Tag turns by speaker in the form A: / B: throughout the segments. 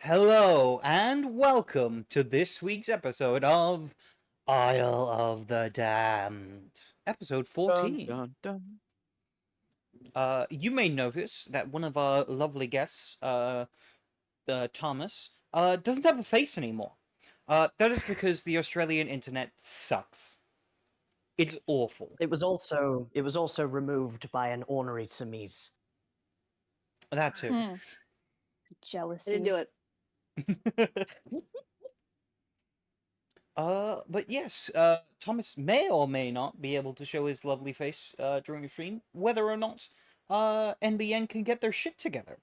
A: Hello and welcome to this week's episode of Isle of the Damned, episode
B: Dun
A: 14.
B: dun dun.
A: You may notice that one of our lovely guests, Thomas, doesn't have a face anymore. That is because the Australian internet sucks. It's awful.
C: It was also removed by an ornery Samis.
A: That too.
D: I
E: Jealousy.
D: didn't do it.
A: But yes, Thomas may or may not be able to show his lovely face during the stream, whether or not NBN can get their shit together.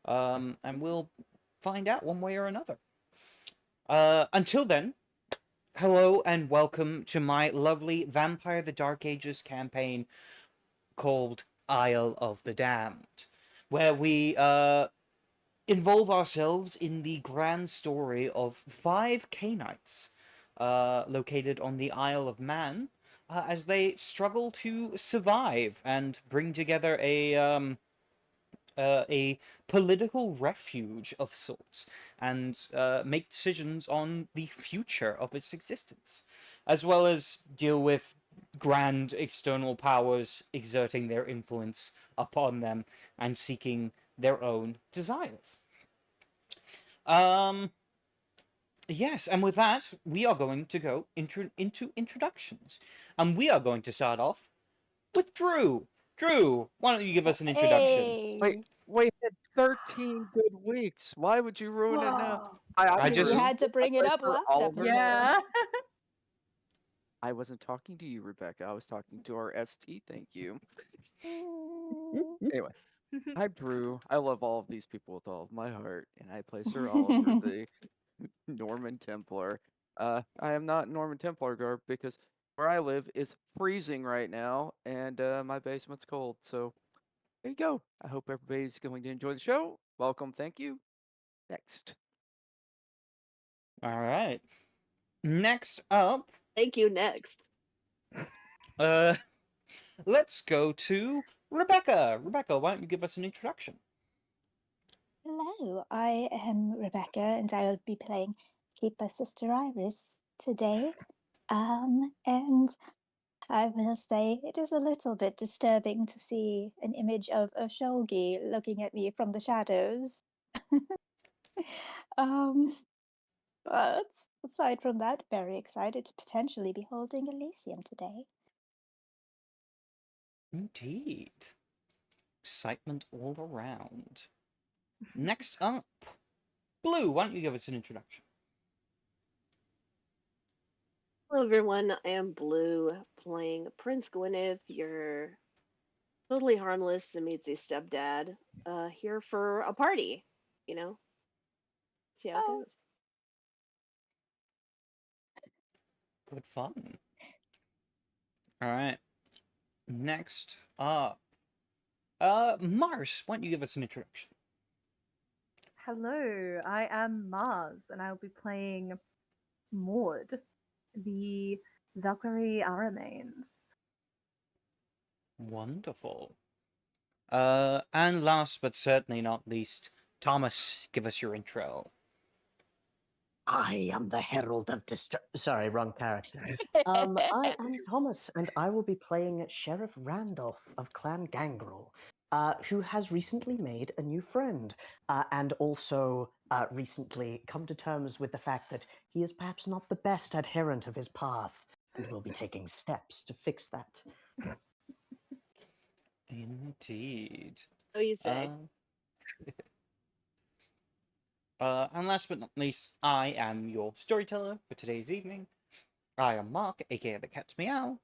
A: And we'll find out one way or another. Until then, hello and welcome to my lovely Vampire the Dark Ages campaign called Isle of the Damned, where we involve ourselves in the grand story of 5 Canaanites located on the Isle of Man, as they struggle to survive and bring together a political refuge of sorts, and make decisions on the future of its existence, as well as deal with grand external powers exerting their influence upon them and seeking their own desires. Yes, and with that, we are going to go into introductions. And we are going to start off with Drew. Drew, why don't you give us an introduction?
D: Hey.
B: We had 13 good weeks. Why would you ruin it now?
A: I just-
D: You had to bring it up
B: For
D: last
B: Oliver.
D: episode.
E: Yeah.
B: I wasn't talking to you, Rebecca. I was talking to our ST. Thank you. Anyway, hi Drew. I love all of these people with all of my heart, and I play Sir Oliver, the Norman Templar. I am not Norman Templar garb because where I live is freezing right now, and my basement's cold. So there you go. I hope everybody's going to enjoy the show. Welcome. Thank you. Next.
A: All right. Next up,
D: Thank you. Next.
A: let's go to Rebecca. Rebecca, why don't you give us an introduction?
E: Hello, I am Rebecca, and I will be playing Keeper Sister Iris today. And I will say it is a little bit disturbing to see an image of a Sholgi looking at me from the shadows. But aside from that, very excited to potentially be holding Elysium today.
A: Indeed. Excitement all around. Next up, Blue, why don't you give us an introduction?
D: Hello, everyone. I am Blue, playing Prince Gwyneth, your totally harmless and meets a stepdad, here for a party. See how it
E: Oh.
D: goes.
A: Good fun. All right. Next up, Mars, why don't you give us an introduction?
F: Hello, I am Mars, and I'll be playing Maud, the Valkyrie Aramanes.
A: Wonderful. And last but certainly not least, Thomas, give us your intro.
C: I am the Herald of Sorry, wrong character. I am Thomas, and I will be playing Sheriff Randolph of Clan Gangrel, who has recently made a new friend, and also recently come to terms with the fact that he is perhaps not the best adherent of his path, and will be taking steps to fix that.
A: Indeed.
D: So you say.
A: And last but not least, I am your storyteller for today's evening. I am Mark, aka the CatsMeow.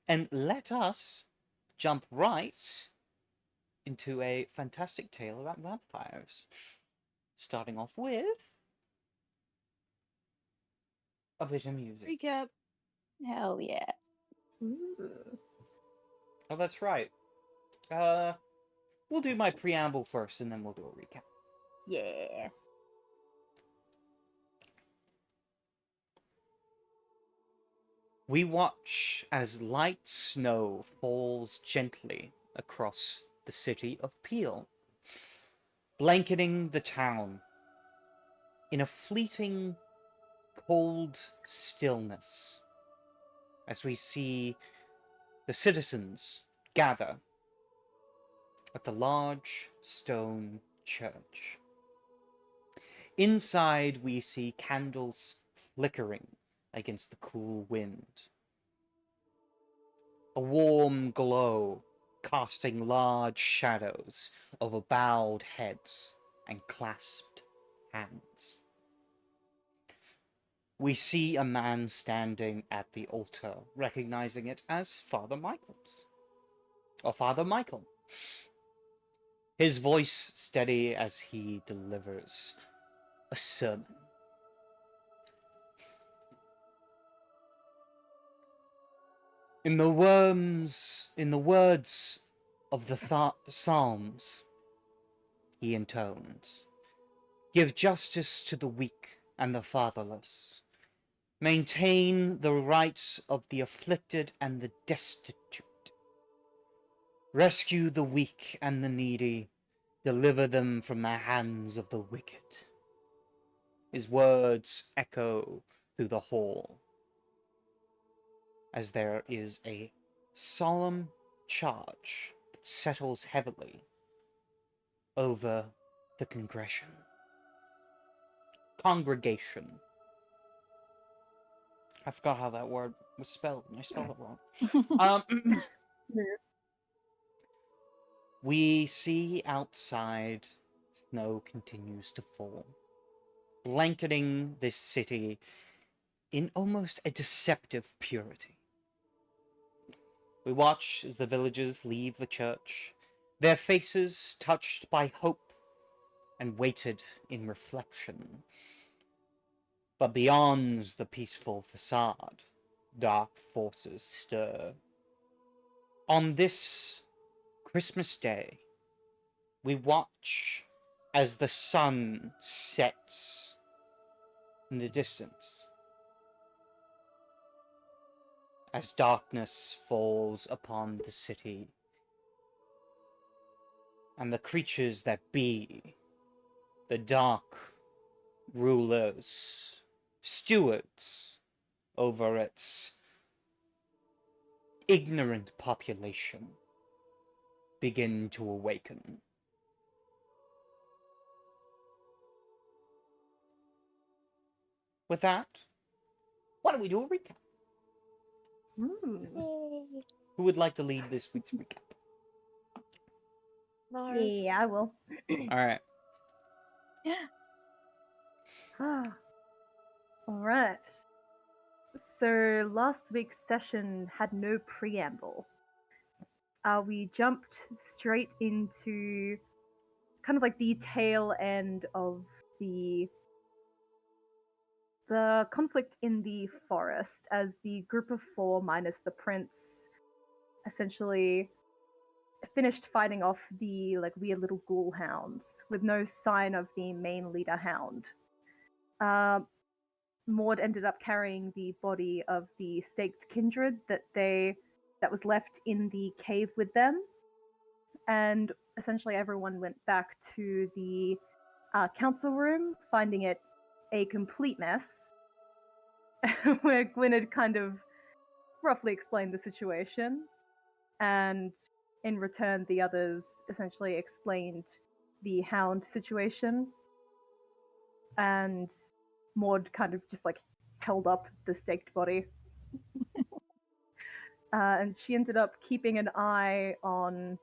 A: And let us jump right into a fantastic tale about vampires. Starting off with a bit of music.
D: Recap.
E: Hell yes.
F: Ooh.
A: Oh, that's right. We'll do my preamble first, and then we'll do a recap.
F: Yeah.
A: We watch as light snow falls gently across the city of Peel, blanketing the town in a fleeting, cold stillness as we see the citizens gather at the large stone church. Inside, we see candles flickering against the cool wind. A warm glow casting large shadows over bowed heads and clasped hands. We see a man standing at the altar, recognizing it as Father Michael's. Or Father Michael. His voice steady as he delivers a sermon. In the words of the Psalms, he intones, give justice to the weak and the fatherless. Maintain the rights of the afflicted and the destitute. Rescue the weak and the needy. Deliver them from the hands of the wicked. His words echo through the hall as there is a solemn charge that settles heavily over the congregation. I forgot how that word was spelled, and I spelled it wrong. We see outside, snow continues to fall, blanketing this city in almost a deceptive purity. We watch as the villagers leave the church, their faces touched by hope and weighted in reflection. But beyond the peaceful facade, dark forces stir. On this Christmas Day, we watch as the sun sets in the distance, as darkness falls upon the city, and the creatures that be, the dark rulers, stewards over its ignorant population, begin to awaken. With that, why don't we do a recap?
E: Yay.
A: Who would like to lead this week's recap?
D: Mars.
F: Yeah, I will.
A: Alright.
F: Alright. So last week's session had no preamble. We jumped straight into kind of like the tail end of the conflict in the forest, as the group of four minus the prince essentially finished fighting off the like weird little ghoul hounds with no sign of the main leader hound. Maud ended up carrying the body of the staked kindred that was left in the cave with them, and essentially everyone went back to the council room, finding it a complete mess, where Gwyn had kind of roughly explained the situation, and in return the others essentially explained the hound situation, and Maud kind of just like held up the staked body. And she ended up keeping an eye on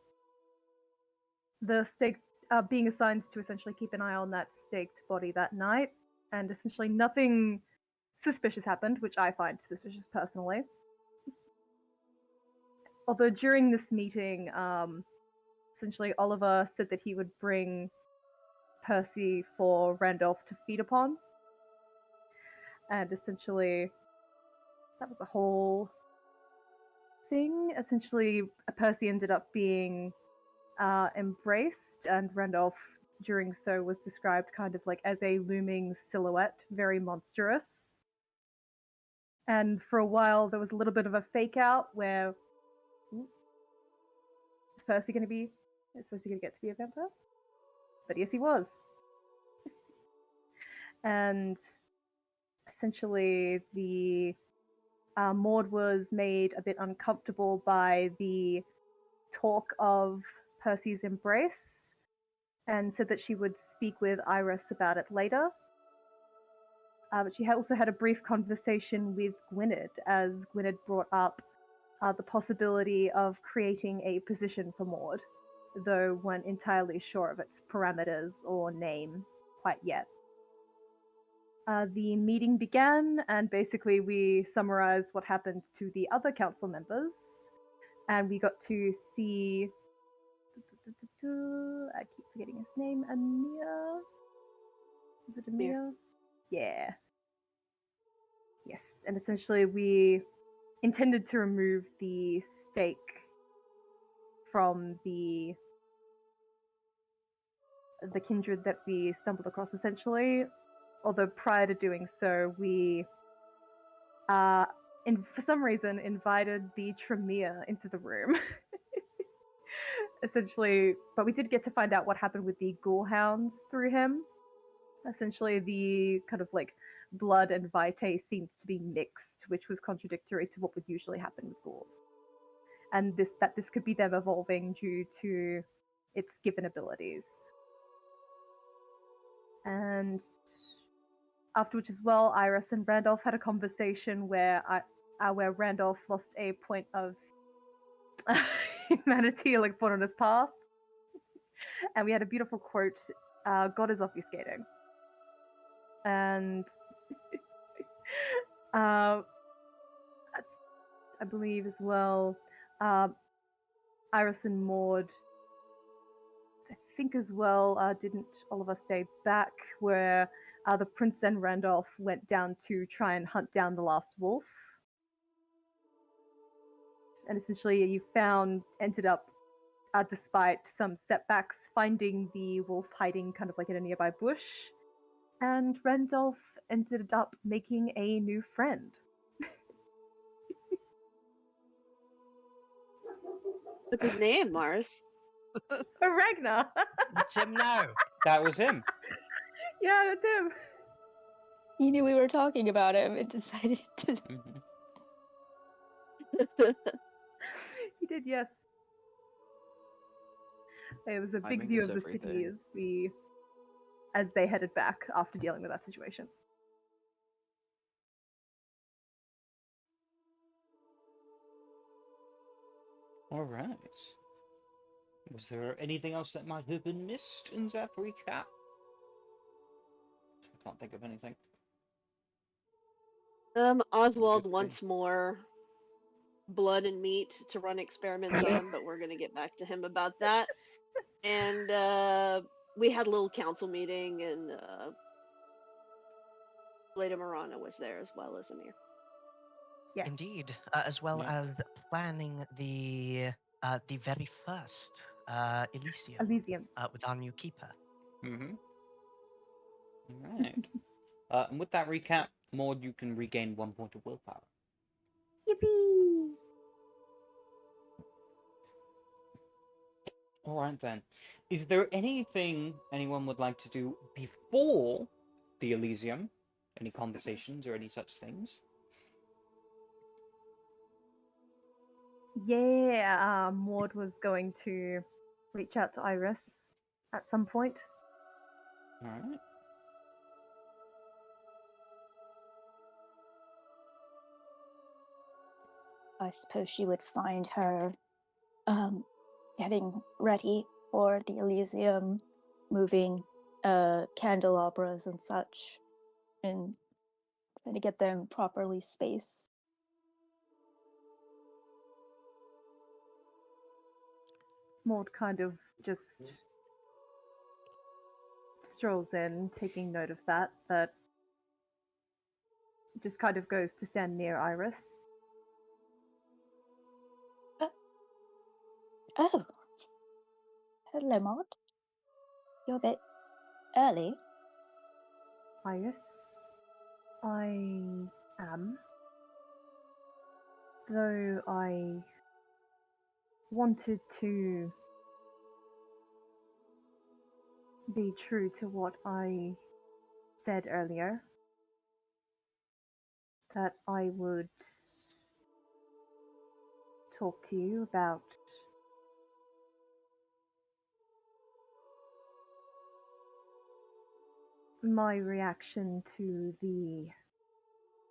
F: the staked, being assigned to essentially keep an eye on that staked body that night, and essentially nothing suspicious happened, which I find suspicious personally. Although during this meeting, essentially Oliver said that he would bring Percy for Randolph to feed upon, and essentially that was a whole thing. Essentially, Percy ended up being embraced, and Randolph during so was described kind of like as a looming silhouette, very monstrous. And for a while there was a little bit of a fake out where is Percy going to get to be a vampire? But yes, he was. and essentially the Maud was made a bit uncomfortable by the talk of Percy's embrace and said that she would speak with Iris about it later. But she also had a brief conversation with Gwynedd, as Gwynedd brought up the possibility of creating a position for Maud, though weren't entirely sure of its parameters or name quite yet. The meeting began, and basically we summarized what happened to the other council members, and we got to see. I keep forgetting his name. Amir. Is it Amir? Yeah. Yes, and essentially we intended to remove the stake from the kindred that we stumbled across, essentially. Although prior to doing so, we, for some reason, invited the Tremere into the room. Essentially, but we did get to find out what happened with the ghoul hounds through him. Essentially, the kind of like blood and vitae seemed to be mixed, which was contradictory to what would usually happen with ghouls. And this could be them evolving due to its given abilities. And afterwards as well, Iris and Randolph had a conversation where Randolph lost a point of humanity, like put on his path. And we had a beautiful quote, God is obfuscating. And I believe as well, Iris and Maud, I think as well, didn't all of us stay back, where the Prince and Randolph went down to try and hunt down the last wolf. And essentially you ended up, despite some setbacks, finding the wolf hiding kind of like in a nearby bush. And Randolph ended up making a new friend.
D: What's his name, Mars?
F: Ragnar!
C: It's him now.
A: That was him.
F: Yeah, that's him.
E: He knew we were talking about him and decided to.
A: Mhm.
F: He did, yes. It was a big
B: Timing
F: view
B: is
F: of the
B: everything.
F: city as they headed back after dealing with that situation.
A: All right. Was there anything else that might have been missed in that recap? I can't think of anything.
D: Oswald
B: Good
D: wants more blood and meat to run experiments on, but we're gonna get back to him about that. And we had a little council meeting, and Leda Marana was there as well as Amir.
F: Yes.
C: Indeed, as well
A: Yeah.
C: as planning the very first Elysium
F: Elysium.
C: with our new keeper.
A: Mm-hmm. All right. And with that recap, Maud, you can regain 1 point of willpower.
F: Yippee!
A: All right then. Is there anything anyone would like to do before the Elysium? Any conversations or any such things?
F: Yeah, Maud was going to reach out to Iris at some point.
A: All right.
E: I suppose she would find her getting ready for the Elysium, moving candelabras and such, and trying to get them properly spaced.
F: Maud kind of just strolls in, taking note of that, but just kind of goes to stand near Iris.
E: Oh, hello, Maud. You're a bit early.
F: Iris, I am. Though I wanted to be true to what I said earlier that I would talk to you about my reaction to the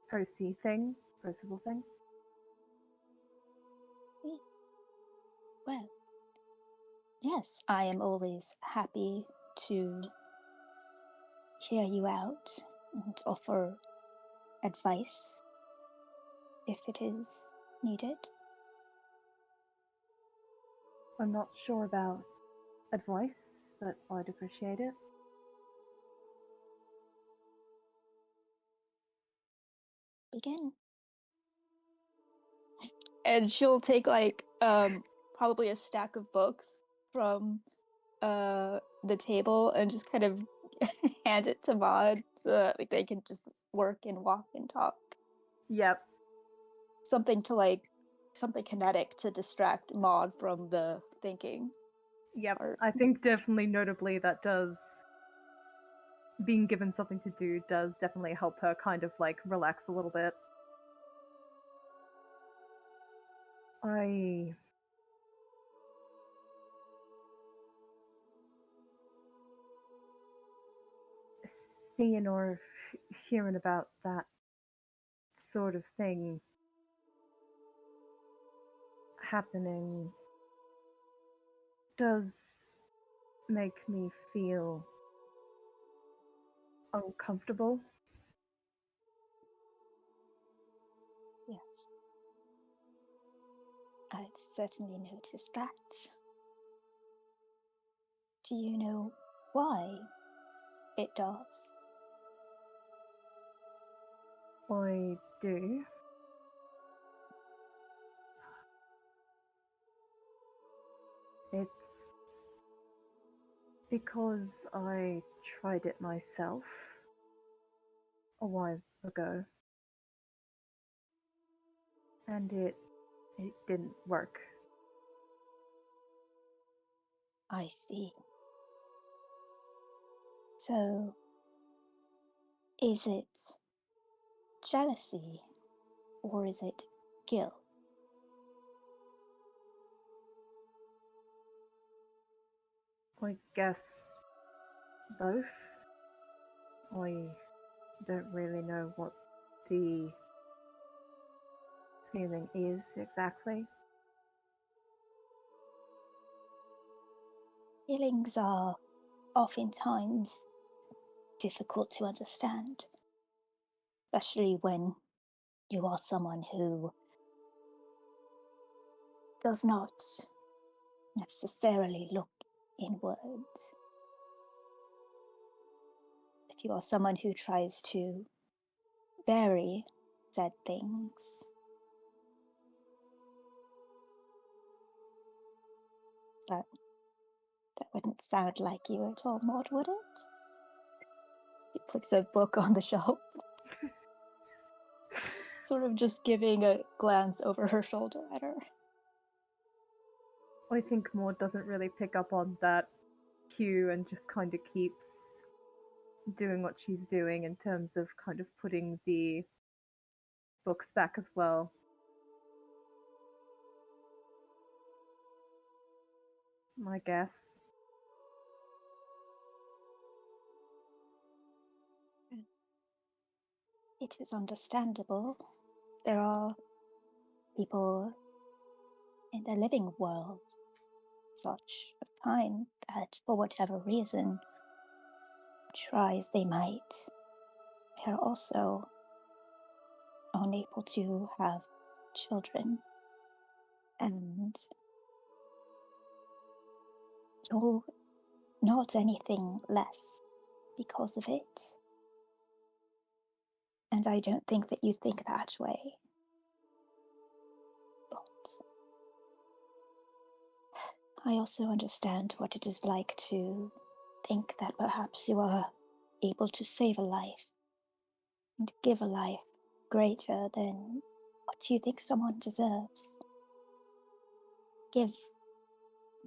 F: Percival thing.
E: Well, yes, I am always happy to hear you out and offer advice if it is needed.
F: I'm not sure about advice, but I'd appreciate it.
E: Begin. And she'll take like probably a stack of books from the table and just kind of hand it to Maud so that like, they can just work and walk and talk.
F: Yep.
E: Something kinetic to distract Maud from the thinking.
F: Yep.
E: Or-
F: I think definitely notably that does being given something to do does definitely help her kind of like relax a little bit. I seeing or hearing about that sort of thing happening does make me feel uncomfortable.
E: Yes. I've certainly noticed that. Do you know why it does?
F: I do. It's because I tried it myself a while ago, and it didn't work.
E: I see. So, is it jealousy or is it guilt?
F: I guess both. I don't really know what the feeling is exactly.
E: Feelings are oftentimes difficult to understand, especially when you are someone who does not necessarily look inward. If you are someone who tries to bury said things, that wouldn't sound like you at all, Maud, would it? He puts a book on the shelf, sort of just giving a glance over her shoulder at her.
F: I think Maud doesn't really pick up on that cue and just kind of keeps doing what she's doing in terms of kind of putting the books back as well. I guess.
E: It is understandable. There are people in the living world, such a kind that, for whatever reason, try as they might, they are also unable to have children. And you're not anything less because of it. And I don't think that you think that way. But I also understand what it is like to think that perhaps you are able to save a life and give a life greater than what you think someone deserves. Give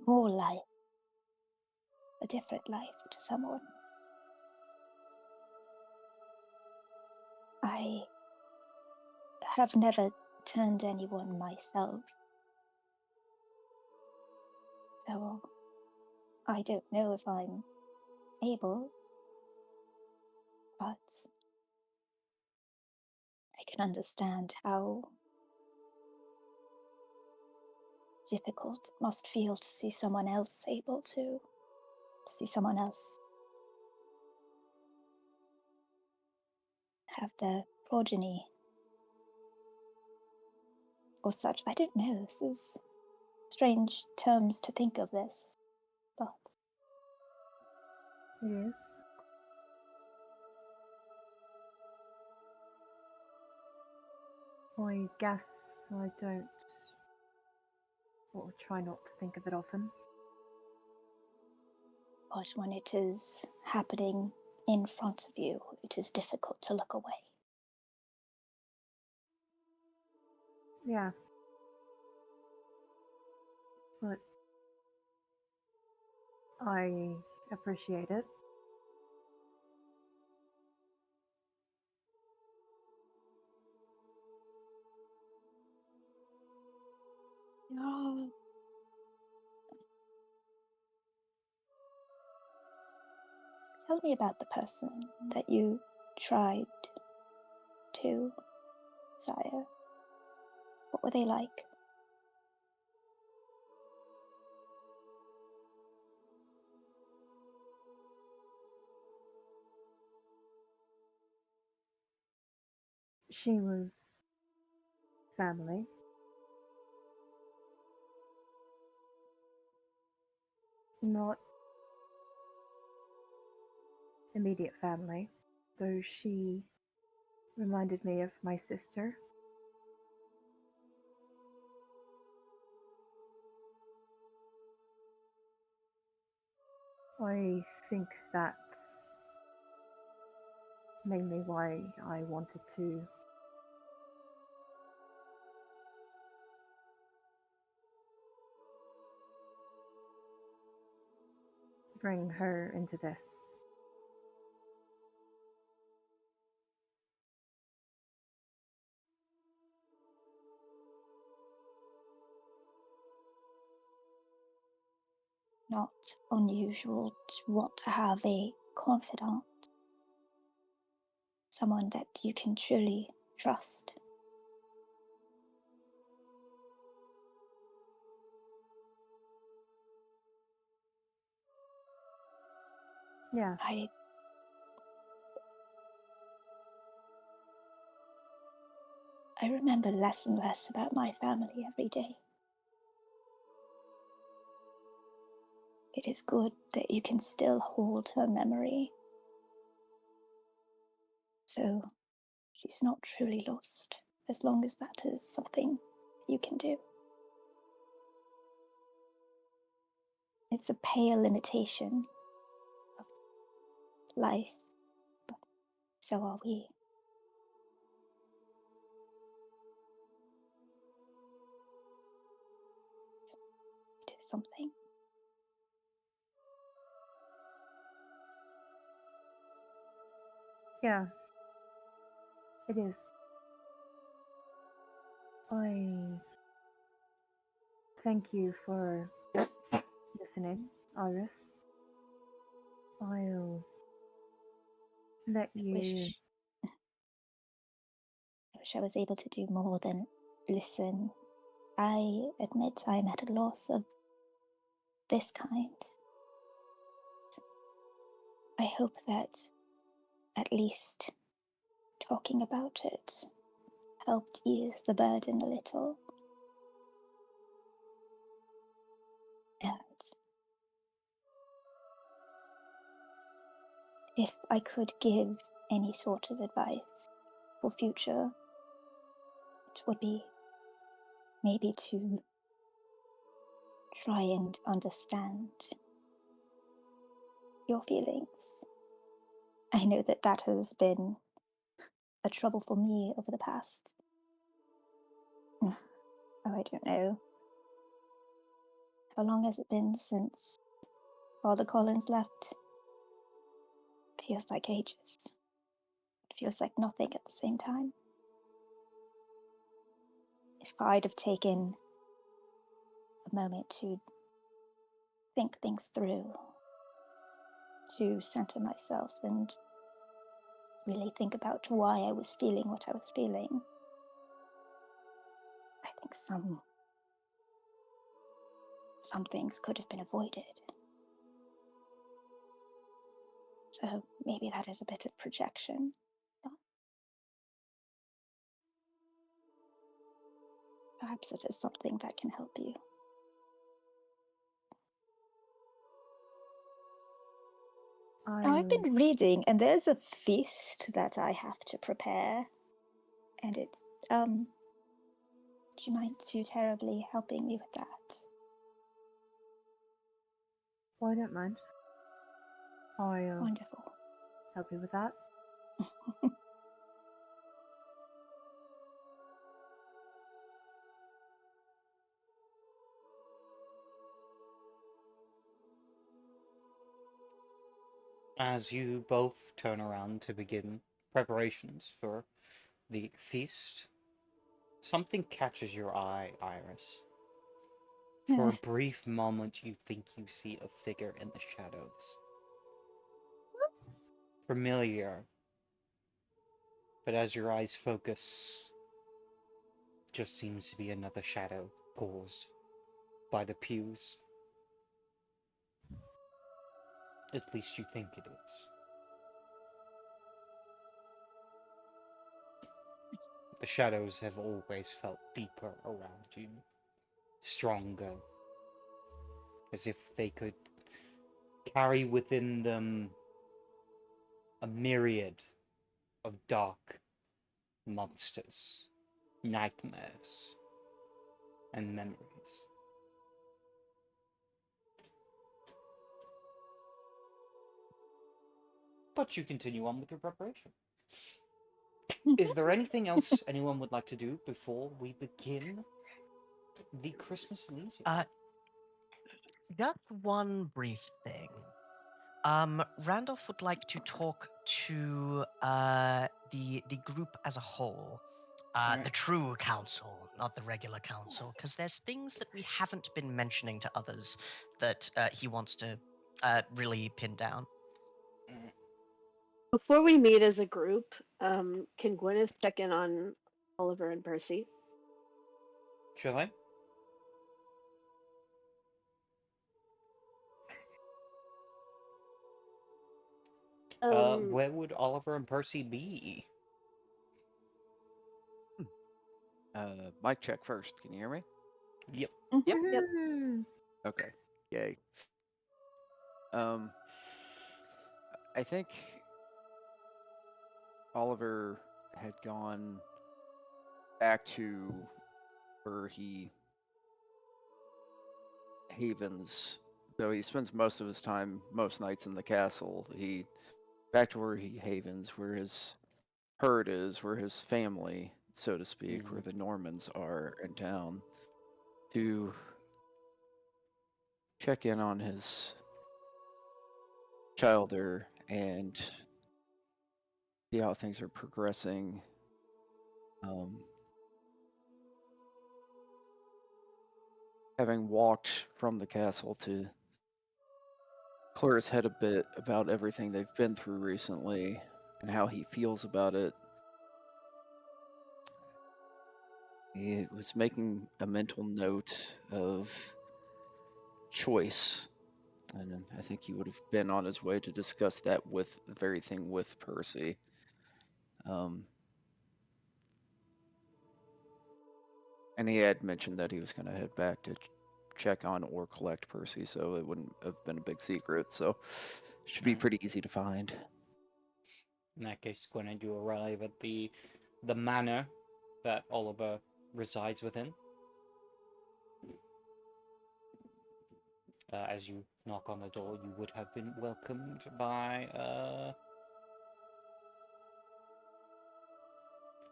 E: more life, a different life to someone. I have never turned anyone myself. So I don't know if I'm able, but I can understand how difficult it must feel to see someone else able to see someone else have their progeny or such. I don't know. This is strange terms to think of this, but
F: It is. I guess I don't, or try not to think of it often.
E: but when it is happening in front of you, it is difficult to look away.
F: Yeah. But I appreciate it.
E: Oh, tell me about the person that you tried to, sire. What were they like?
F: She was family. Not immediate family, though she reminded me of my sister. I think that's mainly why I wanted to bring her into this.
E: Not unusual to want to have a confidant, someone that you can truly trust.
F: Yeah,
E: I remember less and less about my family every day. It is good that you can still hold her memory, so she's not truly lost, as long as that is something you can do. It's a pale imitation of life, but so are we. It is something.
F: yeah, it is. I thank you for listening, Iris. I'll let
E: I
F: you.
E: wish I was able to do more than listen. I admit I'm at a loss of this kind. I hope that at least talking about it helped ease the burden a little. And if I could give any sort of advice for future, it would be maybe to try and understand your feelings. I know that that has been a trouble for me over the past, oh, I don't know, how long has it been since Father Collins left? Feels like ages. It feels like nothing at the same time. If I'd have taken a moment to think things through, to center myself and really think about why I was feeling what I was feeling, I think some things could have been avoided. So maybe that is a bit of projection, but perhaps it is something that can help you. Now, I've been reading, and there's a feast that I have to prepare, and it's, do you mind too terribly helping me with that?
F: Oh, I don't mind. I'll
E: Wonderful.
F: help you with that.
A: As you both turn around to begin preparations for the feast, something catches your eye, Iris. For a brief moment, you think you see a figure in the shadows. Familiar, but as your eyes focus, just seems to be another shadow caused by the pews. At least you think it is. The shadows have always felt deeper around you, stronger, as if they could carry within them a myriad of dark monsters, nightmares, and memories. But you continue on with your preparation. Is there anything else anyone would like to do before we begin the Christmas Elysium?
C: Just one brief thing. Randolph would like to talk to the group as a whole, the true council, not the regular council, because there's things that we haven't been mentioning to others that he wants to really pin down.
D: Before we meet as a group, can Gwyneth check in on Oliver and Percy?
A: Shall I? Where would Oliver and Percy be?
B: Mic check first. Can you hear me?
A: Yep.
D: Yep.
B: Okay. Yay. I think Oliver had gone back to where he havens, though he spends most of his time, most nights in the castle. He back to where he havens, where his herd is, where his family, so to speak, where the Normans are in town, to check in on his childer and see how things are progressing. Having walked from the castle to clear his head a bit about everything they've been through recently and how he feels about it, he was making a mental note of choice. And I think he would have been on his way to discuss that with the very thing with Percy. And he had mentioned that he was going to head back to check on or collect Percy, so it wouldn't have been a big secret. So it should be pretty easy to find.
A: In that case, when I do arrive at the manor that Oliver resides within, as you knock on the door, you would have been welcomed by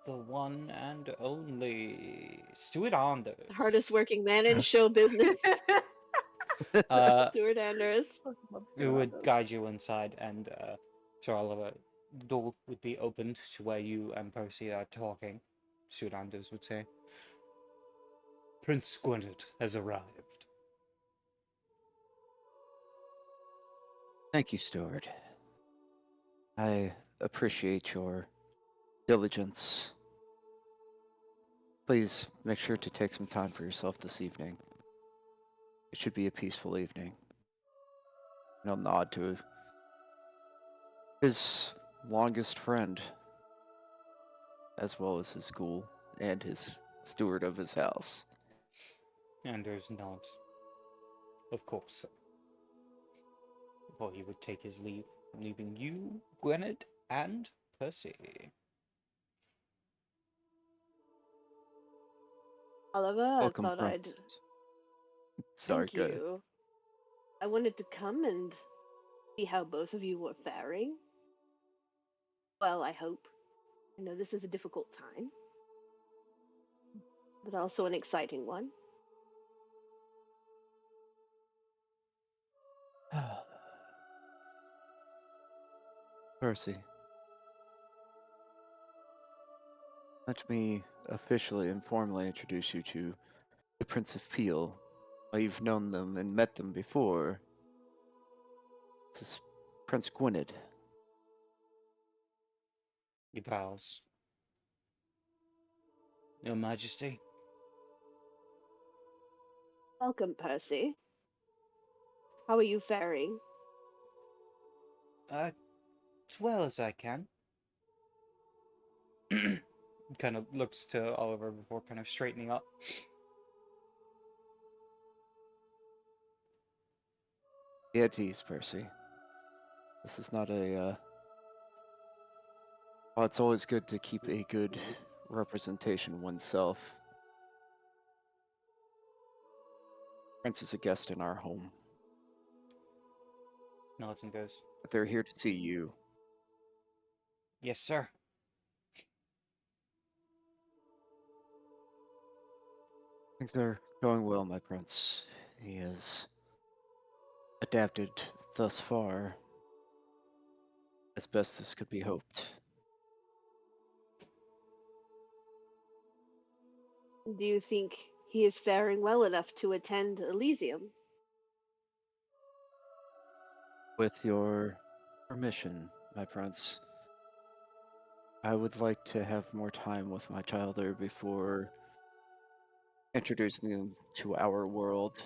A: the one and only Stuart Anders.
D: The hardest working man in show business. Stuart Anders.
A: Who would guide you inside, and Sir Oliver, the door would be opened to where you and Percy are talking. Sudandos would say, Prince Gwynedd has arrived.
B: Thank you, Steward. I appreciate your diligence. Please make sure to take some time for yourself this evening. It should be a peaceful evening. And he'll nod to his longest friend, as well as his ghoul and his steward of his house.
A: Anders nods. Of course, sir. Before he would take his leave, leaving you, Gwynedd, and Percy.
D: Oliver, I
B: Welcome,
D: thought
B: Prince.
D: I'd
B: Sorry,
D: thank
B: go ahead.
D: you. I wanted to come and see how both of you were faring. Well, I hope. I know this is a difficult time, but also an exciting one.
B: Percy, let me officially and formally introduce you to the Prince of Peel. While you've known them and met them before, this is Prince Gwynedd.
A: He bows. Your Majesty.
D: Welcome, Percy. How are you faring?
A: As well as I can. Kind of looks to Oliver before kind of straightening up.
B: Be at ease, Percy. This is not a, well, it's always good to keep a good representation of oneself. Prince is a guest in our home,
A: Nods and goes,
B: but they're here to see you.
A: Yes, sir.
B: Things are going well, my prince. He has adapted thus far as best as could be hoped.
D: Do you think he is faring well enough to attend Elysium?
B: With your permission, my prince, I would like to have more time with my child there before introducing them to our world.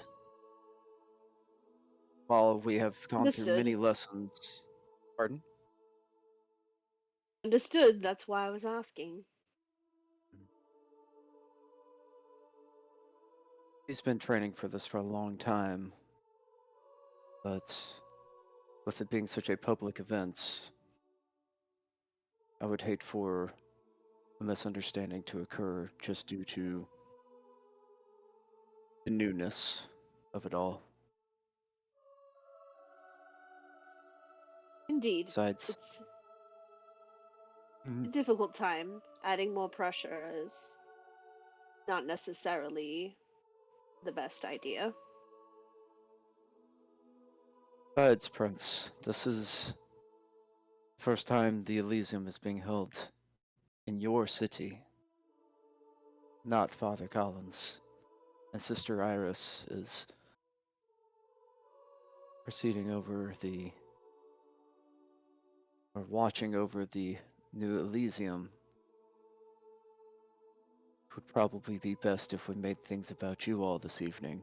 B: While we have gone through many
D: Understood.
B: lessons. Pardon?
D: Understood. That's why I was asking.
B: He's been training for this for a long time, but with it being such a public event, I would hate for a misunderstanding to occur just due to the newness of it all.
D: Indeed.
B: Besides,
D: It's a difficult time. Adding more pressure is not necessarily the best idea.
B: besides, Prince, this is the first time the Elysium is being held in your city, not Father Collins. And Sister Iris is proceeding over the, or watching over the new Elysium. It would probably be best if we made things about you all this evening.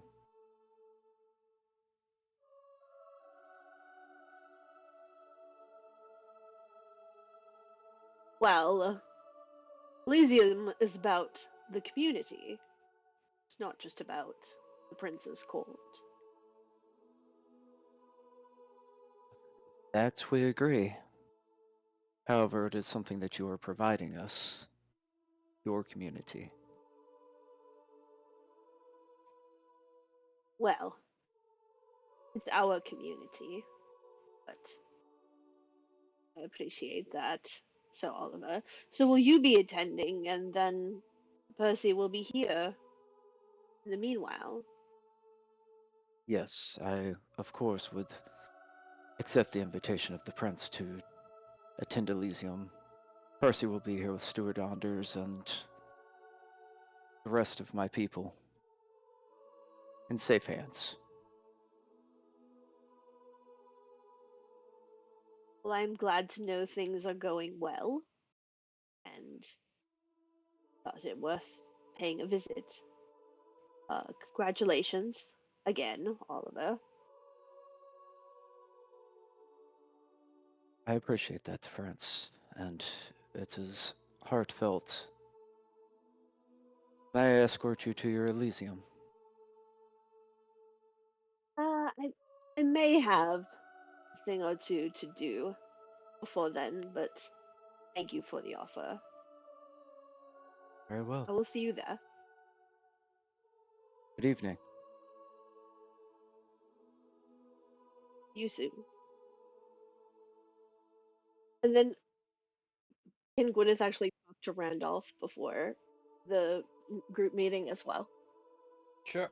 D: Well, Elysium is about the community. It's not just about the prince's court.
B: That we agree. However, it is something that you are providing us, your community.
D: Well, it's our community, but I appreciate that, Sir Oliver. So will you be attending, and then Percy will be here in the meanwhile?
B: Yes, I, of course, would accept the invitation of the prince to attend Elysium. Percy will be here with Stuart Anders and the rest of my people. In safe hands.
D: Well, I'm glad to know things are going well, and thought it worth paying a visit. Congratulations again, Oliver.
B: I appreciate that, France, and it is heartfelt. May I escort you to your Elysium?
D: I may have a thing or two to do before then, but thank you for the offer.
B: Very well.
D: I will see you there.
B: Good evening.
D: See you soon. And then can Gwyneth actually talk to Randolph before the group meeting as well?
A: Sure.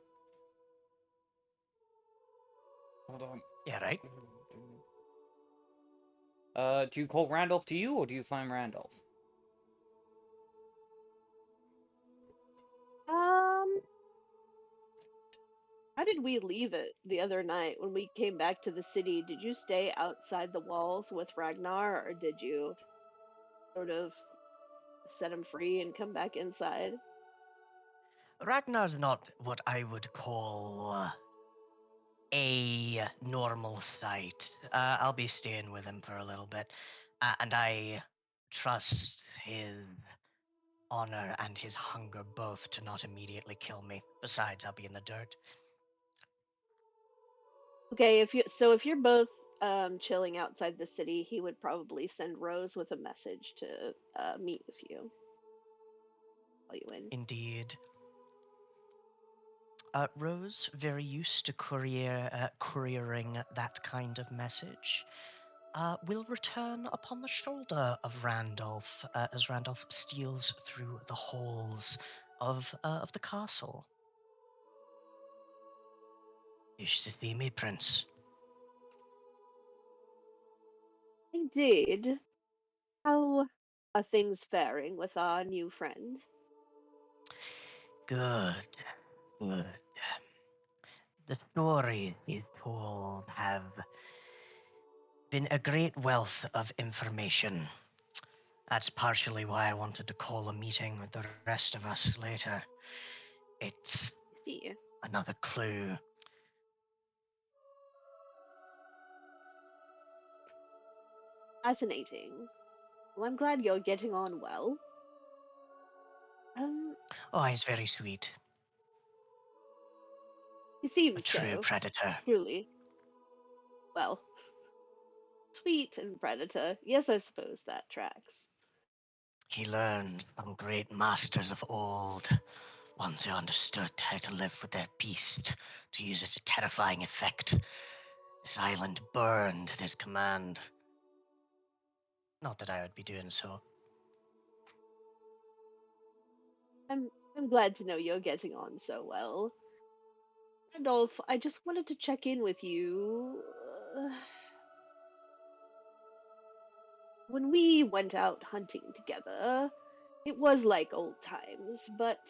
A: Hold on.
C: Yeah, right.
A: Do you call Randolph to you, or do you find Randolph?
D: Um, how did we leave it the other night when we came back to the city? Did you stay outside the walls with Ragnar, or did you sort of set him free and come back inside?
C: Ragnar's not what I would call a normal sight. I'll be staying with him for a little bit, and I trust his honor and his hunger both to not immediately kill me. Besides, I'll be in the dirt.
D: Okay, if you're both chilling outside the city, he would probably send Rose with a message to meet with you. Call you in.
C: Indeed. Rose, very used to couriering that kind of message, will return upon the shoulder of Randolph as Randolph steals through the halls of the castle. You should see me, Prince.
D: Indeed. How are things faring with our new friend?
C: Good, good. The stories he's told have been a great wealth of information. That's partially why I wanted to call a meeting with the rest of us later. It's
D: See.
C: another clue.
D: Fascinating. Well, I'm glad you're getting on well. Um,
C: Oh, he's very sweet.
D: he
C: A
D: seems
C: true
D: so.
C: predator.
D: Truly. Well, sweet and predator. Yes, I suppose that tracks.
C: He learned from great masters of old, ones who understood how to live with their beast, to use it to terrifying effect. This island burned at his command. Not that I would be doing so.
D: I'm glad to know you're getting on so well. Randolph, I just wanted to check in with you. When we went out hunting together, it was like old times, but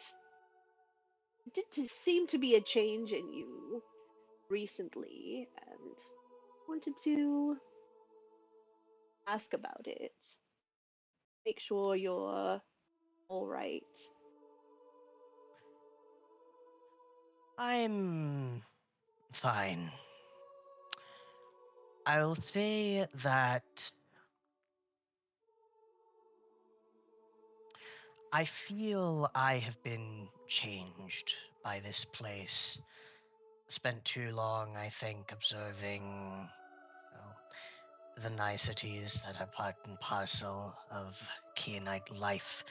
D: it did seem to be a change in you recently, and wanted to ask about it. Make sure you're all right.
C: I'm fine. I'll say that I feel I have been changed by this place. Spent too long, I think, observing well, the niceties that are part and parcel of Keenite life.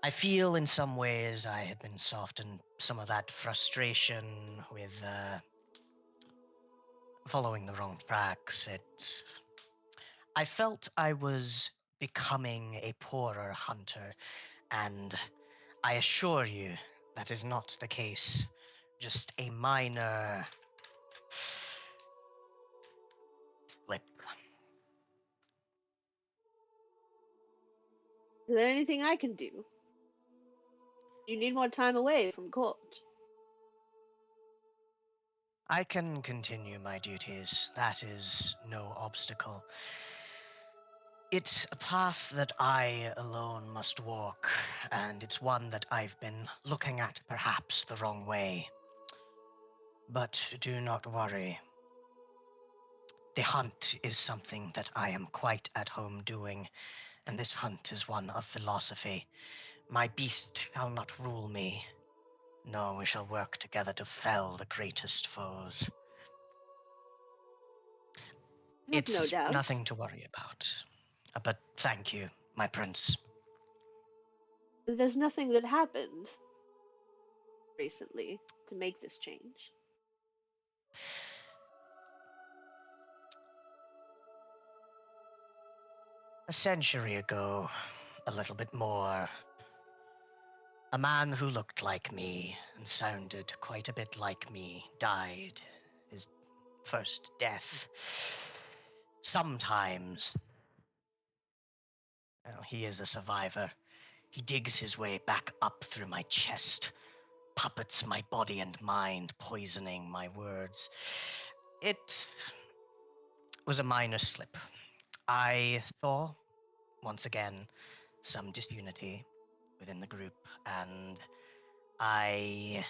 C: I feel in some ways I had been softened some of that frustration with following the wrong tracks. I felt I was becoming a poorer hunter, and I assure you that is not the case. Just a minor slip.
D: Is there anything I can do? You need more time away from court.
G: I can continue my duties. That is no obstacle. It's a path that I alone must walk, and it's one that I've been looking at perhaps the wrong way. But do not worry. The hunt is something that I am quite at home doing, and this hunt is one of philosophy. My beast shall not rule me. No, we shall work together to fell the greatest foes.
D: I have no
G: It's
D: doubt.
G: nothing to worry about. But thank you, my prince.
D: There's nothing that happened recently to make this change.
G: A century ago, a little bit more, a man who looked like me and sounded quite a bit like me died. His first death. Sometimes, well, he is a survivor. He digs his way back up through my chest, puppets my body and mind, poisoning my words. It was a minor slip. I saw, once again, some disunity within the group, and I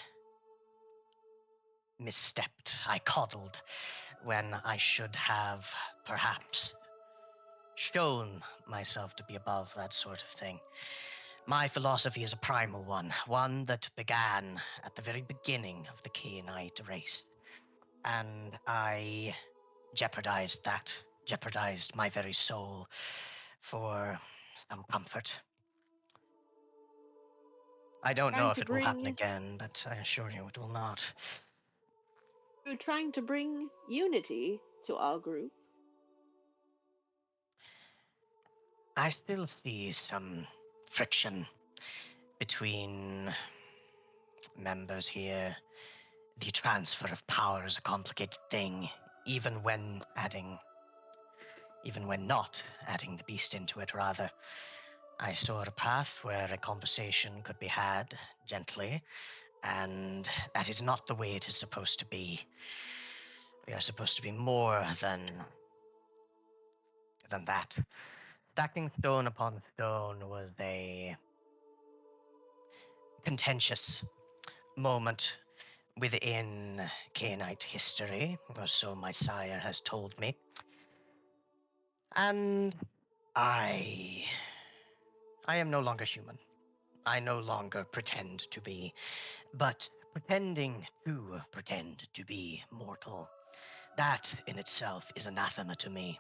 G: misstepped. I coddled when I should have perhaps shown myself to be above that sort of thing. My philosophy is a primal one that began at the very beginning of the Cainite race. And I jeopardized that, jeopardized my very soul for some comfort. I don't know
D: Trying
G: if
D: to
G: it will happen
D: bring
G: again, but I assure you it will not.
D: We're trying to bring unity to our group.
G: I still see some friction between members here. The transfer of power is a complicated thing, even when not adding the beast into it, rather. I saw a path where a conversation could be had gently, and that is not the way it is supposed to be. We are supposed to be more than that. Stacking stone upon stone was a contentious moment within Cainite history, or so my sire has told me. And I am no longer human. I no longer pretend to be, but pretending to pretend to be mortal, that in itself is anathema to me.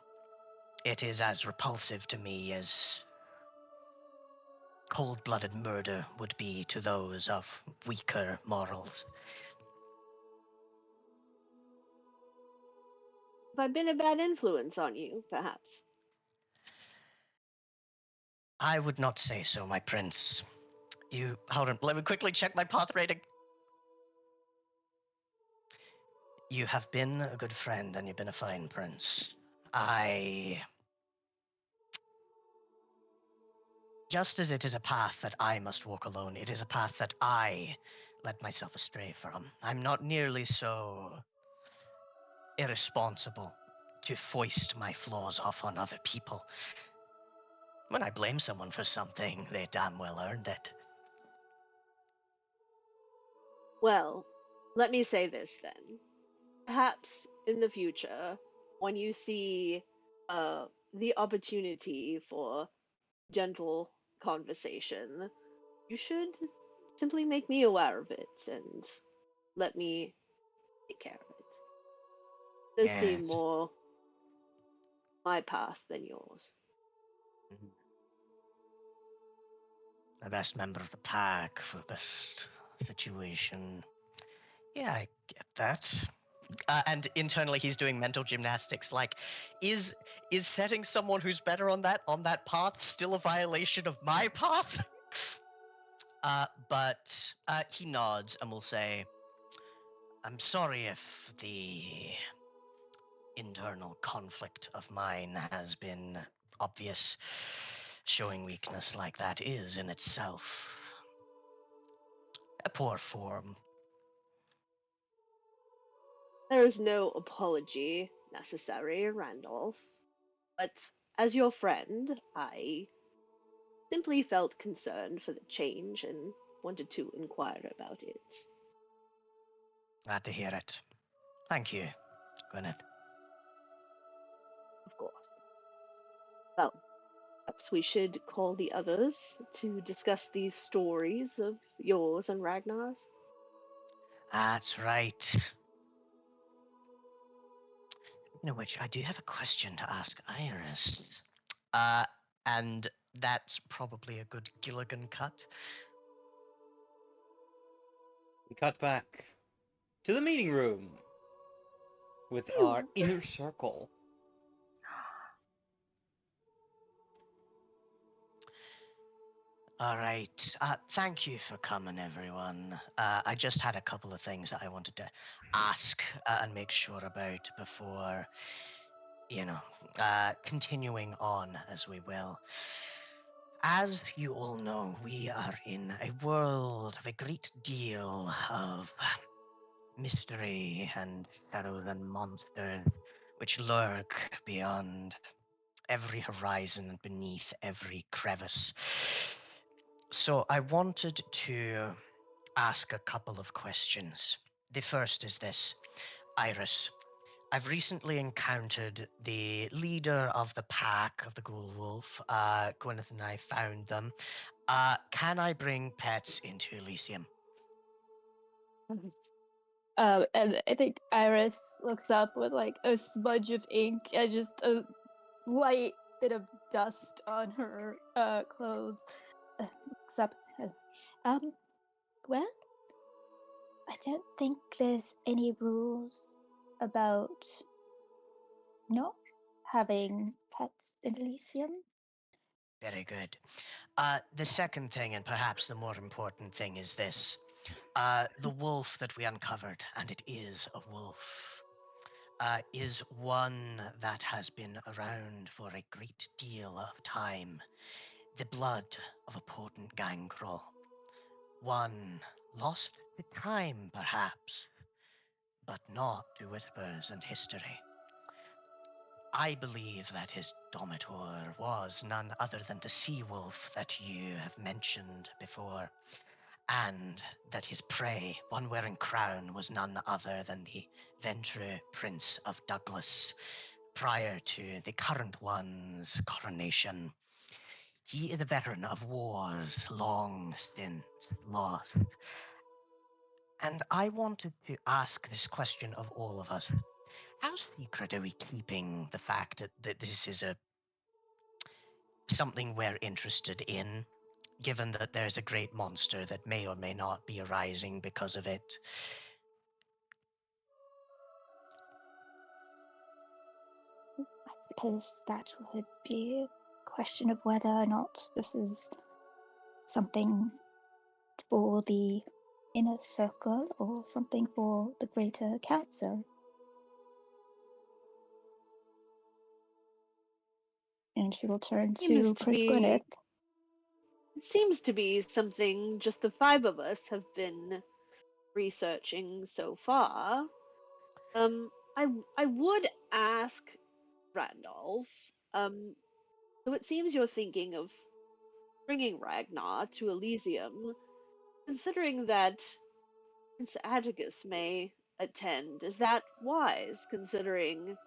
G: It is as repulsive to me as cold-blooded murder would be to those of weaker morals.
D: Have I been a bad influence on you, perhaps?
G: I would not say so, my prince. Hold on, let me quickly check my path rating. You have been a good friend, and you've been a fine prince. Just as it is a path that I must walk alone, it is a path that I led myself astray from. I'm not nearly so irresponsible to foist my flaws off on other people. When I blame someone for something, they damn well earned it.
D: Well, let me say this then. Perhaps in the future, when you see the opportunity for gentle conversation, you should simply make me aware of it and let me take care of it. It does seem
G: Yes.
D: more my path than yours.
G: The best member of the pack for the best situation. Yeah, I get that. And internally, he's doing mental gymnastics. Like, is setting someone who's better on that path still a violation of my path? But he nods and will say, "I'm sorry if the internal conflict of mine has been obvious. showing weakness like that is in itself a poor form.
D: There is no apology necessary, Randolph. But as your friend, I simply felt concerned for the change and wanted to inquire about it.
G: Glad to hear it. Thank you, Gwyneth.
D: Of course. Well, perhaps we should call the others to discuss these stories of yours and Ragnar's.
G: That's right. Speaking of which, I do have a question to ask Iris. And that's probably a good Gilligan cut.
A: We cut back to the meeting room with our inner circle.
G: All right. Thank you for coming, everyone. I just had a couple of things that I wanted to ask and make sure about before, continuing on as we will. As you all know, we are in a world of a great deal of mystery and shadows and monsters which lurk beyond every horizon and beneath every crevice. So I wanted to ask a couple of questions. The first is this: Iris, I've recently encountered the leader of the pack of the Ghoul Wolf. Gwyneth and I found them. Can I bring pets into Elysium?
E: And I think Iris looks up with like a smudge of ink and just a light bit of dust on her clothes. Looks up. Well, I don't think there's any rules about not having pets in Elysium.
G: Very good. The second thing, and perhaps the more important thing, is this. The wolf that we uncovered, and it is a wolf, is one that has been around for a great deal of time. The blood of a potent gangrel. One lost to time, perhaps, but not to whispers and history. I believe that his domitor was none other than the sea wolf that you have mentioned before, and that his prey, one wearing crown, was none other than the Ventru Prince of Douglas, prior to the current one's coronation. He is a veteran of wars long since lost. And I wanted to ask this question of all of us. How secret are we keeping the fact that this is something we're interested in, given that there's a great monster that may or may not be arising because of it?
E: I suppose that would be a question of whether or not this is something for the inner circle or something for the greater council. And she will turn
D: Seems
E: to
D: to
E: Prince
D: be
E: Gwyneth.
D: it seems to be something just the five of us have been researching so far. I would ask Randolph. So it seems you're thinking of bringing Ragnar to Elysium, considering that Prince Atticus may attend. Is that wise, considering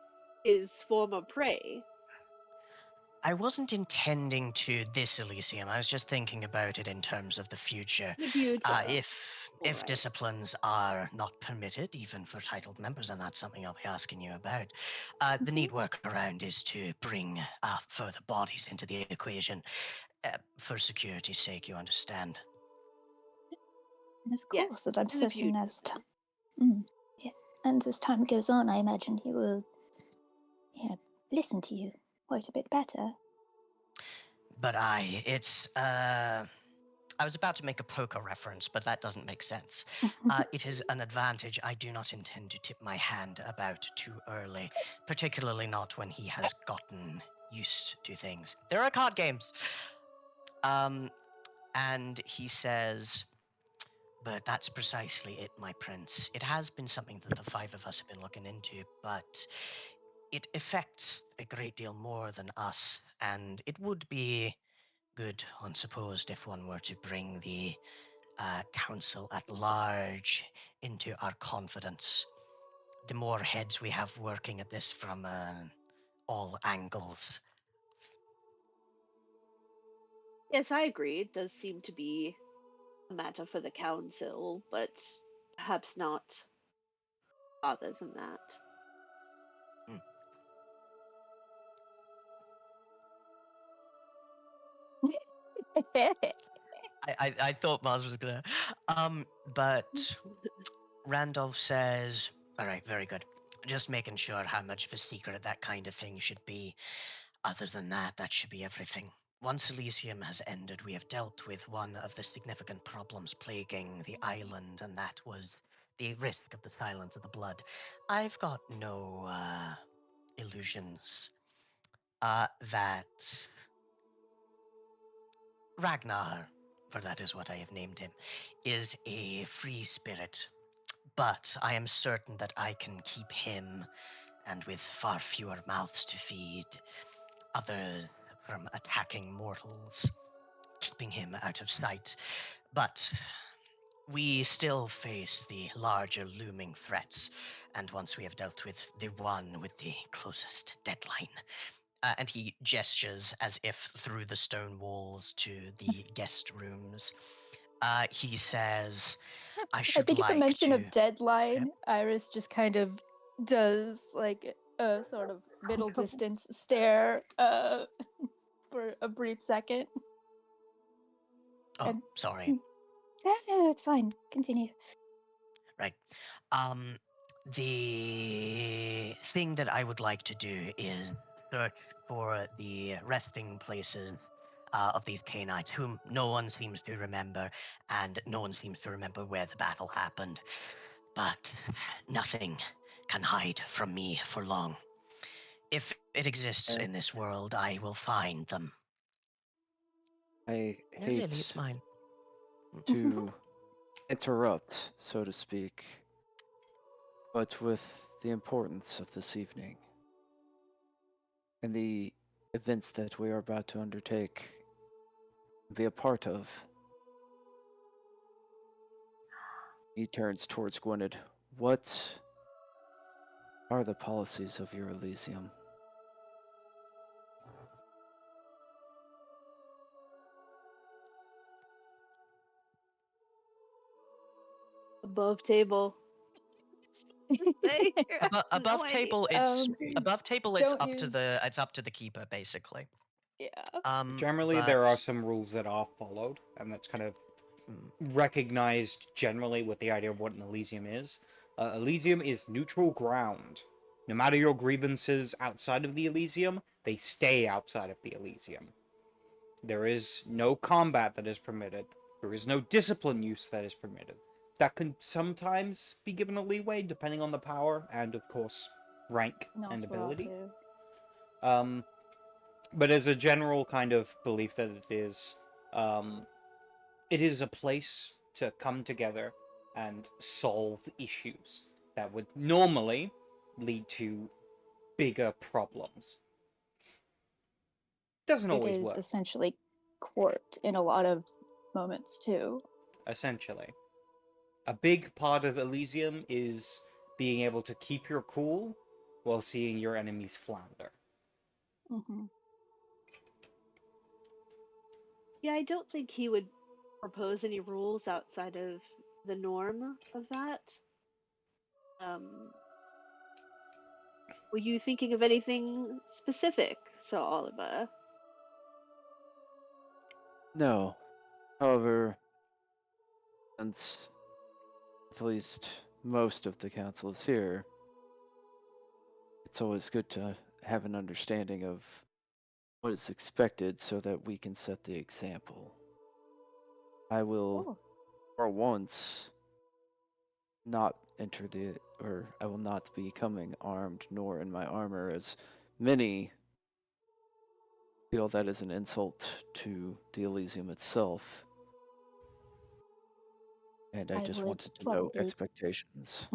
D: his former prey?
G: I wasn't intending to this Elysium. I was just thinking about it in terms of the future.
D: The future.
G: If
D: Alright.
G: disciplines are not permitted, even for titled members, and that's something I'll be asking you about, the neat workaround is to bring further bodies into the equation for security's sake. You understand?
E: And of
D: Yes,
E: course, and I'm
D: in the
E: certain
D: future.
E: as yes, and as time goes on, I imagine he will, listen to you quite a bit better.
G: But I was about to make a poker reference, but that doesn't make sense. It is an advantage I do not intend to tip my hand about too early, particularly not when he has gotten used to things. There are card games. And he says, "But that's precisely it, my prince. It has been something that the five of us have been looking into, but it affects a great deal more than us, and it would be good, unsupposed, if one were to bring the council at large into our confidence. The more heads we have working at this from all angles."
D: Yes, I agree. It does seem to be a matter for the council, but perhaps not farther than that.
G: Hmm. I thought Mars was gonna. But Randolph says, "All right, very good. Just making sure how much of a secret that kind of thing should be. Other than that, that should be everything. Once Elysium has ended, we have dealt with one of the significant problems plaguing the island, and that was the risk of the silence of the blood. I've got no illusions that Ragnar, for that is what I have named him, is a free spirit. But I am certain that I can keep him, and with far fewer mouths to feed, others from attacking mortals, keeping him out of sight. But we still face the larger looming threats, and once we have dealt with the one with the closest deadline, and he gestures as if through the stone walls to the guest rooms. He says, "I
E: I
G: should
E: think at the
G: like
E: mention
G: to."
E: of deadline, Iris just kind of does like a sort of middle distance stare for a brief second.
G: Oh,
E: And
G: sorry.
E: no, it's fine. Continue.
G: Right. The thing that I would like to do is search for the resting places of these Canaanites, whom no one seems to remember, and no one seems to remember where the battle happened. But nothing can hide from me for long. If it exists in this world, I will find them.
B: I
G: No, Lily, it's
B: hate
G: mine.
B: to interrupt, so to speak, but with the importance of this evening and the events that we are about to undertake and be a part of, he turns towards Gwynedd. What are the policies of your Elysium?
D: Above table.
G: Above
D: No idea.
G: table, it's above table. It's
E: Don't
G: up to
E: use.
G: the keeper, basically.
E: Yeah.
A: Generally,
G: But
A: there are some rules that are followed, and that's kind of recognized generally with the idea of what an Elysium is. Elysium is neutral ground. No matter your grievances outside of the Elysium, they stay outside of the Elysium. There is no combat that is permitted. There is no discipline use that is permitted. That can sometimes be given a leeway depending on the power and, of course, rank and ability.
E: Nosferatu.
A: But as a general kind of belief that it is a place to come together and solve issues that would normally lead to bigger problems. Doesn't
E: It
A: always
E: is
A: work,
E: essentially court in a lot of moments too.
A: essentially. A big part of Elysium is being able to keep your cool while seeing your enemies flounder.
E: Hmm.
D: Yeah, I don't think he would propose any rules outside of the norm of that. Were you thinking of anything specific, Sir Oliver?
B: No. However, since at least most of the council is here, it's always good to have an understanding of what is expected so that we can set the example. I will,
E: Oh,
B: for once, not enter the, or I will not be coming armed nor in my armor as many feel that is an insult to the Elysium itself. And I
E: I
B: just
E: would
B: wanted to know
E: probably-
B: expectations.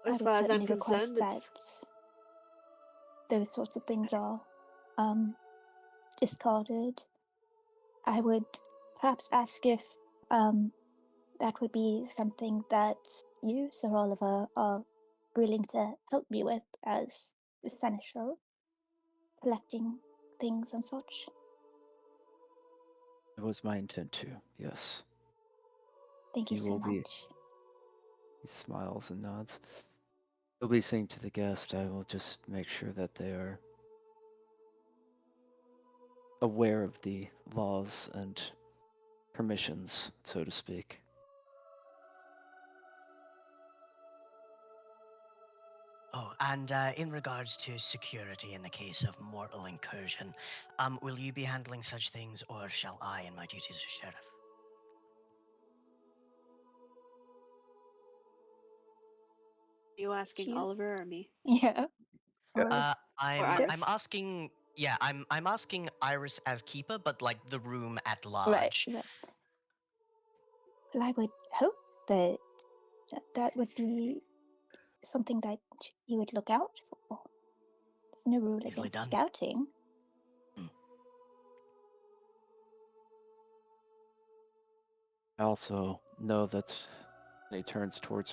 E: I
D: As
E: would
D: far as I'm
E: certainly request
D: concerned,
E: that
D: it's
E: those sorts of things are discarded. I would perhaps ask if that would be something that you, Sir Oliver, are willing to help me with as the seneschal, collecting things and such.
B: It was my intent to, yes.
E: Thank you
B: He
E: so
B: will be.
E: much.
B: He smiles and nods. He'll be saying to the guest, I will just make sure that they are aware of the laws and permissions, so to speak.
G: Oh, and in regards to security in the case of mortal incursion, will you be handling such things, or shall I in my duties as sheriff?
D: Are you asking
E: You?
D: Oliver or me?
E: Yeah. Or
G: I'm
D: Iris?
G: asking. Yeah, I'm asking Iris as keeper, but like the room at
E: right,
G: large.
E: right. Well, I would hope that that would be something that you would look out for. There's no rule
G: Easily
E: against
G: done.
E: scouting.
B: I also know that when he turns towards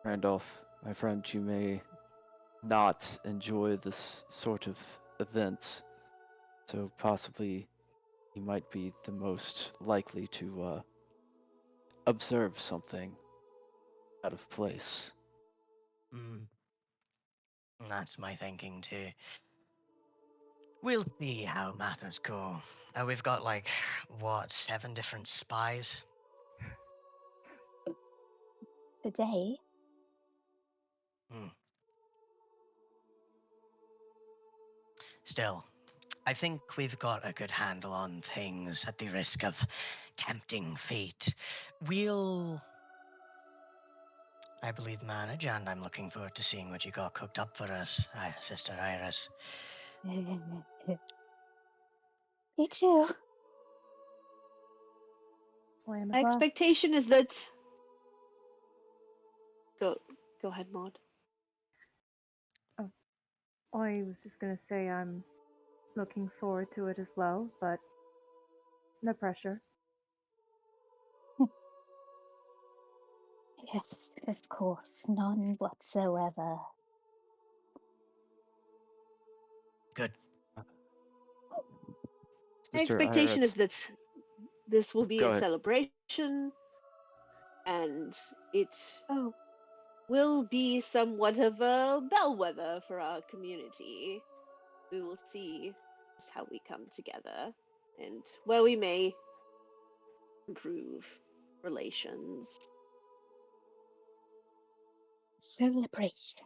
B: Randolph, my friend, you may not enjoy this sort of event, so possibly you might be the most likely to observe something out of place.
G: That's my thinking too. We'll see how matters go. We've got like what, 7 different spies?
E: Today,
G: Still, I think we've got a good handle on things at the risk of tempting fate. We'll, I believe, manage, and I'm looking forward to seeing what you got cooked up for us, Sister Iris.
E: me too.
F: I am
D: My
F: as well.
D: expectation is that. Go ahead, Maud.
F: I was just gonna say I'm looking forward to it as well, but no pressure.
E: Yes, of course, none whatsoever.
G: Good.
D: My
B: Sister
D: expectation
B: Iris,
D: is that this will be
B: go
D: a
B: ahead.
D: celebration, and it
E: Oh,
D: will be somewhat of a bellwether for our community. We will see just how we come together and where we may improve relations.
E: celebration.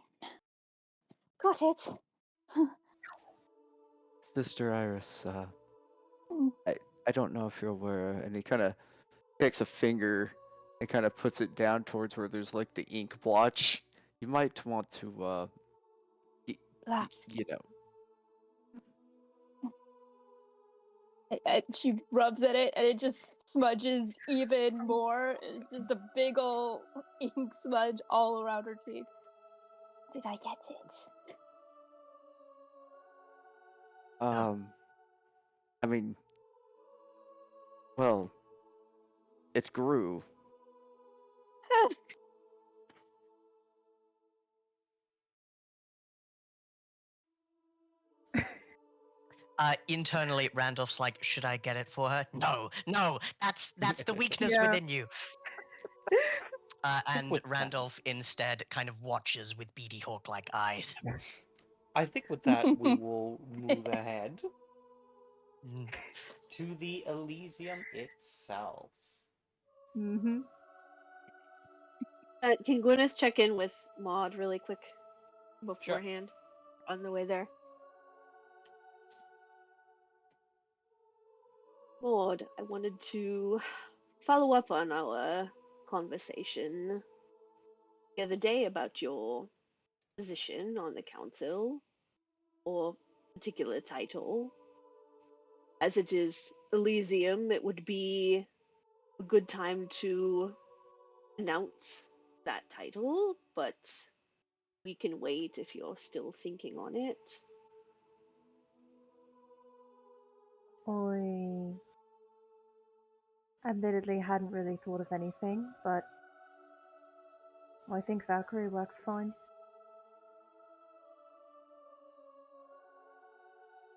E: Got it.
B: Sister Iris,
E: Mm.
B: I don't know if you're aware, and he kind of takes a finger and kind of puts it down towards where there's like the ink blotch. You might want to,
E: That's
B: you know,
E: she rubs at it and it just smudges even more. It's just a big ol' ink smudge all around her cheek. Did I get it?
B: I mean, well, it grew.
G: Internally, Randolph's like, should I get it for her? No, that's the weakness
F: Yeah.
G: within you. And
A: with that.
G: Randolph instead kind of watches with beady hawk-like eyes.
A: I think with that, we will move ahead
G: Mm.
A: to the Elysium itself.
F: Mm-hmm.
D: Can Gwyneth check in with Maud really quick
A: Sure.
D: beforehand on the way there? Maud, I wanted to follow up on our conversation the other day about your position on the council or particular title. As it is Elysium, it would be a good time to announce that title, but we can wait if you're still thinking on it.
F: I admittedly hadn't really thought of anything, but I think Valkyrie works fine.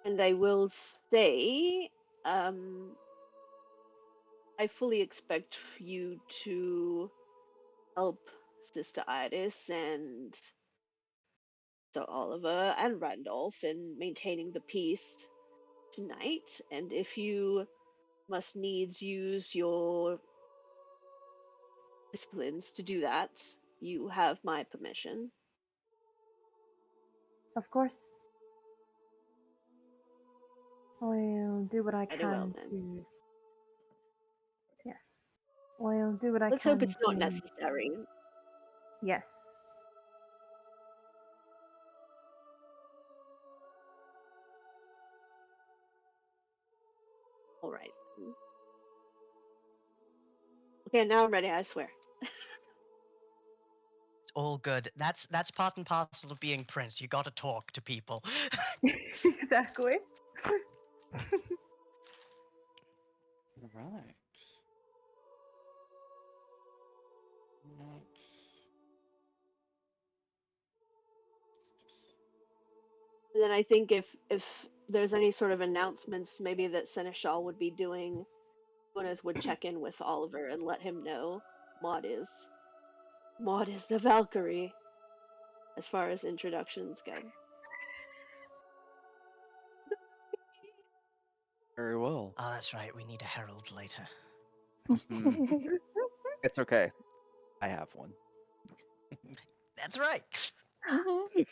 D: And I will say, I fully expect you to help Sister Iris and Sir Oliver and Randolph in maintaining the peace tonight. And if you must needs use your disciplines to do that, you have my permission.
F: Of course. I'll do what I
D: Very well,
F: can
D: then.
F: to. Yes. I'll do what I
D: Let's
F: can
D: hope it's not
F: to.
D: necessary.
F: Yes.
D: All right. Okay, now I'm ready, I swear.
G: It's all good. That's part and parcel of being Prince. You gotta talk to people.
F: Exactly.
A: Right. Right.
D: And then I think if there's any sort of announcements maybe that Seneschal would be doing, Gwyneth would check in with Oliver and let him know Maud is the Valkyrie as far as introductions go.
B: Very well.
G: Oh, that's right. We need a herald later.
B: It's okay. I have one.
G: That's right.
E: Mhm.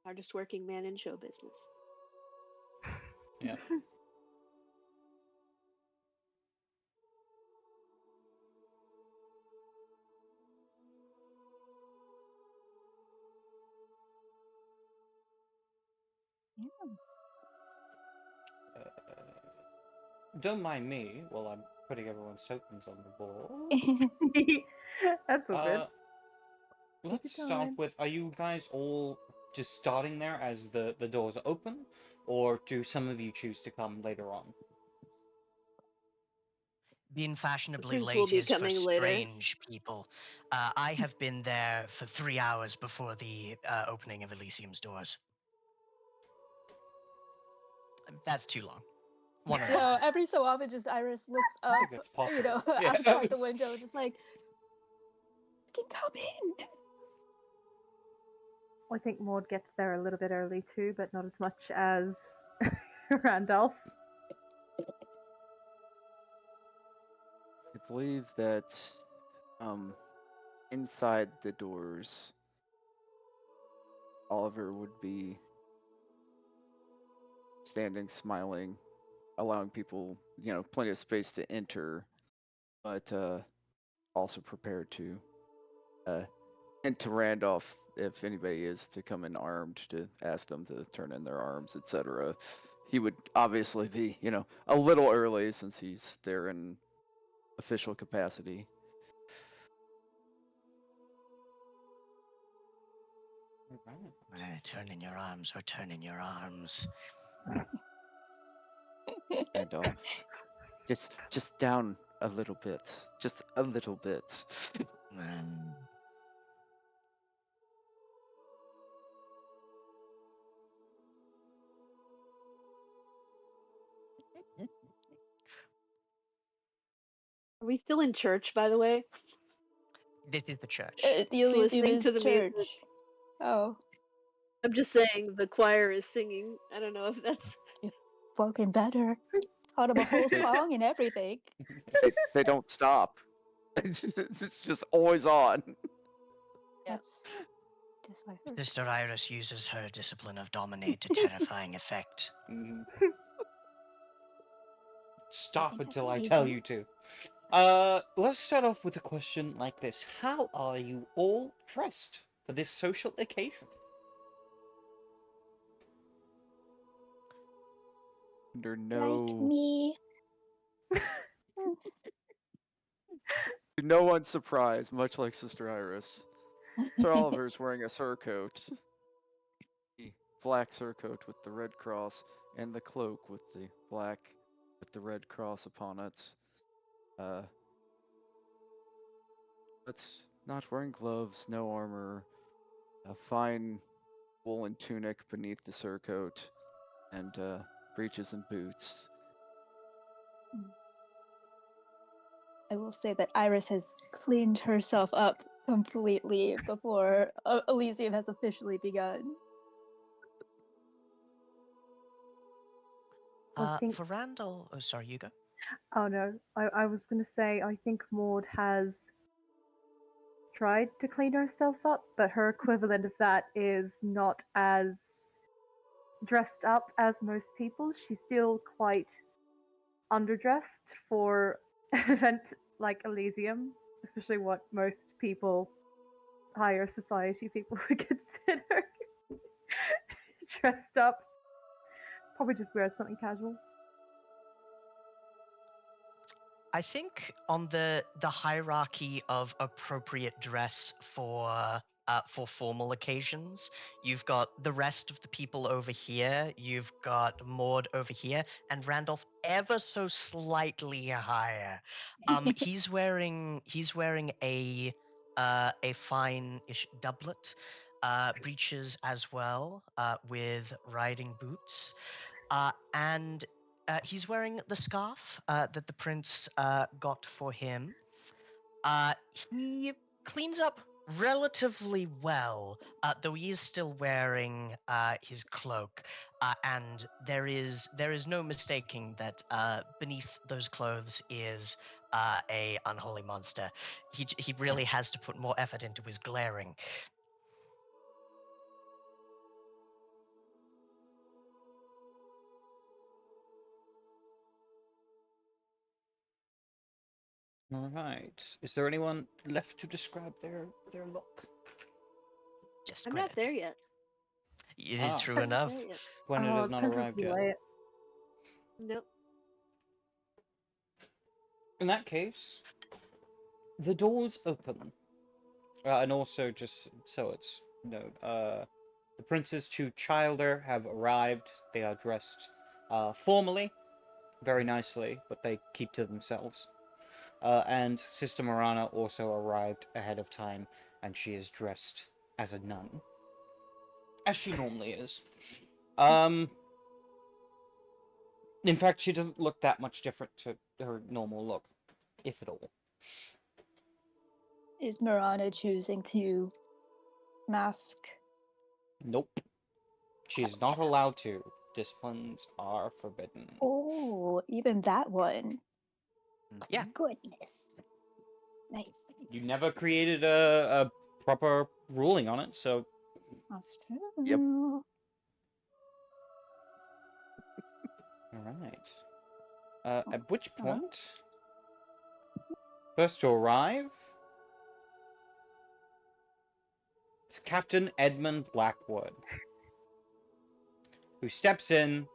D: Hardest working man in show business.
A: Yeah.
E: Yes.
A: Don't mind me while I'm putting everyone's tokens on the board.
F: That's all good.
A: Let's
F: your
A: start
F: time.
A: with, are you guys all just starting there as the doors open? Or do some of you choose to come later on?
G: Being fashionably
D: Prince will
G: late
D: be
G: is for
D: coming later.
G: strange people. I have been there for 3 hours before the opening of Elysium's doors. That's too long. One and a half.
E: Every so often, just Iris looks
A: I
E: up,
A: think that's possible. Yeah.
E: outside the window, just like, "I can come in."
F: I think Maud gets there a little bit early too, but not as much as Randolph.
B: I believe that inside the doors, Oliver would be standing, smiling, allowing people, plenty of space to enter, but also prepared to hint to Randolph if anybody is to come in armed to ask them to turn in their arms, etc. He would obviously be, a little early since he's there in official capacity.
G: Turn in your arms, or turn in your arms.
B: Randolph, just down a little bit, just a little bit.
D: Are we still in church, by the way?
G: This is the church.
E: The
D: So
E: Elysium
D: listening to
E: is
D: the music.
E: church. Oh,
D: I'm just saying the choir is singing. I don't know if that's
E: spoken better. Taught him a whole
B: They-
E: song and everything.
B: they don't stop. It's just always on.
E: That's just what I heard.
G: Sister Iris uses her discipline of dominate to terrifying effect.
A: Stop
E: think that's
A: until I tell
E: amazing.
A: you to. Let's start off with a question like this. How are you all dressed for this social occasion?
B: Under
E: Like
B: no
E: me.
B: to no one's surprise, much like Sister Iris, Sir Oliver's wearing a surcoat. The black surcoat with the red cross, and the cloak with the black with the red cross upon it. But not wearing gloves, no armor, a fine woolen tunic beneath the surcoat, and breeches and boots.
E: I will say that Iris has cleaned herself up completely before Elysium has officially begun.
F: I think.
G: For Randall, oh, sorry, you go.
F: Oh no, I was gonna say I think Maud has tried to clean herself up, but her equivalent of that is not as dressed up as most people. She's still quite underdressed for an event like Elysium, especially what most people, higher society people, would consider dressed up. Probably just wears something casual.
G: I think on the hierarchy of appropriate dress for formal occasions, you've got the rest of the people over here, you've got Maud over here, and Randolph ever so slightly higher. He's wearing a fine-ish doublet, breeches as well, with riding boots. And he's wearing the scarf that the prince got for him. He cleans up relatively well, though he is still wearing his cloak, and there is no mistaking that beneath those clothes is a unholy monster. He really has to put more effort into his glaring.
A: All right. Is there anyone left to describe their look?
G: Just
D: I'm not there
G: Gwyneth.
D: yet.
G: True
D: I'm not
G: enough.
D: there yet.
A: Gwyneth has not
F: Princess
A: arrived yet.
F: Wyatt.
D: Nope.
A: In that case, the doors open, and also just so it's known, the princes to Childer have arrived. They are dressed formally, very nicely, but they keep to themselves. And Sister Morana also arrived ahead of time, and she is dressed as a nun, as she normally is. In fact, she doesn't look that much different to her normal look, if at all.
E: Is Mirana choosing to mask?
A: Nope. She is not allowed to. Disciplines are forbidden.
E: Oh, even that one.
G: Yeah.
E: Goodness. Nice.
A: You never created a proper ruling on it, so
E: That's
B: Yep.
E: true.
A: alright. At which point, first to arrive is Captain Edmund Blackwood, who steps in,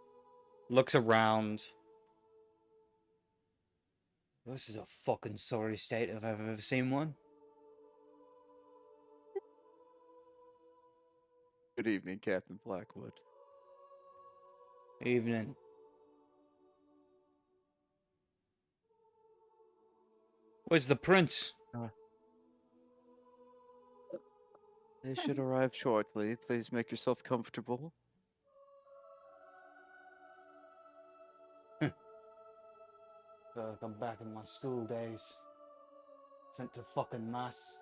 A: looks around. This is a fucking sorry state if I've ever seen one.
B: Good evening, Captain Blackwood.
A: Evening. Where's the prince?
B: They should arrive shortly. Please make yourself comfortable.
A: Feel like I'm back in my school days. Sent to fucking mass.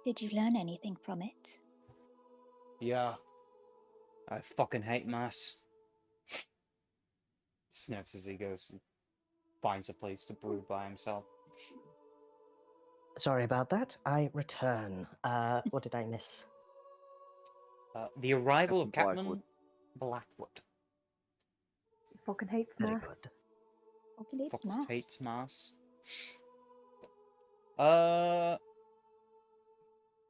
E: Did you learn anything from it?
A: Yeah. I fucking hate mass. Sniffs as he goes and finds a place to brew by himself.
C: Sorry about that. I return. What did I miss?
A: The arrival of
B: Captain Blackwood.
A: Captain Blackwood.
F: Falcon hates
C: Very
F: mass.
C: good.
E: Falcon hates
A: Fox
E: mass.
A: hates mass.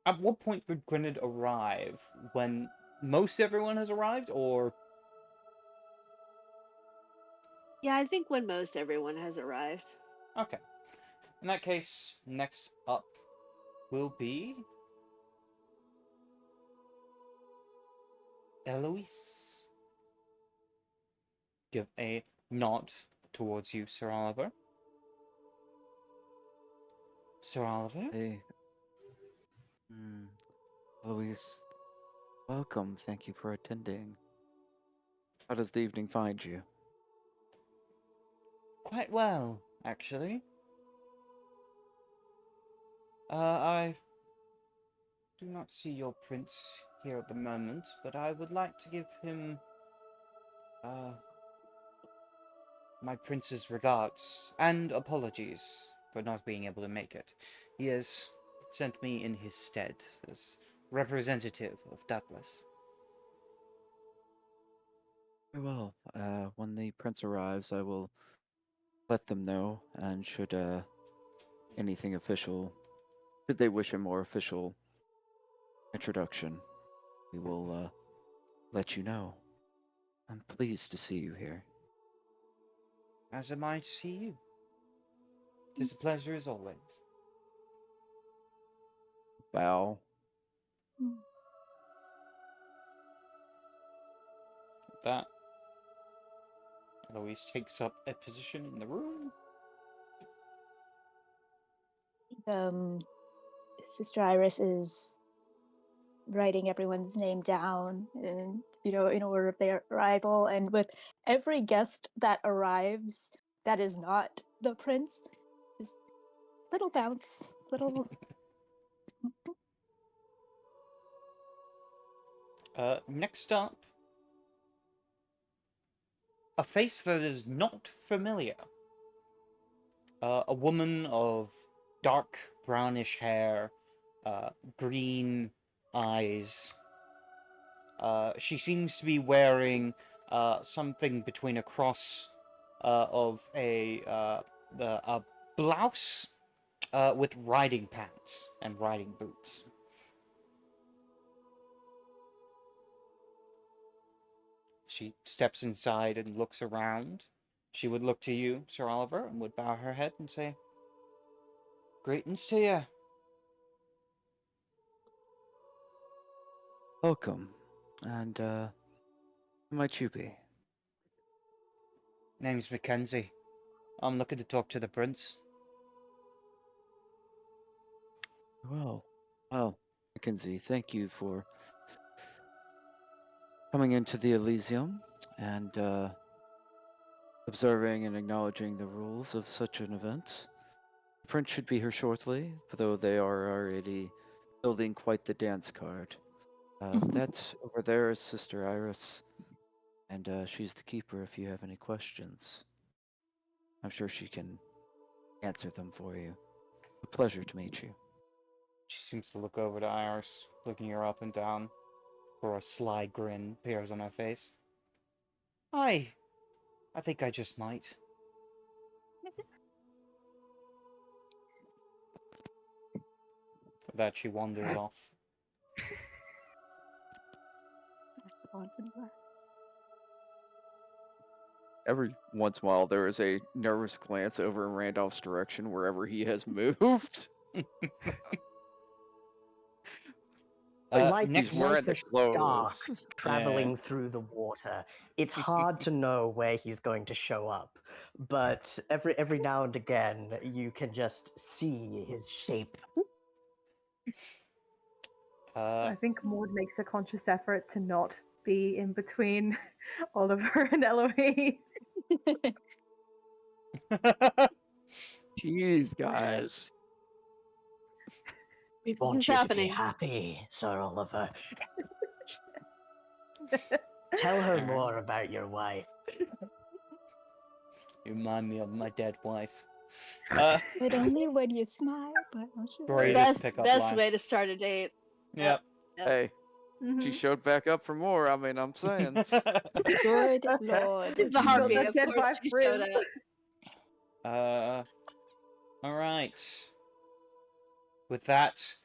A: At what point would Gwynedd arrive? When most everyone has arrived, or
D: Yeah, I think when most everyone has arrived.
A: okay? In that case, next up will be Eloise. Give a nod towards you, Sir Oliver. Sir Oliver?
B: Hey. Louise, welcome. Thank you for attending. How does the evening find you?
A: Quite well, actually. I do not see your prince here at the moment, but I would like to give him, my prince's regards and apologies for not being able to make it. He has sent me in his stead as representative of Douglas.
B: Very well. When the prince arrives, I will let them know, and should anything official, should they wish a more official introduction, we will let you know. I'm pleased to see you here.
A: As am I to see you. 'Tis a pleasure as always.
B: Bow.
E: Mm.
A: With that, Eloise takes up a position in the room.
E: Sister Iris is writing everyone's name down, and in order of their arrival, and with every guest that arrives that is not the prince, is little bounce, little.
A: Next up, a face that is not familiar. A woman of dark brownish hair, green eyes. She seems to be wearing something between a cross of a blouse with riding pants and riding boots. She steps inside and looks around. She would look to you, Sir Oliver, and would bow her head and say, "Greetings to you."
B: Welcome. And who might you be?
A: Name's Mackenzie. I'm looking to talk to the prince.
B: Well, Mackenzie, thank you for coming into the Elysium and observing and acknowledging the rules of such an event. The prince should be here shortly, though they are already building quite the dance card. That over there is Sister Iris, and she's the keeper if you have any questions. I'm sure she can answer them for you. A pleasure to meet you.
A: She seems to look over to Iris, looking her up and down, for a sly grin appears on her face. I think I just might. With that, she wanders off.
B: Every once in a while, there is a nervous glance over in Randolph's direction wherever he has moved.
C: Like,
A: next,
B: He's wearing
C: like
B: the
C: a
B: clothes.
C: shark traveling through the water. It's hard to know where he's going to show up, but every now and again you can just see his shape.
F: So I think Maud makes a conscious effort to not be in between Oliver and Eloise.
B: Jeez, guys.
C: We want
D: What's
C: you to
D: happening?
C: be happy, Sir Oliver. Tell her
A: Alright.
C: more about your wife.
A: You remind me of my dead wife.
E: But only when you smile, but not sure.
A: Greatest
D: Best
A: pickup
D: best
A: line.
D: way to start a date.
A: Yep.
D: Yep.
B: Hey, She
F: Mhm.
B: showed back up for more. I mean, I'm saying.
E: Good lord.
D: She's the
F: She got
D: harpy.
F: that
D: Of
F: Dead
D: course,
F: by
D: she showed
F: Frizz.
D: up.
A: All right. With that,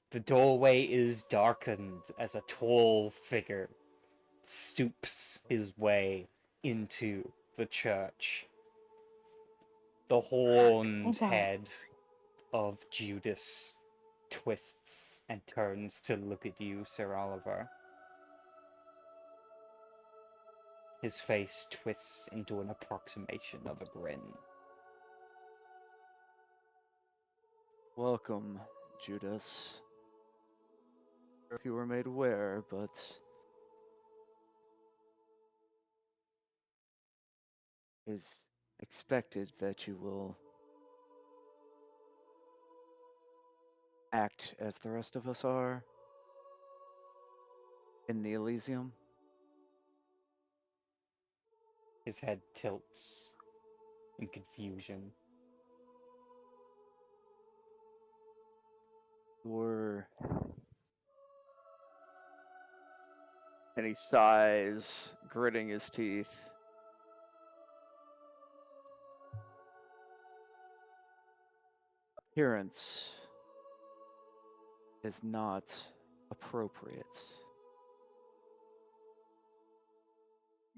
A: the doorway is darkened as a tall figure stoops his way into the church. The horned
E: Okay.
A: head of Judas twists and turns to look at you, Sir Oliver. His face twists into an approximation of a grin.
B: Welcome, Judas. If you were made aware, but it is expected that you will act as the rest of us are in the Elysium.
A: His head tilts in confusion.
B: Or and he sighs, gritting his teeth. Appearance is not appropriate.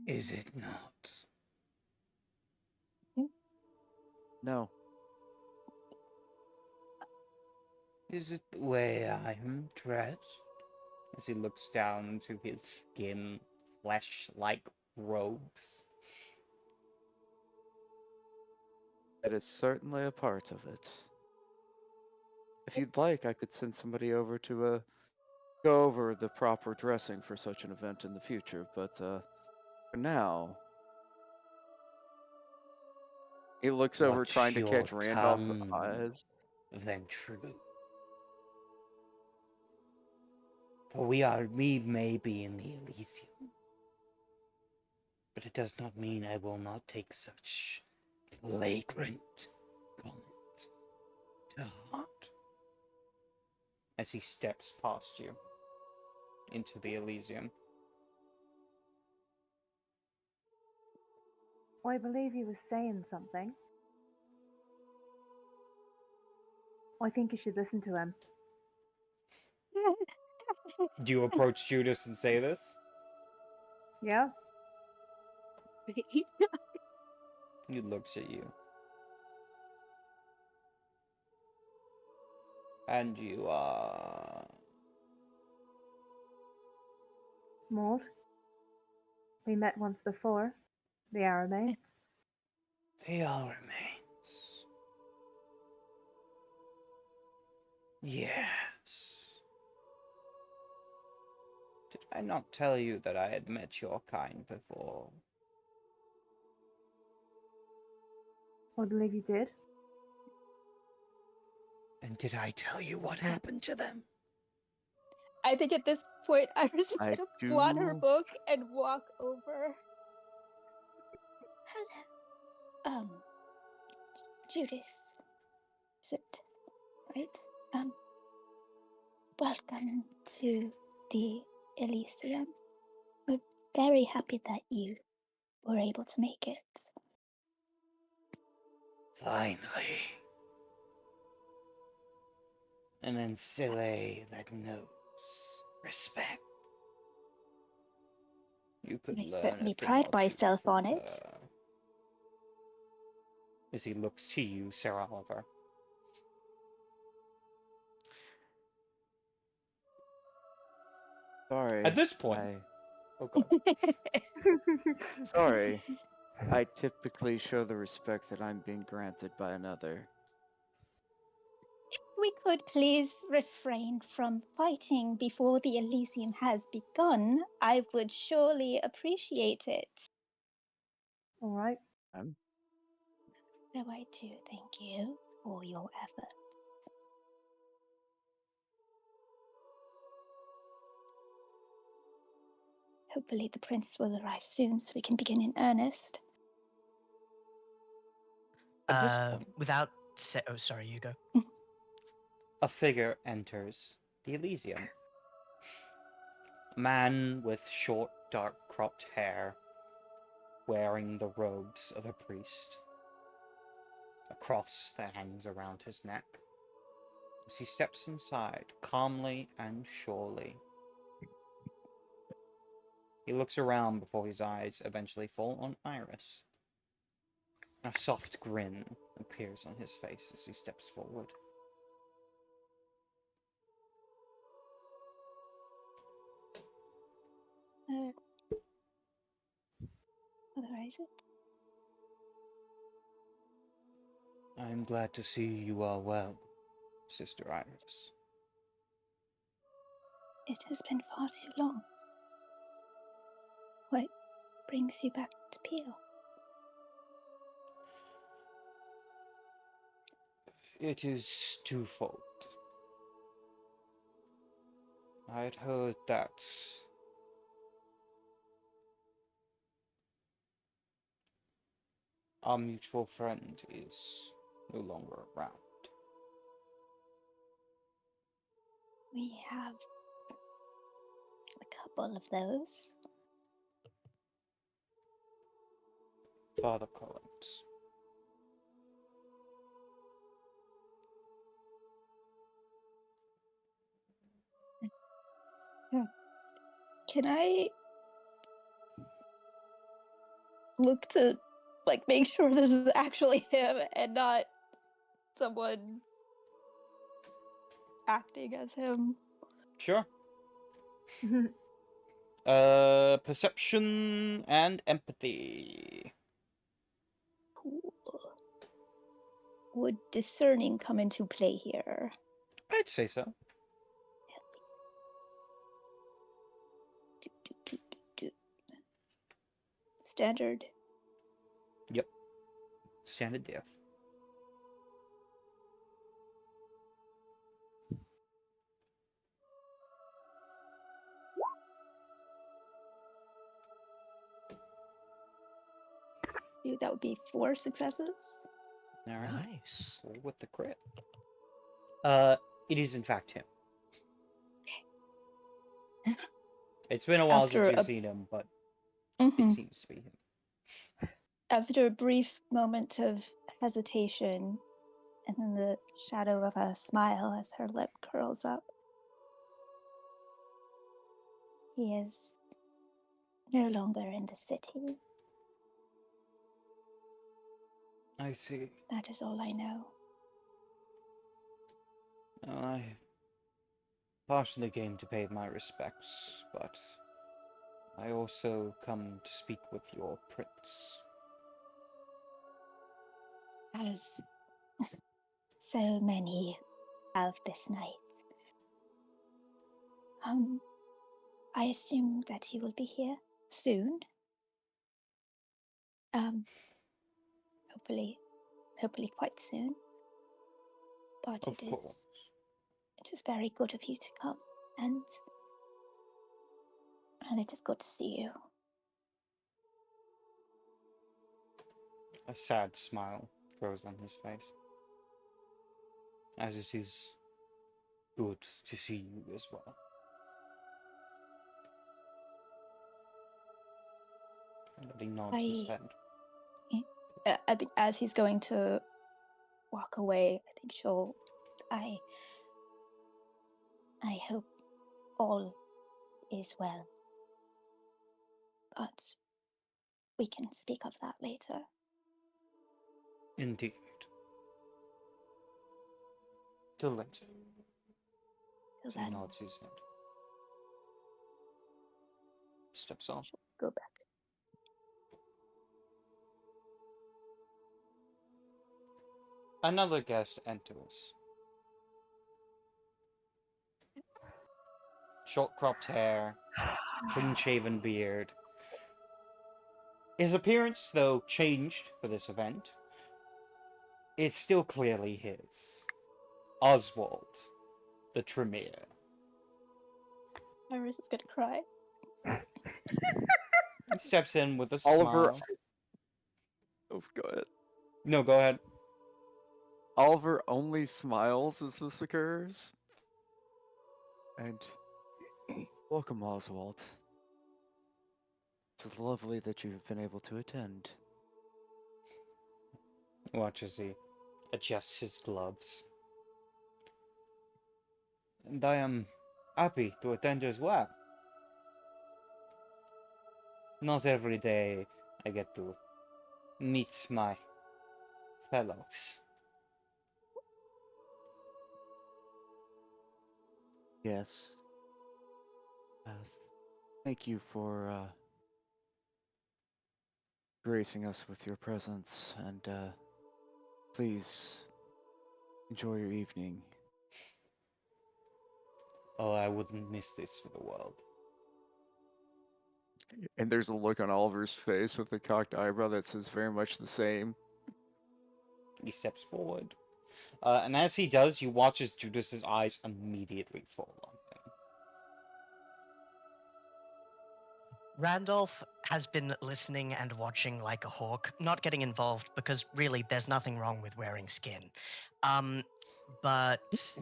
A: Is it not?
B: No,
A: Is it the way I'm dressed? As he looks down to his skin, flesh-like robes.
B: that is certainly a part of it. If you'd like, I could send somebody over to go over the proper dressing for such an event in the future, but for now, he looks over
A: What's
B: trying to
A: your
B: catch Randolph's
A: tongue
B: eyes.
A: then true? For we may be in the Elysium, but it does not mean I will not take such flagrant comments to heart. As he steps past you into the Elysium.
F: I believe he was saying something. I think you should listen to him.
A: Do you approach Judas and say this?
F: Yeah?
A: He looks at you. And you are...
F: Maud? We met once before. The Aramates.
A: They all remains. Yes. Did I not tell you that I had met your kind before?
F: I believe you did.
A: And did I tell you what happened to them?
E: I think at this point I was
B: I
E: gonna blot her
B: do.
E: book and walk over. Hello. Judas. Is it right? Welcome to the Elysium. We're very happy that you were able to make it.
A: Finally. An ancile that knows respect. You could
E: I
A: learn
E: certainly
A: a thing
E: pride
A: or two
E: myself
A: from
E: on it.
A: her. As he looks to you, Sir Oliver.
B: Sorry.
A: At this point... Oh god.
B: Sorry. I typically show the respect that I'm being granted by another.
E: We could please refrain from fighting before the Elysium has begun. I would surely appreciate it.
F: Alright.
E: Though I do thank you for your effort. Hopefully the prince will arrive soon so we can begin in earnest.
A: At this point,
G: Oh, sorry, you go.
A: a figure enters the Elysium. A man with short, dark cropped hair, wearing the robes of a priest. A cross that hangs around his neck. As he steps inside, calmly and surely. He looks around before his eyes eventually fall on Iris. A soft grin appears on his face as he steps forward.
E: Mother Isaac?
A: I am glad to see you are well, Sister Iris.
E: It has been far too long. What brings you back to Peel?
A: It is twofold. I had heard that our mutual friend is no longer around.
E: We have a couple of those.
A: Father Collins.
E: Can I look to, like, make sure this is actually him and not someone acting as him?
A: Sure. Perception and empathy.
E: Cool. Would discerning come into play here?
A: I'd say so.
E: Standard.
A: Yep. Standard diff.
E: That would be 4 successes.
A: All right.
G: Nice.
A: Roll with the crit. It is in fact him. It's been a while
E: After
A: since you've
E: a-
A: seen him, but
E: Mhm.
A: it seems to be him.
E: After a brief moment of hesitation, and then the shadow of a smile as her lip curls up, he is no longer in the city.
A: I see.
E: That is all I know.
A: I partially came to pay my respects, but I also come to speak with your prince.
E: As so many have this night. I assume that he will be here soon. Hopefully quite soon. But
A: Of course.
E: it is very good of you to come, and it is good to see you.
A: A sad smile grows on his face. As it is good to see you as well. And he nods his head.
E: I think as he's going to walk away, I think I hope all is well. But we can speak of that later.
A: Indeed. Till later.
E: Till
A: So he
E: then,
A: nods his head. Steps off.
E: she'll go back.
A: Another guest enters. Short cropped hair, clean shaven beard. His appearance, though changed for this event, it's still clearly his. Oswald, the Tremere.
E: Iris is gonna cry.
A: He steps in with a
B: Oliver.
A: smile.
B: Oh, go ahead.
A: No, go ahead.
B: Oliver only smiles as this occurs. And Welcome, Oswald. It's lovely that you've been able to attend.
A: Watch as he adjusts his gloves. And I am happy to attend as well. Not every day I get to meet my fellows.
B: Yes. Thank you for gracing us with your presence, and please enjoy your evening.
A: Oh, I wouldn't miss this for the world.
B: And there's a look on Oliver's face with the cocked eyebrow that says very much the same.
A: He steps forward. And as he does, you watch as Judas's eyes immediately fall on him.
G: Randolph has been listening and watching like a hawk, not getting involved because really there's nothing wrong with wearing skin. But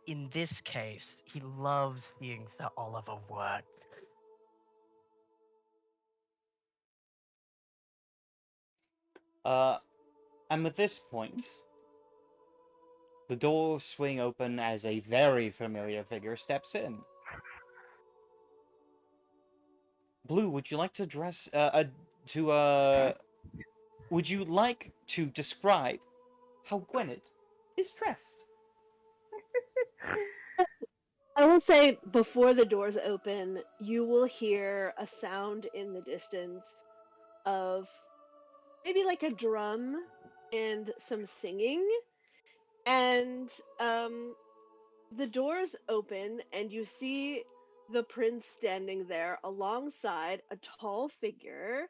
G: in this case, he loves seeing Sir Oliver work.
A: And at this point, the doors swing open as a very familiar figure steps in. Blue, would you like to would you like to describe how Gwyneth is dressed?
D: I will say before the doors open, you will hear a sound in the distance of maybe like a drum and some singing. And the doors open, and you see the prince standing there alongside a tall figure,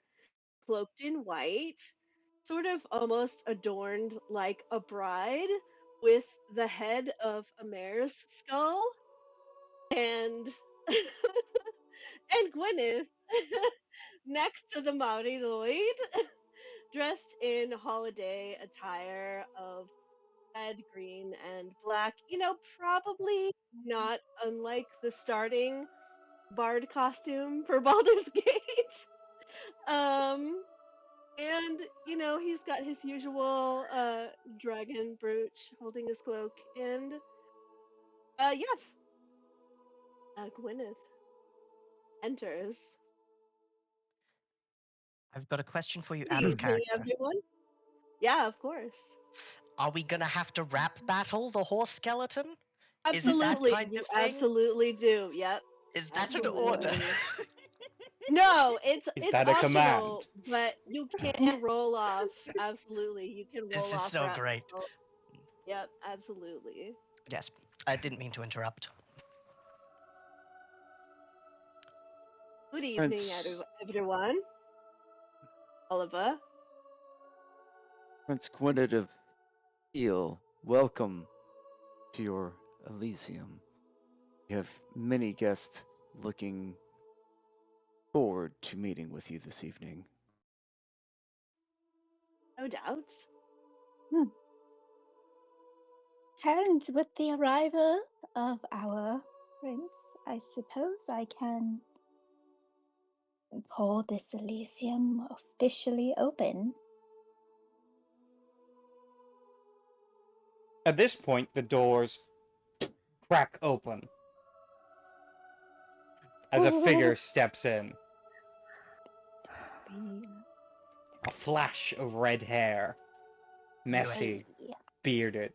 D: cloaked in white, sort of almost adorned like a bride, with the head of a mare's skull. And and Gwyneth next to the Maori Lloyd, dressed in holiday attire of red, green, and black. You know, probably not unlike the starting bard costume for Baldur's Gate. Um, and you know, he's got his usual dragon brooch holding his cloak, and yes, Gwyneth enters.
G: I've got a question for you
D: Good
G: out of
D: evening,
G: character.
D: everyone. Yeah, of course.
G: Are we gonna have to rap battle the horse skeleton? Is it that
D: Absolutely,
G: kind
D: you
G: of thing?
D: absolutely do. Yep.
G: Is that an order?
D: Absolutely. No,
A: Is
D: it's
A: that a
D: optional,
A: command?
D: but you can roll off. Absolutely, you can
G: This
D: roll
G: is
D: off
G: so
D: rap
G: great.
D: battle. Yep, absolutely.
G: Yes, I didn't mean to interrupt.
D: Good evening,
B: Prince
D: everyone. Oliver.
B: Gwynedd of Eel, welcome to your Elysium. You have many guests looking forward to meeting with you this evening.
D: No doubt.
E: And with the arrival of our prince, I suppose I can call this Elysium officially open.
A: At this point, the doors crack open as a figure steps in. A flash of red hair, messy, bearded.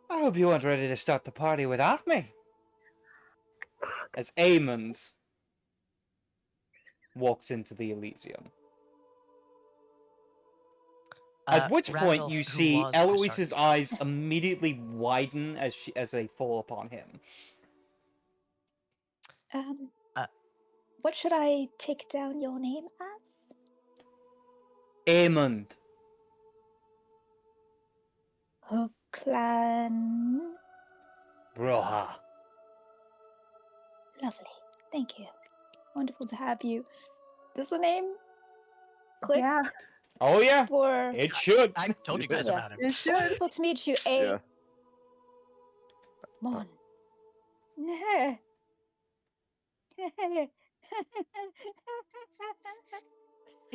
A: I hope you weren't ready to start the party without me. As Aemond walks into the Elysium. At which point
G: Randolph,
A: you
G: who
A: see
G: was-
A: Eloise's eyes immediately widen as they fall upon him.
E: What should I take down your name as?
A: Aemond.
E: Of Clan.
A: Broha.
E: Lovely. Thank you. Wonderful to have you. Does the name click?
F: Yeah,
A: Oh yeah,
E: For
A: it should.
G: I told you guys
E: Yeah.
G: about it.
F: it should.
E: wonderful to meet you,
B: Yeah.
E: Mon.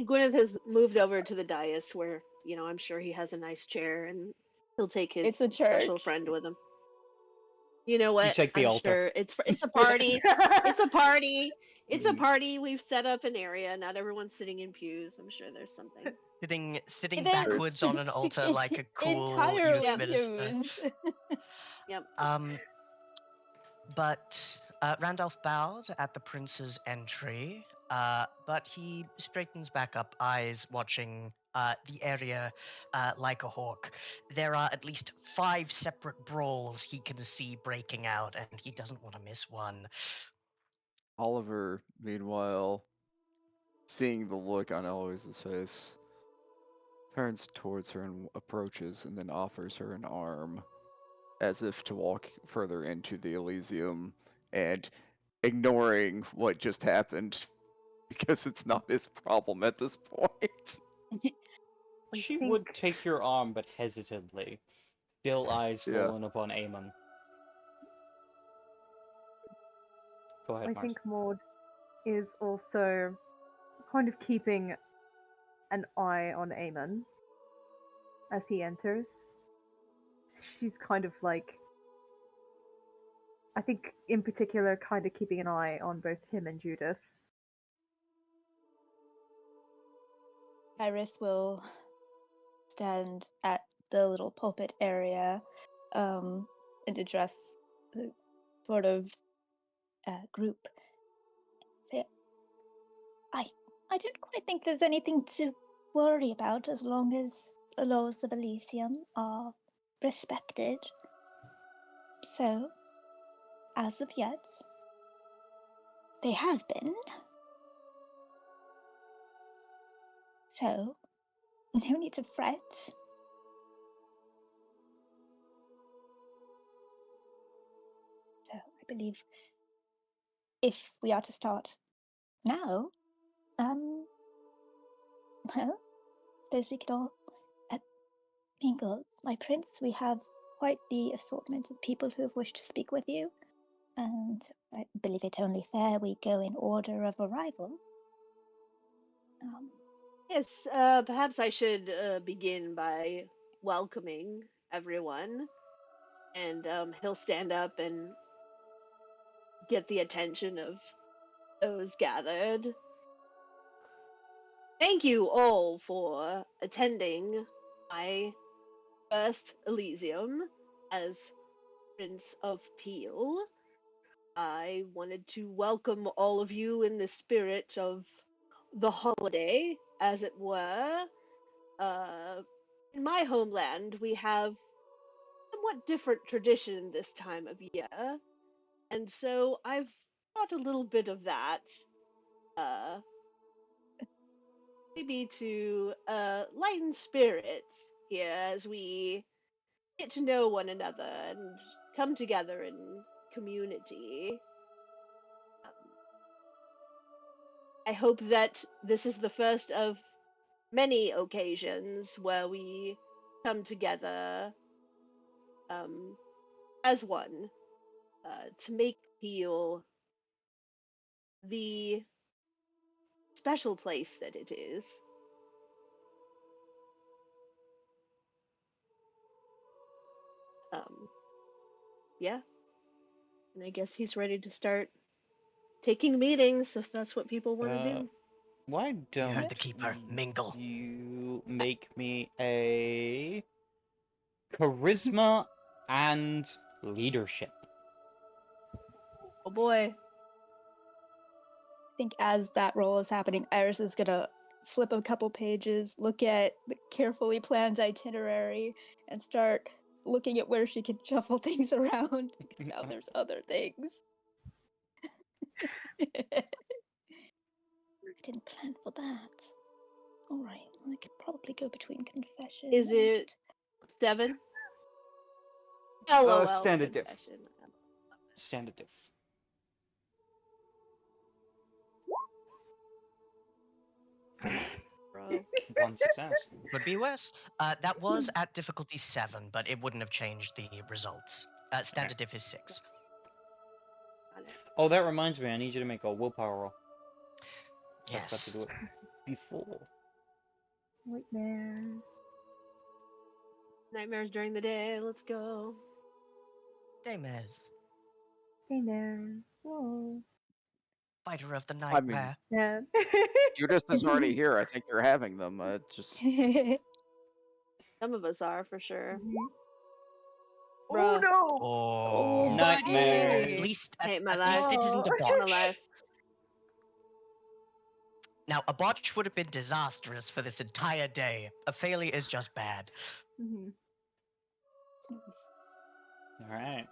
D: Gwyneth has moved over to the dais where, I'm sure he has a nice chair and he'll take his
E: It's a
D: special
E: church.
D: friend with him. You know
A: You
D: what?
A: take the
D: I'm
A: altar.
D: sure it's a party. It's a party. It's a
A: Mm.
D: party. We've set up an area. Not everyone's sitting in pews. I'm sure there's something.
G: Sitting
E: Then
G: backwards on an altar like a cool youth
E: entirely
D: Yep.
G: minister.
E: pews.
D: Yep.
G: But Randolph bowed at the prince's entry, but he straightens back up, eyes watching the area like a hawk. There are at least 5 separate brawls he can see breaking out, and he doesn't want to miss one.
B: Oliver, meanwhile, seeing the look on Eloise's face, turns towards her and approaches and then offers her an arm as if to walk further into the Elysium and ignoring what just happened because it's not his problem at this point.
A: She
F: think-
A: would take your arm, but hesitantly, still eyes
B: Yeah.
A: fallen upon Aemon. Go ahead,
F: I
A: Mars.
F: think Maud is also kind of keeping an eye on Eamon as he enters. She's kind of like, I think in particular, kind of keeping an eye on both him and Judas.
E: Iris will stand at the little pulpit area and address the sort of group. Say, I don't quite think there's anything to worry about as long as the laws of Elysium are respected. So, as of yet, they have been. So, no need to fret. So, I believe if we are to start now, well, suppose we could all mingle. My prince, we have quite the assortment of people who have wished to speak with you, and I believe it only fair we go in order of arrival.
D: Yes. Perhaps I should begin by welcoming everyone, and he'll stand up and get the attention of those gathered. Thank you all for attending my first Elysium as Prince of Peel. I wanted to welcome all of you in the spirit of the holiday, as it were. In my homeland, we have somewhat different tradition this time of year, and so I've brought a little bit of that, uh, maybe to lighten spirits here as we get to know one another and come together in community. I hope that this is the first of many occasions where we come together as one to make Peel the special place that it is. Yeah, and I guess he's ready to start taking meetings if that's what people want to do.
A: Why
G: You
A: don't
G: heard the keeper. Mingle.
A: you make me a charisma and leadership?
D: Oh boy.
E: I think as that roll is happening, Iris is gonna flip a couple pages, look at the carefully planned itinerary, and start looking at where she can shuffle things around. Now there's other things. I didn't plan for that. All right, I could probably go between confession.
D: Is it 7? LOL
A: Standard diff.
D: confession.
A: Standard diff.
D: Bro.
A: One success.
G: Could be worse. That was at difficulty 7, but it wouldn't have changed the results. Standard diff is 6.
D: on it.
A: Oh, that reminds me. I need you to make a willpower roll. So I forgot to
G: Yes.
A: do it before.
F: Nightmares.
D: Nightmares during the day. Let's go.
G: Daymez,
F: Nightmares. Whoa.
G: fighter of the
B: I mean,
G: nightmare.
F: Yeah.
B: Judas is already here. I think you're having them. Just
D: Some of us are for sure.
F: Mhm. Oh
D: Bruh.
F: no!
G: Oh,
A: Nightmares.
G: at least
D: Hate my
G: at
D: life.
G: least it isn't a
F: Oh.
D: Hate my
G: botch.
D: life.
G: Now, a botch would have been disastrous for this entire day. A failure is just bad.
F: Mhm.
A: All right.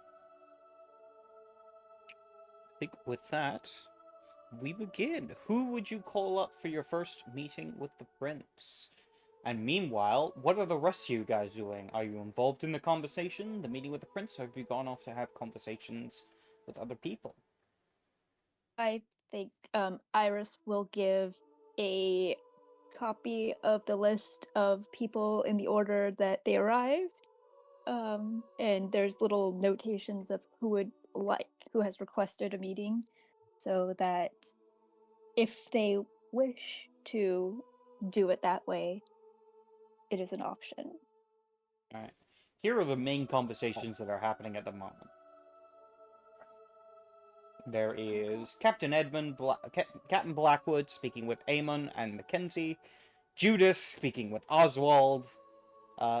A: I think with that, we begin. Who would you call up for your first meeting with the prince? And meanwhile, what are the rest of you guys doing? Are you involved in the conversation, the meeting with the prince, or have you gone off to have conversations with other people?
E: I think Iris will give a copy of the list of people in the order that they arrived. And there's little notations of who has requested a meeting, so that if they wish to do it that way, it is an option.
A: All right. Here are the main conversations that are happening at the moment. There is Captain Captain Blackwood speaking with Aemon and Mackenzie, Judas speaking with Oswald,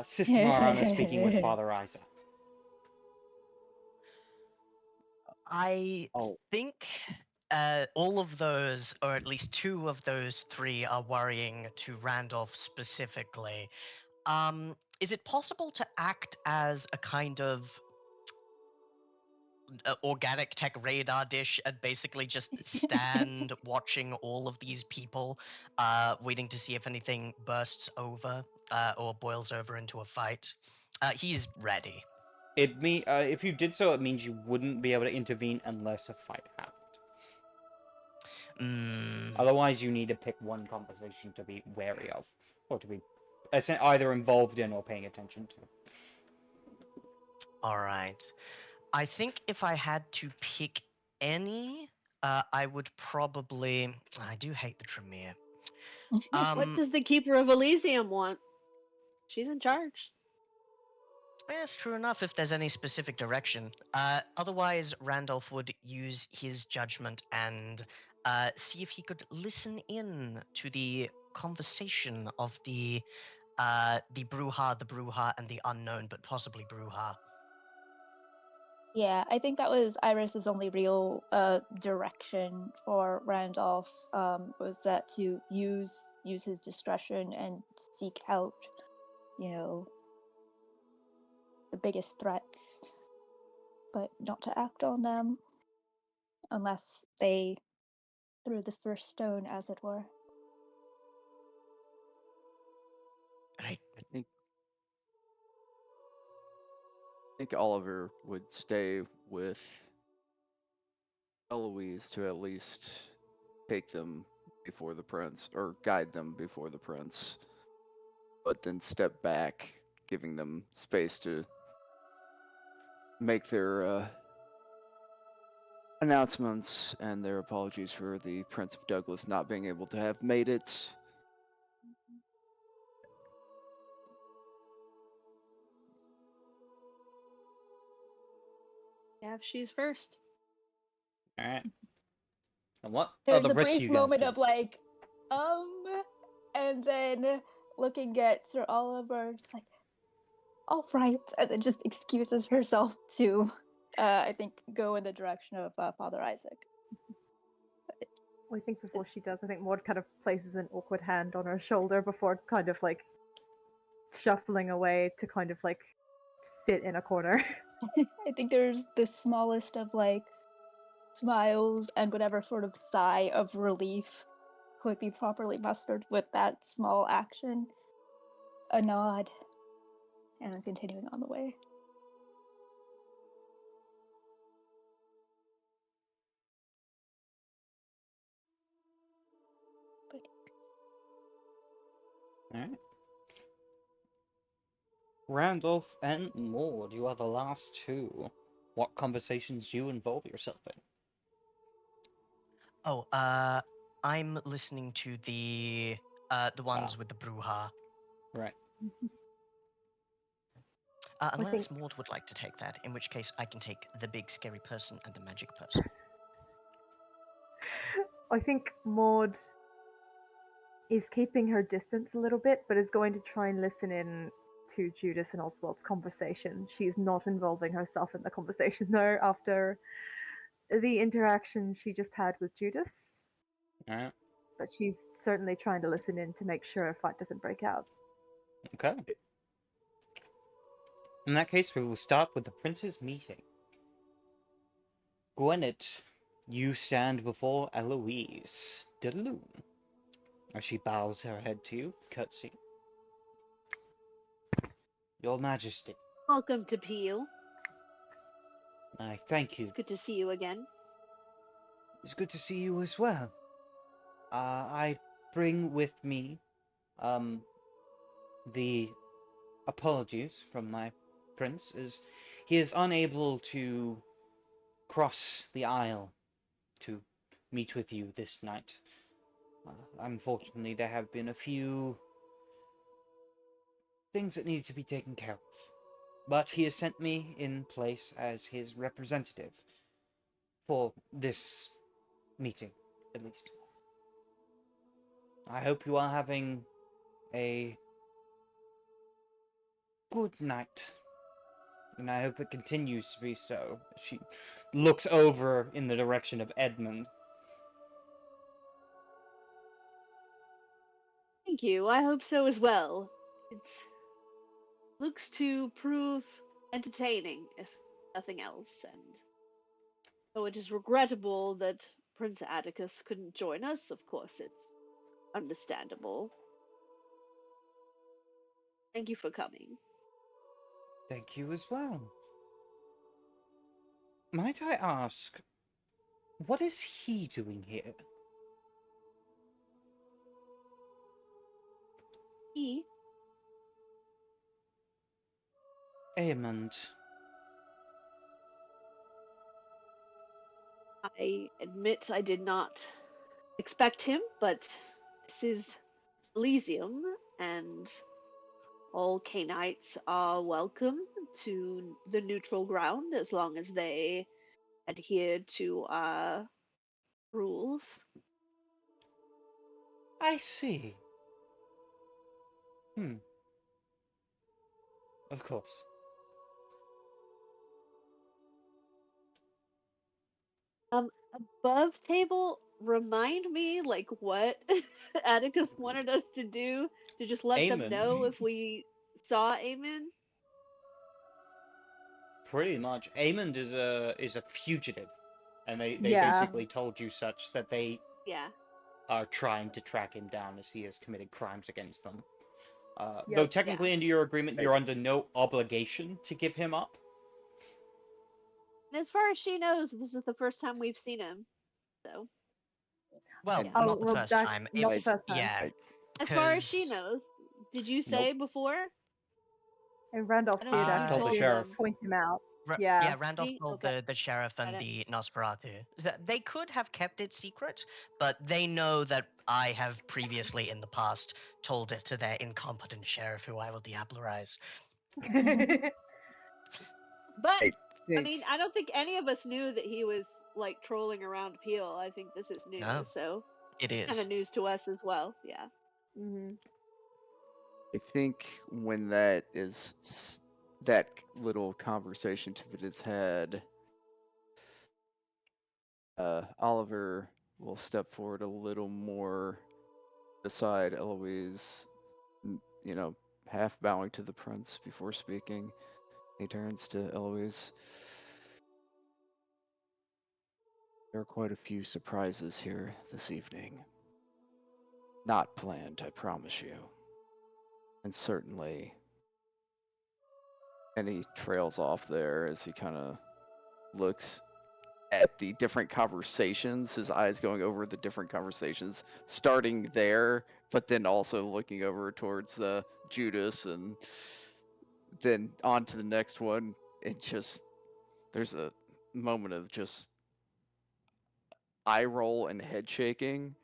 A: Sister Marana speaking with Father Isaac.
G: I
B: oh,
G: think all of those, or at least two of those three, are worrying to Randolph specifically. Is it possible to act as a kind of organic tech radar dish and basically just stand watching all of these people, waiting to see if anything bursts over or boils over into a fight? He's ready.
A: If you did so, it means you wouldn't be able to intervene unless a fight happened.
G: Mm,
A: Otherwise, you need to pick one conversation to be wary of, or to be either involved in or paying attention to.
G: all right. I think if I had to pick any, I would probably. I do hate the Tremere.
D: What does the Keeper of Elysium want? She's in charge.
G: Yeah, it's true enough if there's any specific direction. Otherwise, Randolph would use his judgment and see if he could listen in to the conversation of the Bruja, and the unknown, but possibly Bruja.
E: Yeah, I think that was Iris's only real direction for Randolph, was that to use his discretion and seek out, the biggest threats, but not to act on them unless they threw the first stone, as it were.
G: Right.
B: I think Oliver would stay with Eloise to at least take them before the prince, or guide them before the prince, but then step back, giving them space to make their announcements and their apologies for the Prince of Douglas not being able to have made it.
D: Yeah, she's first.
A: All right. And what are
E: There's
A: the
E: a
A: rest of
E: brief
A: you guys
E: moment
A: doing?
E: of like, and then looking at Sir Oliver, it's like, all right, and then just excuses herself to, I think, go in the direction of Father Isaac.
F: Well, I think before she does, I think Maud kind of places an awkward hand on her shoulder before kind of like shuffling away to kind of like sit in a corner.
E: I think there's the smallest of like smiles and whatever sort of sigh of relief could be properly mustered with that small action. A nod, and then continuing on the way. But
A: All right. Randolph and Maud, you are the last two. What conversations do you involve yourself in?
G: Oh, I'm listening to the ones with the brouhaha.
A: Right.
G: Unless
F: think-
G: Maud would like to take that, in which case I can take the big scary person and the magic person.
F: I think Maud is keeping her distance a little bit, but is going to try and listen in to Judas and Oswald's conversation. She's not involving herself in the conversation, though, after the interaction she just had with Judas.
A: Alright.
F: But she's certainly trying to listen in to make sure a fight doesn't break out.
A: Okay. In that case, we will start with the prince's meeting. Gwennet, you stand before Eloise de Lune, as she bows her head to you, curtsy. Your Majesty,
D: Welcome to Peel.
A: I thank you.
D: It's good to see you again.
A: It's good to see you as well. I bring with me, the apologies from my prince, as he is unable to cross the aisle to meet with you this night. Unfortunately, there have been a few things that need to be taken care of. But he has sent me in place as his representative for this meeting, at least. I hope you are having a good night. And I hope it continues to be so. She looks over in the direction of Edmund.
D: Thank you. I hope so as well. It looks to prove entertaining, if nothing else, and though it is regrettable that Prince Atticus couldn't join us, of course it's understandable. Thank you for coming.
A: Thank you as well. Might I ask, what is he doing here?
D: He,
A: Aemond.
D: I admit I did not expect him, but this is Elysium, and all Canites are welcome to the neutral ground as long as they adhere to our rules.
A: I see. Of course.
D: Above table, remind me like what Atticus wanted us to do to just let them
A: Aemon.
D: know if we saw Aemon.
A: Pretty much. Aemond is a fugitive. And they
F: Yeah.
A: basically told you such that they
D: Yeah.
A: are trying to track him down as he has committed crimes against them. Though
F: Yep.
A: technically into your agreement, you're under no obligation to give him up.
D: And as far as she knows, this is the first time we've seen him. So,
G: Well,
D: Yeah.
F: Oh,
G: not the
F: well,
G: first
F: that-
G: time.
F: not the
G: If
F: first time.
G: yeah,
D: as far as she
G: because
D: knows, did you say before?
F: And Randolph
D: I don't
F: did
D: think you
F: actually
A: Told the
D: told
A: sheriff.
D: them.
F: point him out.
G: yeah,
F: Yeah.
G: Randolph
D: See?
G: told
D: Okay.
G: the sheriff
D: Got
G: and
D: it.
G: the Nosferatu. They could have kept it secret, but they know that I have previously in the past told it to their incompetent sheriff, who I will diablerize.
D: But
B: I
D: I
B: think
D: mean, I don't think any of us knew that he was like trolling around Peel. I think this is new,
G: No,
D: so
G: it
D: kind
G: is.
D: of news to us as well. Yeah.
F: Mhm.
B: I think when that that little conversation Tivitas had, Oliver will step forward a little more beside Eloise, half bowing to the prince before speaking. He turns to Eloise. There are quite a few surprises here this evening. Not planned, I promise you. And certainly, and he trails off there as he kind of looks at the different conversations, his eyes going over the different conversations, starting there, but then also looking over towards the Judas and then on to the next one. It just, there's a moment of just eye roll and head shaking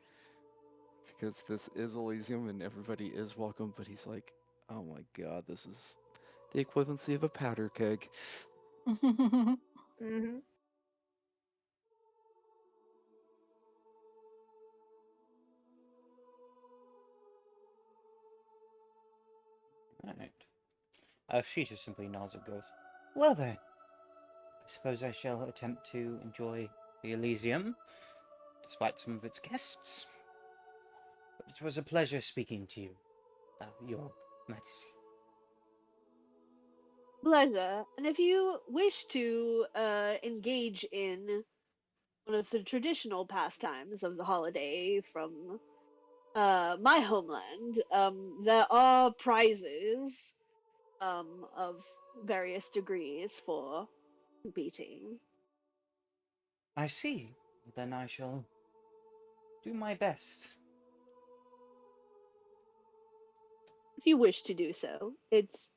B: because this is Elysium and everybody is welcome, but he's like, oh my god, this is the equivalency of a powder keg.
F: Mm-hmm.
A: Alright. She just simply nods and goes, well then, I suppose I shall attempt to enjoy the Elysium, despite some of its guests. But it was a pleasure speaking to you, Your Majesty.
D: Pleasure. And if you wish to engage in one of the traditional pastimes of the holiday from my homeland, there are prizes of various degrees for competing.
A: I see. Then I shall do my best.
D: If you wish to do so, it's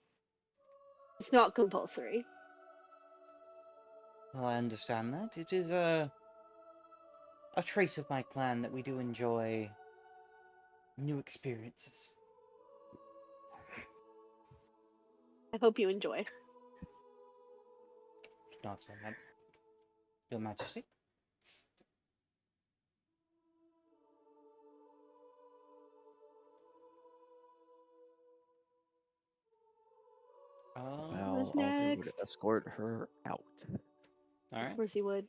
D: not compulsory.
A: Well, I understand that. It is a trait of my clan that we do enjoy new experiences.
D: I hope you enjoy.
A: Not so, Your Majesty.
D: Who's
B: Oliver would
D: next?
B: escort her out.
A: All
D: Of
A: right.
D: course he would.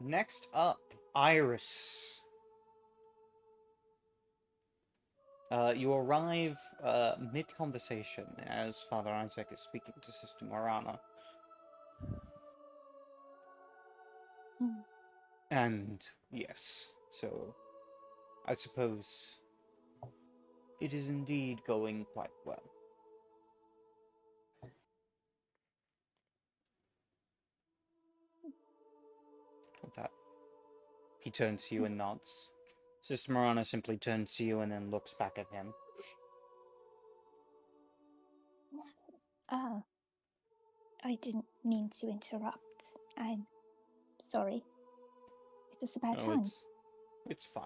A: Next up, Iris. You arrive mid-conversation as Father Isaac is speaking to Sister Morana.
E: Hmm.
A: And yes, so I suppose it is indeed going quite well. With that, he turns to you and nods. Sister Morana simply turns to you and then looks back at him.
E: Oh, I didn't mean to interrupt. I'm sorry. Is this about
A: Oh,
E: time?
A: it's fine.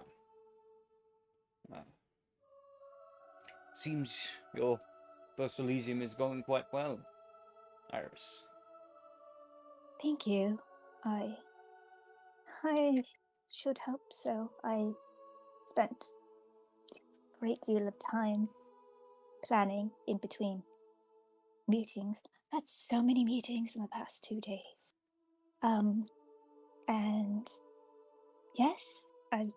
A: Seems your first Elysium is going quite well, Iris.
E: Thank you. I should hope so. I spent a great deal of time planning in between meetings. I had so many meetings in the past 2 days. And yes, I'm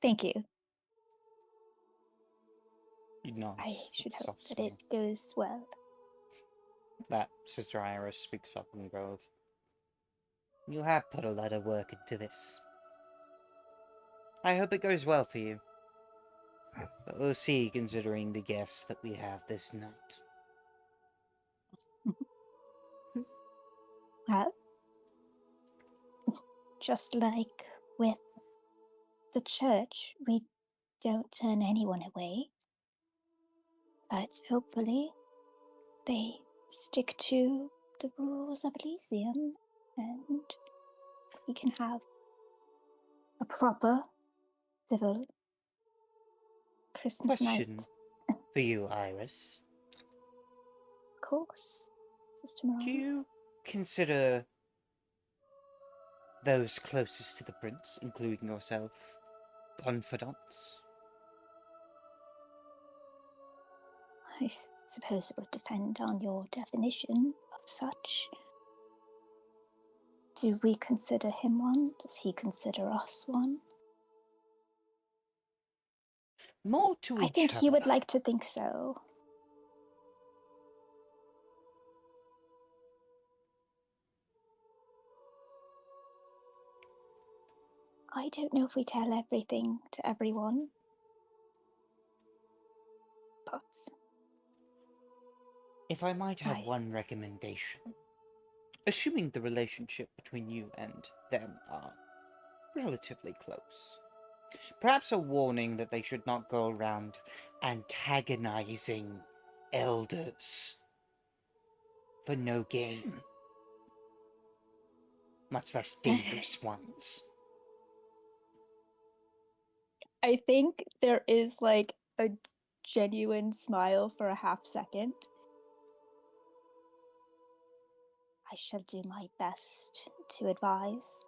E: thank you.
A: He nods
E: I should hope
A: soft
E: that it
A: smile.
E: goes well.
A: That Sister Iris speaks up and goes, you have put a lot of work into this. I hope it goes well for you. But we'll see, considering the guests that we have this night.
E: Well, just like with the church, we don't turn anyone away. But hopefully they stick to the rules of Elysium and we can have a proper civil Christmas
A: Question
E: night.
A: for you, Iris.
E: Of course, Sister
A: Do
E: Miranda.
A: you consider those closest to the prince, including yourself, confidants?
E: I suppose it would depend on your definition of such. Do we consider him one? Does he consider us one?
A: More to
E: I
A: each
E: think he
A: other.
E: would like to think so. I don't know if we tell everything to everyone, but
A: If I might have
E: I
A: one recommendation, assuming the relationship between you and them are relatively close, perhaps a warning that they should not go around antagonizing elders for no gain, much less dangerous ones.
E: I think there is like a genuine smile for a half second. I shall do my best to advise.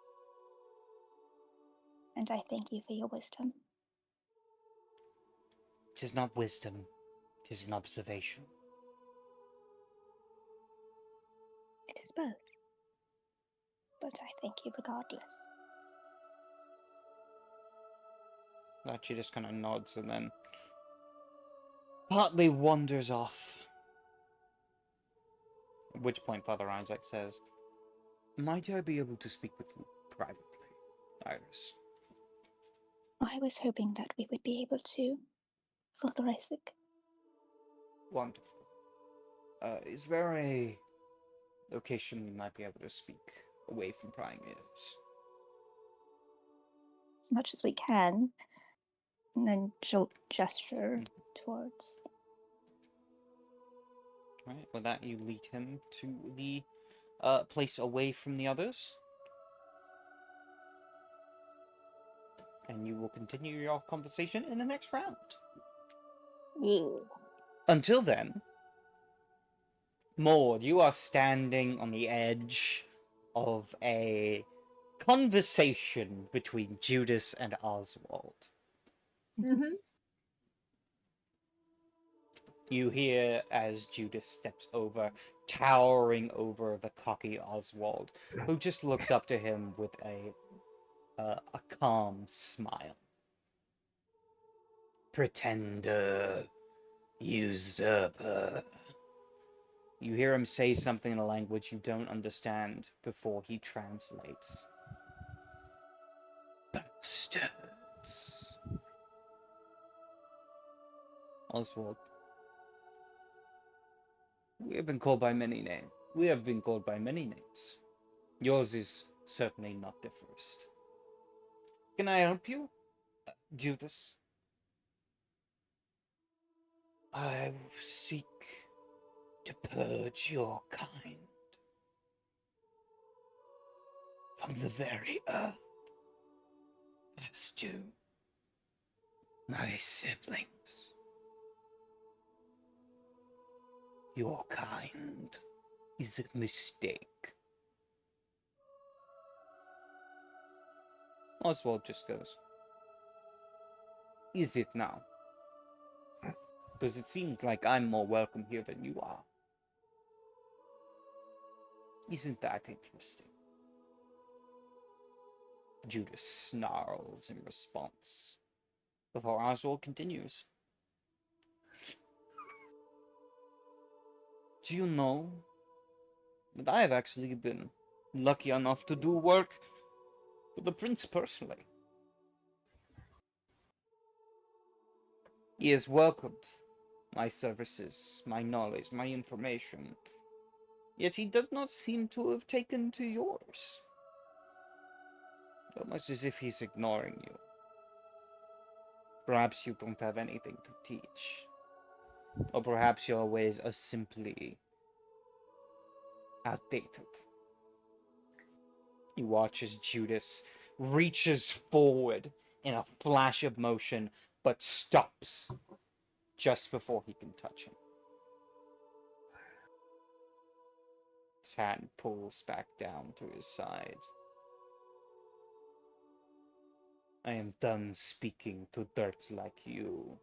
E: And I thank you for your wisdom.
A: 'Tis not wisdom, 'tis an observation.
E: It is both. But I thank you regardless.
A: That she just kind of nods and then partly wanders off. At which point Father Isaac says, "Might I be able to speak with you privately, Iris?"
E: I was hoping that we would be able to, Father Isaac.
A: Wonderful. Is there a location we might be able to speak away from prying ears?
E: As much as we can. And then she'll gesture towards.
A: Right. With that, you lead him to the place away from the others. And you will continue your conversation in the next round.
E: Yeah.
A: Until then, Maud, you are standing on the edge of a conversation between Judas and Oswald.
F: Mm-hmm.
A: You hear as Judas steps over, towering over the cocky Oswald, who just looks up to him with a calm smile. Pretender, usurper. You hear him say something in a language you don't understand before he translates. Bastards. Oswald. We have been called by many names. We have been called by many names. Yours is certainly not the first. Can I help you, Judas? I seek to purge your kind from the very earth, as do my siblings. Your kind is a mistake. Oswald just goes, "Is it now? Because it seems like I'm more welcome here than you are. Isn't that interesting?" Judas snarls in response, before Oswald continues. Do you know that I have actually been lucky enough to do work for the prince personally? He has welcomed my services, my knowledge, my information, yet he does not seem to have taken to yours. Almost as if he's ignoring you. Perhaps you don't have anything to teach. Or perhaps your ways are simply outdated. You watch as Judas reaches forward in a flash of motion, but stops just before he can touch him. His hand pulls back down to his side. I am done speaking to dirt like you.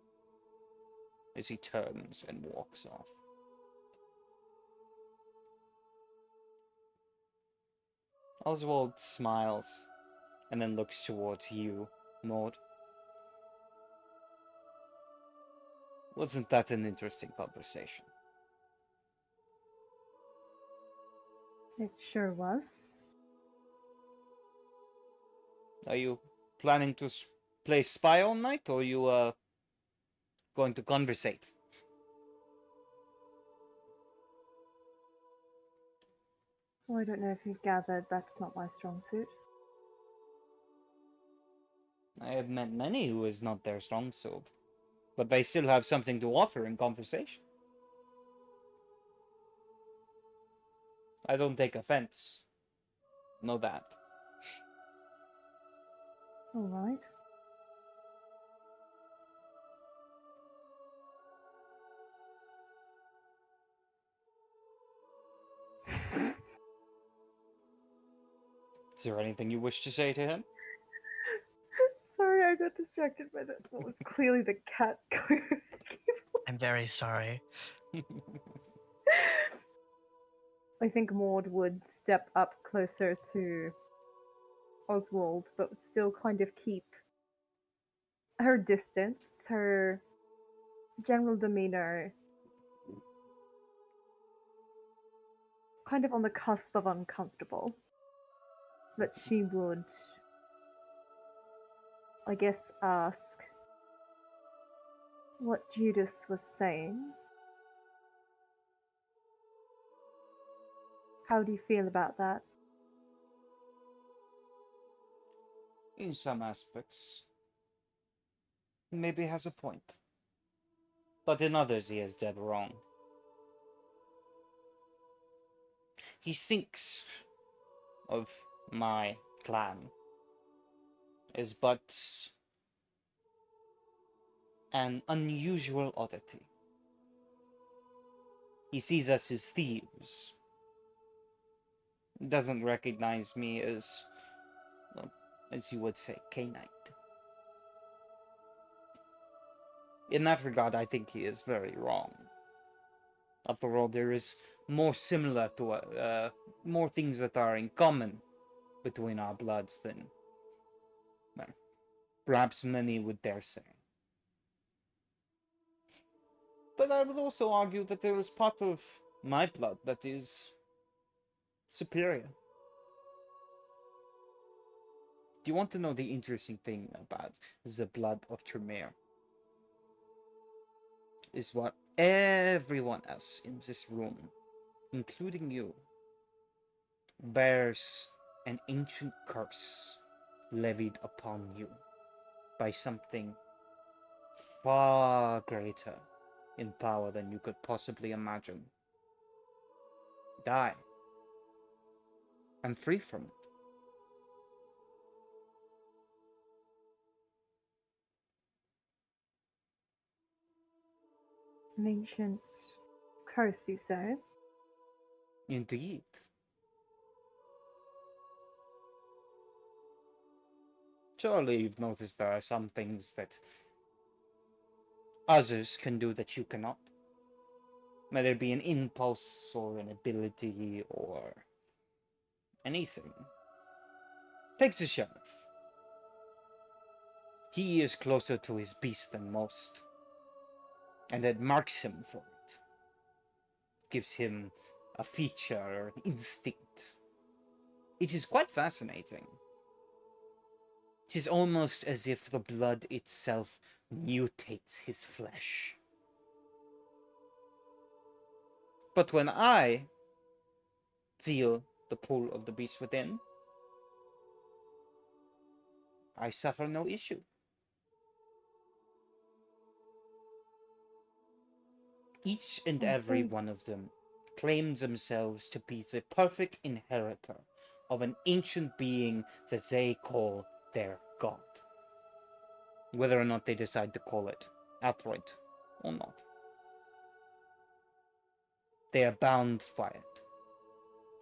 A: As he turns and walks off. Oswald smiles and then looks towards you, Maud. Wasn't that an interesting conversation?
F: It sure was.
A: Are you planning to play spy all night, or are you going to conversate?
F: Well, I don't know if you've gathered, that's not my strong suit.
A: I have met many who is not their strong suit. But they still have something to offer in conversation. I don't take offense. Know that.
F: All right.
A: Is there anything you wish to say to him?
F: Sorry, I got distracted by that. What was clearly the cat going.
G: I'm very sorry.
F: I think Maud would step up closer to Oswald, but would still kind of keep her distance, her general demeanor kind of on the cusp of uncomfortable. But she would, I guess, ask what Judas was saying. How do you feel about that?
A: In some aspects, he maybe has a point. But in others, he is dead wrong. He thinks of my clan as but an unusual oddity. He sees us as thieves. Doesn't recognize me as, well, as you would say, Canite. In that regard, I think he is very wrong. After all, there is more similar to, more things that are in common between our bloods than, well, perhaps many would dare say. But I would also argue that there is part of my blood that is superior. Do you want to know the interesting thing about the blood of Tremere? Is what everyone else in this room, including you, bears an ancient curse levied upon you by something far greater in power than you could possibly imagine. Die. I'm free from it.
F: An ancient curse, you say?
A: Indeed. Surely you've noticed there are some things that others can do that you cannot. Whether it be an impulse or an ability or anything. Take the sheriff. He is closer to his beast than most. And that marks him for it. Gives him a feature or an instinct. It is quite fascinating. It is almost as if the blood itself mutates his flesh. But when I feel the pull of the beast within, I suffer no issue. Each and
F: I
A: every
F: see.
A: one of them claims themselves to be the perfect inheritor of an ancient being that they call their god. Whether or not they decide to call it outright or not. They are bound by it.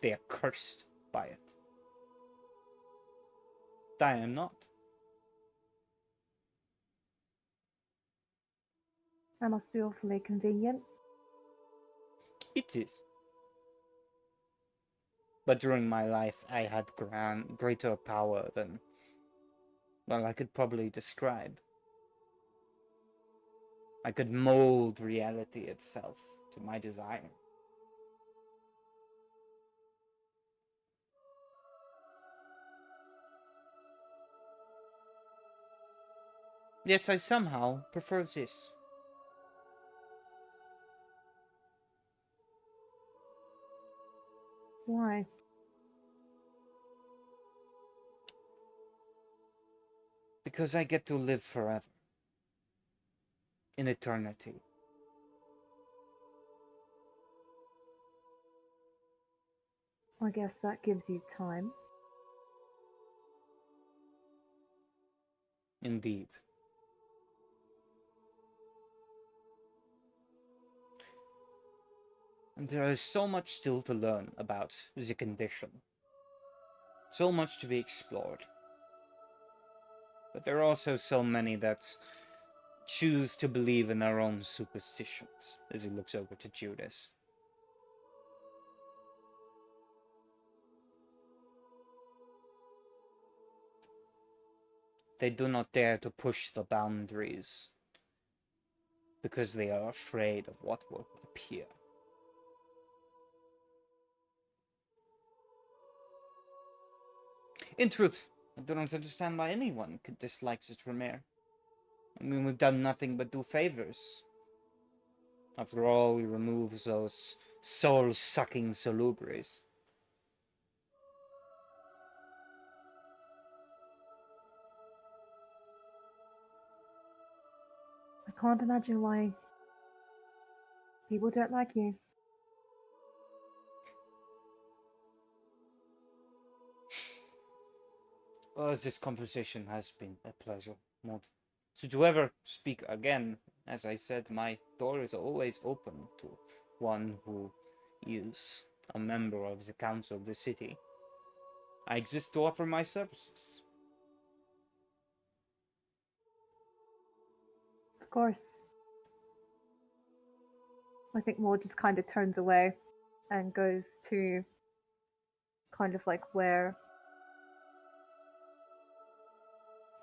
A: They are cursed by it. I am not.
F: That must be awfully convenient.
A: It is. But during my life, I had greater power than, well, I could probably describe. I could mold reality itself to my desire. Yet I somehow prefer this.
F: Why?
A: Because I get to live forever. in eternity.
F: I guess that gives you time.
A: Indeed. And there is so much still to learn about the condition. So much to be explored. But there are also so many that choose to believe in their own superstitions, as he looks over to Judas. They do not dare to push the boundaries because they are afraid of what will appear. In truth, I do not understand why anyone could dislike Zitramir. I mean, we've done nothing but do favors. After all, we remove those soul-sucking salubres.
F: I can't imagine why people don't like you.
A: Well, this conversation has been a pleasure, Maud. Should you ever speak again, as I said, my door is always open to one who is a member of the council of the city. I exist to offer my services.
F: Of course. I think Maud just kind of turns away and goes to kind of like where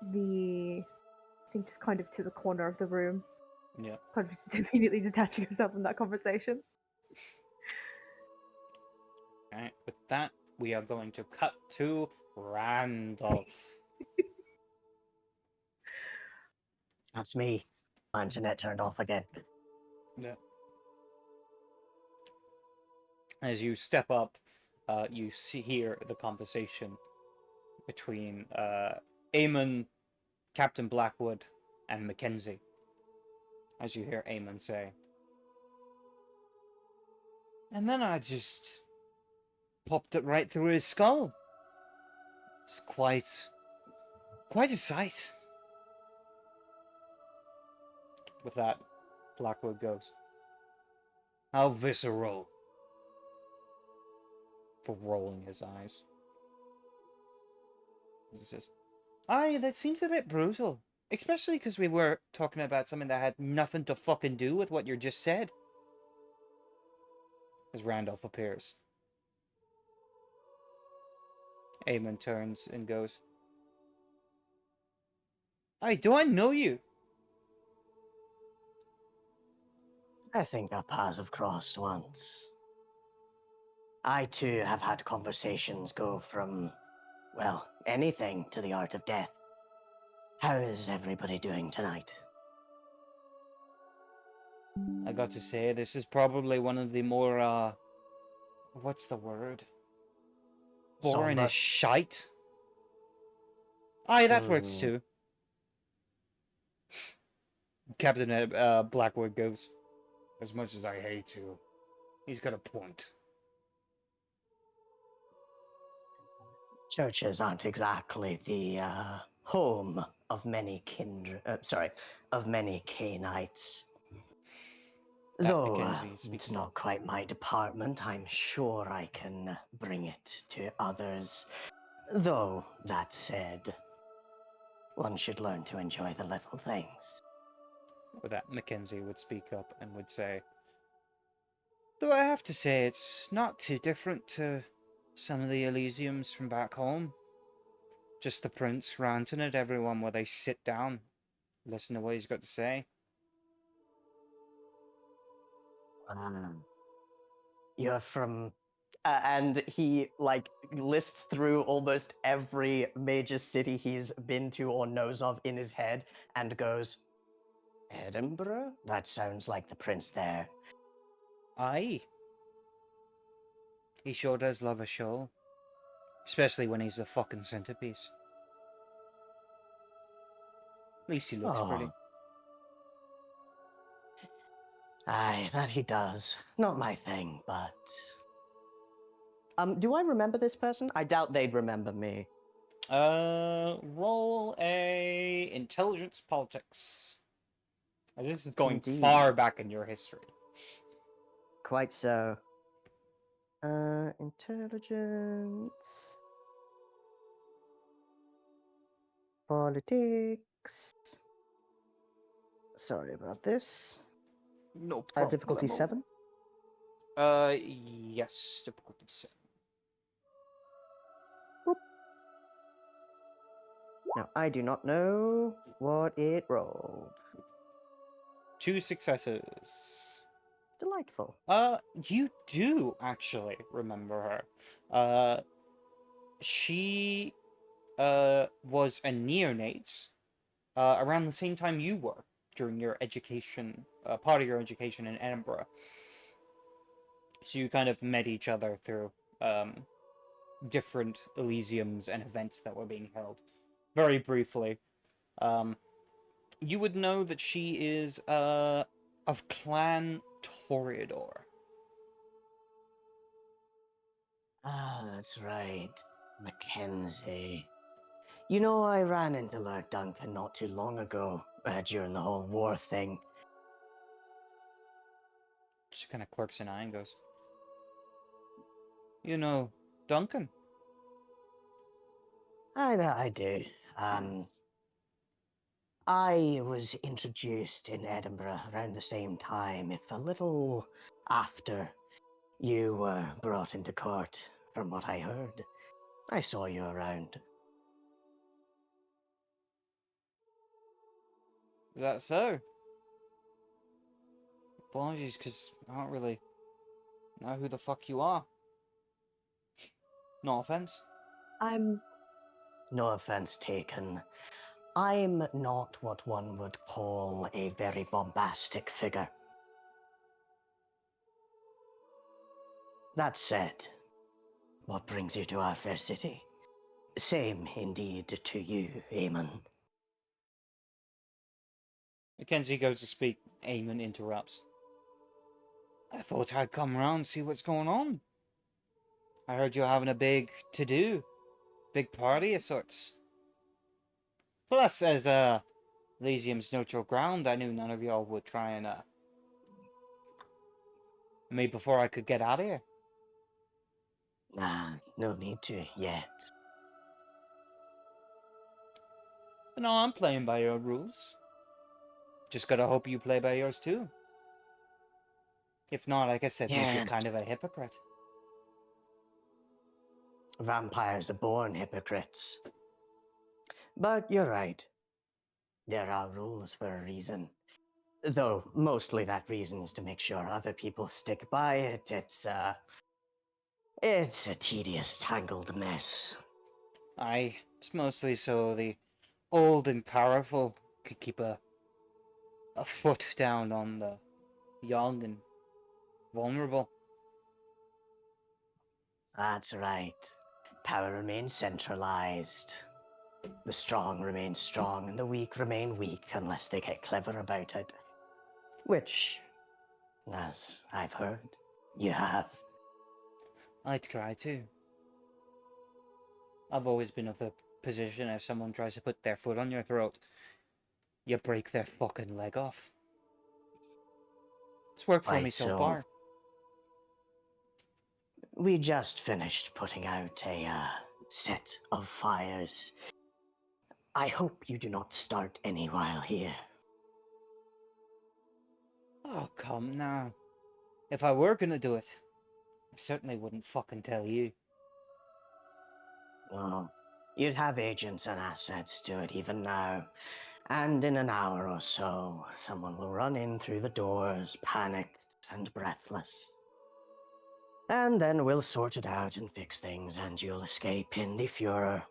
F: I think just kind of to the corner of the room.
A: Yeah.
F: Kind of just immediately detaching herself from that conversation.
A: Alright, with that, we are going to cut to Randolph.
C: That's me. My internet turned off again.
A: Yeah. As you step up, you hear the conversation between Eamon, Captain Blackwood, and Mackenzie. As you hear Eamon say, and then I just popped it right through his skull. It's quite a sight. With that, Blackwood goes, how visceral. For rolling his eyes. He says, aye, that seems a bit brutal. Especially because we were talking about something that had nothing to fucking do with what you just said. As Randolph appears. Eamon turns and goes, aye, do I know you?
C: I think our paths have crossed once. I too have had conversations go from, well, anything to the art of death. How is everybody doing tonight?
A: I got to say, this is probably one of the more, what's the word? Boring
C: Somber?
A: as shite. Aye, that works too. Captain Blackwood goes, as much as I hate to, he's got a point.
C: Churches aren't exactly the home of many of many Canaanites. Though
A: Mackenzie speaks
C: it's not quite my department, I'm sure I can bring it to others. Though, that said, one should learn to enjoy the little things.
A: With that, Mackenzie would speak up and would say, though I have to say it's not too different to some of the Elysiums from back home. Just the prince ranting at everyone while they sit down, listen to what he's got to say.
C: You're from... and he, like, lists through almost every major city he's been to or knows of in his head and goes, Edinburgh? That sounds like the prince there.
A: Aye. He sure does love a show. Especially when he's the fucking centerpiece. At least he looks pretty.
C: Aye, that he does. Not my thing, but... do I remember this person? I doubt they'd remember me.
A: Roll a intelligence politics. As this is going
C: Indeed.
A: far back in your history.
C: Quite so. Intelligence... Politics... Sorry about this.
A: No
C: Difficulty 7?
A: Yes, difficulty 7.
C: Now, I do not know what it rolled.
A: 2 successes.
C: Delightful.
A: You do actually remember her. She, was a neonate, around the same time you were, during your education, part of your education in Edinburgh. So you kind of met each other through, different Elysiums and events that were being held. Very briefly. You would know that she is, of Clan Toreador.
C: Ah, that's right. Mackenzie. You know, I ran into Lord Duncan not too long ago, during the whole war thing.
A: She kind of quirks an eye and goes, "You know, Duncan?"
C: I do. I was introduced in Edinburgh around the same time, if a little after you were brought into court, from what I heard. I saw you around.
A: Is that so? Apologies, because I don't really know who the fuck you are. No offense.
C: No offense taken. I'm not what one would call a very bombastic figure. That said, what brings you to our fair city? Same indeed to you, Eamon.
A: Mackenzie goes to speak. Eamon interrupts. "I thought I'd come round and see what's going on. I heard you're having a big to-do. Big party of sorts. Plus, as, Elysium's neutral ground, I knew none of y'all would try and, me before I could get out of here."
C: Nah, no need to yet.
A: But no, I'm playing by your rules. Just gotta hope you play by yours too. If not, like I said, make you
C: Yes.
A: kind of a hypocrite.
C: Vampires are born hypocrites. But you're right. There are rules for a reason. Though mostly that reason is to make sure other people stick by it. It's a tedious, tangled mess.
A: Aye, it's mostly so the old and powerful could keep a foot down on the young and vulnerable.
C: That's right. Power remains centralized. The strong remain strong, and the weak remain weak unless they get clever about it. Which, as I've heard, you have.
A: I'd cry too. I've always been of the position if someone tries to put their foot on your throat, you break their fucking leg off. It's worked for
C: Why
A: me so
C: so?
A: far.
C: We just finished putting out a set of fires. I hope you do not start any while here.
A: Oh, come now. If I were gonna do it, I certainly wouldn't fucking tell you.
C: Oh, you'd have agents and assets do it even now. And in an hour or so, someone will run in through the doors, panicked and breathless. And then we'll sort it out and fix things, and you'll escape in the furor.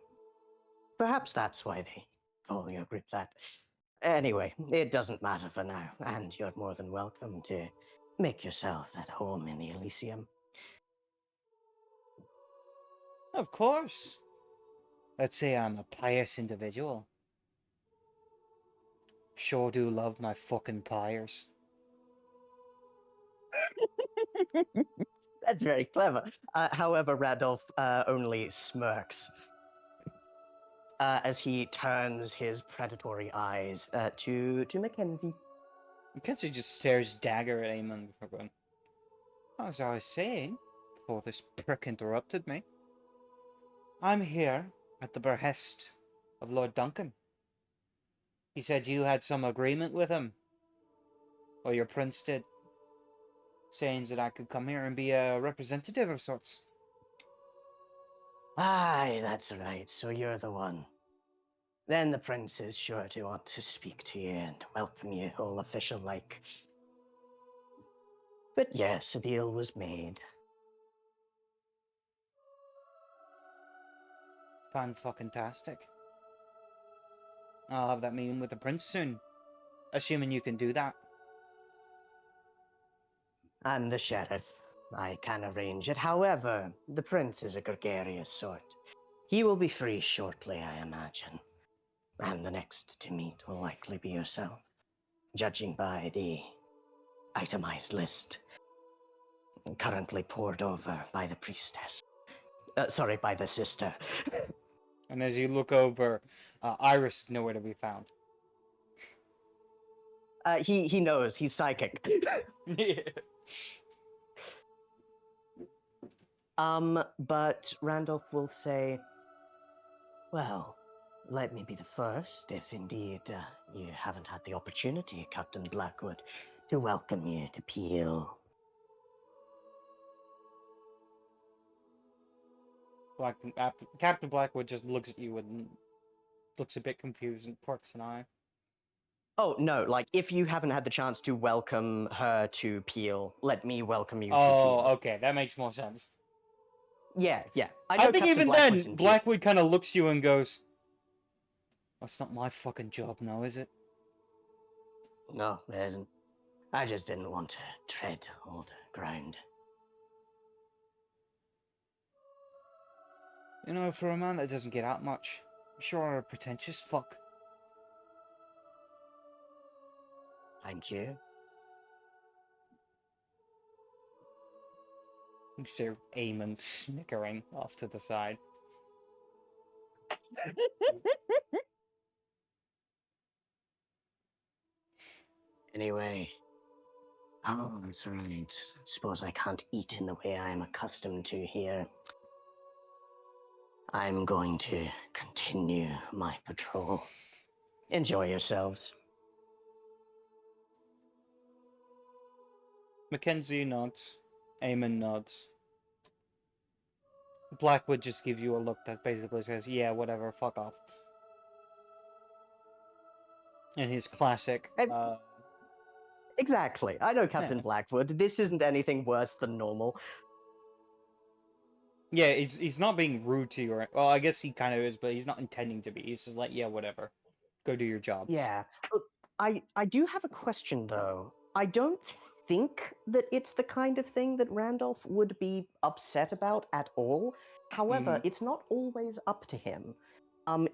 C: Perhaps that's why they call your group that. Anyway, it doesn't matter for now, and you're more than welcome to make yourself at home in the Elysium.
A: Of course. Let's say I'm a pious individual. Sure do love my fucking pyres.
C: That's very clever. However, Randolph only smirks as he turns his predatory eyes to Mackenzie.
A: Mackenzie just stares dagger at Eamon before going, as I was saying, before this prick interrupted me, I'm here at the behest of Lord Duncan. He said you had some agreement with him, or your prince did, saying that I could come here and be a representative of sorts.
C: Aye, that's right. So you're the one. Then the prince is sure to want to speak to you and welcome you all official-like. But yes, a deal was made.
A: Fan-fucking-tastic. I'll have that meeting with the prince soon, assuming you can do that.
C: I'm the sheriff. I can arrange it. However, the prince is a gregarious sort. He will be free shortly, I imagine. And the next to meet will likely be yourself, judging by the itemized list currently poured over by the priestess. Sorry, by the sister.
A: And as you look over, Iris is nowhere to be found.
C: He knows, he's psychic. But Randolph will say, well, let me be the first, if indeed you haven't had the opportunity, Captain Blackwood, to welcome you to Peel.
A: Captain Blackwood just looks at you and looks a bit confused and quirks an eye.
C: Oh, no, like, if you haven't had the chance to welcome her to Peel, let me welcome you to
A: Oh,
C: Peel.
A: okay, that makes more sense.
C: Yeah. I
A: I
C: know
A: think
C: Captain
A: even
C: Blackwood's
A: then,
C: in Peel.
A: Blackwood kind of looks at you and goes, that's not my fucking job now, is it?
C: No, there isn't. I just didn't want to tread old ground.
A: You know, for a man that doesn't get out much, you sure are a pretentious fuck.
C: Thank you.
A: You see Eamon snickering off to the side.
C: Anyway. Oh, that's right. Suppose I can't eat in the way I'm accustomed to here. I'm going to continue my patrol. Enjoy yourselves.
A: Mackenzie nods. Eamon nods. Blackwood just gives you a look that basically says, yeah, whatever, fuck off. In his classic,
C: Exactly. I know Captain
A: Yeah.
C: Blackwood. This isn't anything worse than normal.
A: Yeah, he's not being rude to you, or well, I guess he kind of is, but he's not intending to be. He's just like, yeah, whatever, go do your job.
C: Yeah. I do have a question, though. I don't think that it's the kind of thing that Randolph would be upset about at all. However, it's not always up to him.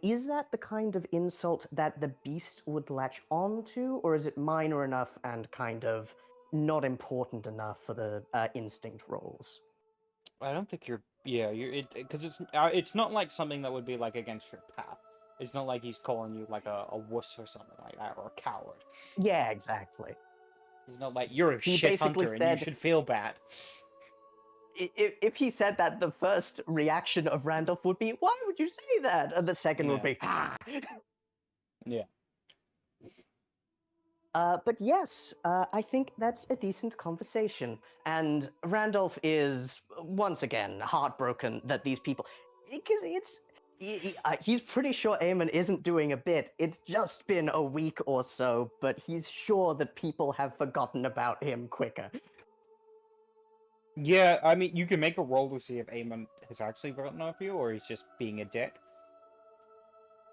C: Is that the kind of insult that the beast would latch on to, or is it minor enough and kind of not important enough for the instinct rolls?
A: I don't think you're. Yeah, you're because it's not like something that would be like against your path. It's not like he's calling you like a wuss or something like that, or a coward.
C: Yeah, exactly.
A: He's not like you're a
C: He
A: shit
C: basically
A: hunter and you
C: said-
A: should feel bad.
C: If he said that, the first reaction of Randolph would be, "Why would you say that?" And the second would
A: Yeah.
C: be, "Ah."
A: Yeah.
C: But yes, I think that's a decent conversation. And Randolph is, once again, heartbroken that these people. Because he's pretty sure Eamon isn't doing a bit. It's just been a week or so, but he's sure that people have forgotten about him quicker.
A: Yeah, I mean, you can make a roll to see if Eamon has actually forgotten of you, or he's just being a dick.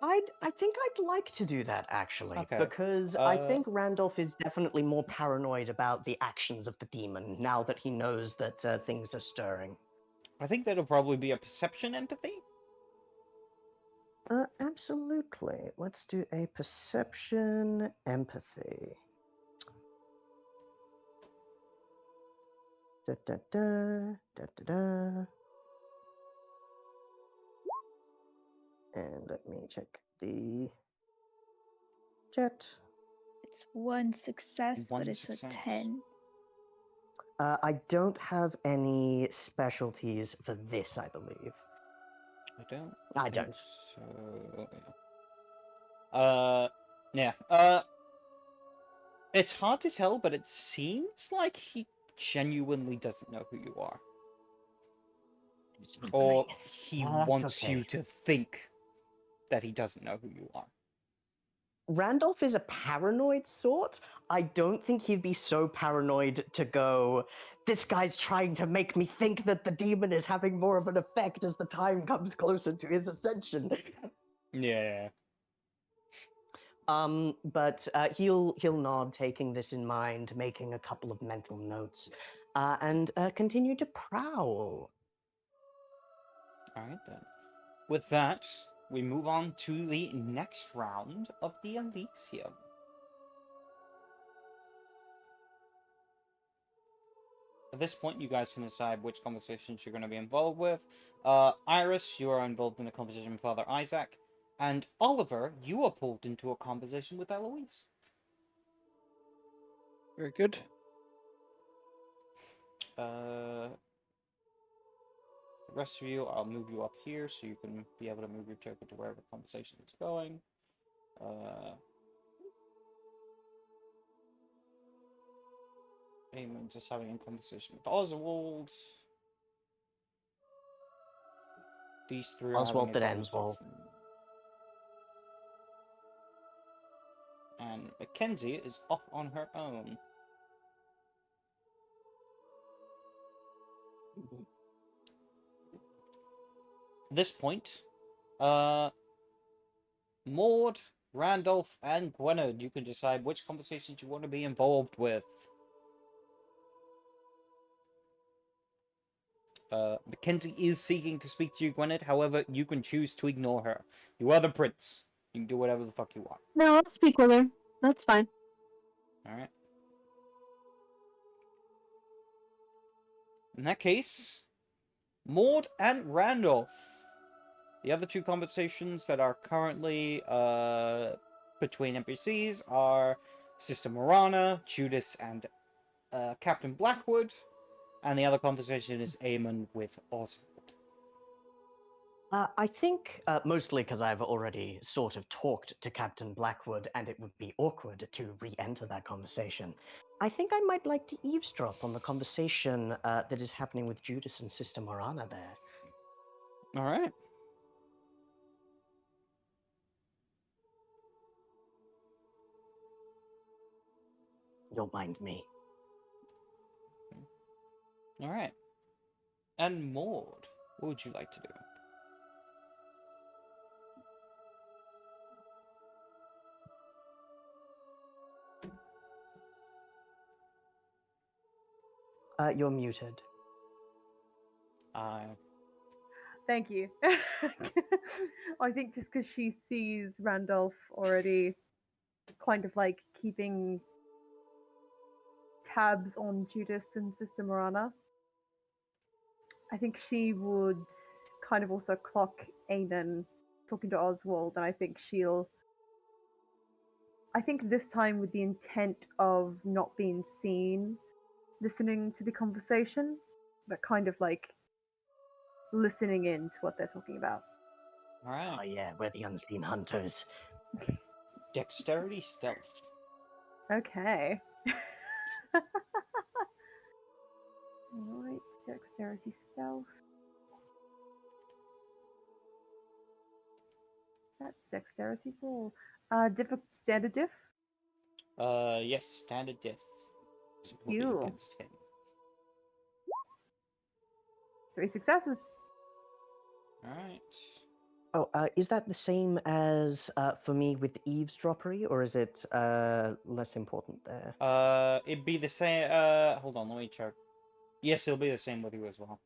C: I think I'd like to do that, actually,
A: Okay.
C: because I think Randolph is definitely more paranoid about the actions of the demon now that he knows that things are stirring.
A: I think that'll probably be a perception empathy.
C: Absolutely. Let's do a perception empathy. Da, da, da, da, da, da. And let me check the chat.
E: It's one success,
A: One
E: but it's
A: success.
E: a 10.
C: I don't have any specialties for this, I believe.
A: I don't.
C: I
A: think
C: don't.
A: So. Yeah. It's hard to tell, but it seems like he genuinely doesn't know who you are, or he
C: That's
A: wants
C: okay.
A: you to think that he doesn't know who you are.
C: Randolph is a paranoid sort. I don't think he'd be so paranoid to go, this guy's trying to make me think that the demon is having more of an effect as the time comes closer to his ascension.
A: Yeah.
C: But he'll nod, taking this in mind, making a couple of mental notes, and continue to prowl.
A: Alright then. With that, we move on to the next round of the Elysium. At this point, you guys can decide which conversations you're going to be involved with. Iris, you are involved in a conversation with Father Isaac. And Oliver, you are pulled into a conversation with Eloise.
B: Very good.
A: The rest of you, I'll move you up here so you can be able to move your joker to wherever the conversation is going. Eamon just having a conversation with Oswald. These three are having
C: Oswald
A: a
C: that
A: conversation.
C: Enswald.
A: And Mackenzie is off on her own. At this point, Maud, Randolph, and Gwynedd, you can decide which conversations you want to be involved with. Mackenzie is seeking to speak to you, Gwynedd. However, you can choose to ignore her. You are the prince. You can do whatever the fuck you want.
D: No, I'll speak with her. That's fine.
A: Alright. In that case, Maud and Randolph. The other two conversations that are currently between NPCs are Sister Morana, Judas, and Captain Blackwood. And the other conversation is Eamon with Oswald.
C: I think, mostly because I've already sort of talked to Captain Blackwood, and it would be awkward to re-enter that conversation. I think I might like to eavesdrop on the conversation that is happening with Judas and Sister Morana there.
A: Alright.
C: Don't mind me.
A: Alright. And Maud, what would you like to do?
C: You're muted.
F: Thank you. I think just because she sees Randolph already kind of like keeping tabs on Judas and Sister Morana, I think she would kind of also clock Aiden talking to Oswald, and I think this time with the intent of not being seen, listening to the conversation, but kind of like listening in to what they're talking about.
A: Alright.
C: Oh yeah, we're the unseen hunters.
A: Dexterity stealth.
F: Okay. Alright, dexterity stealth. That's dexterity roll. Standard diff?
A: Yes, standard diff. So it will be
F: You.
A: against him.
F: 3 successes.
A: Alright.
C: Oh, is that the same as for me with eavesdroppery, or is it less important there?
A: It'd be the same. Hold on, let me check. Yes, it'll be the same with you as well.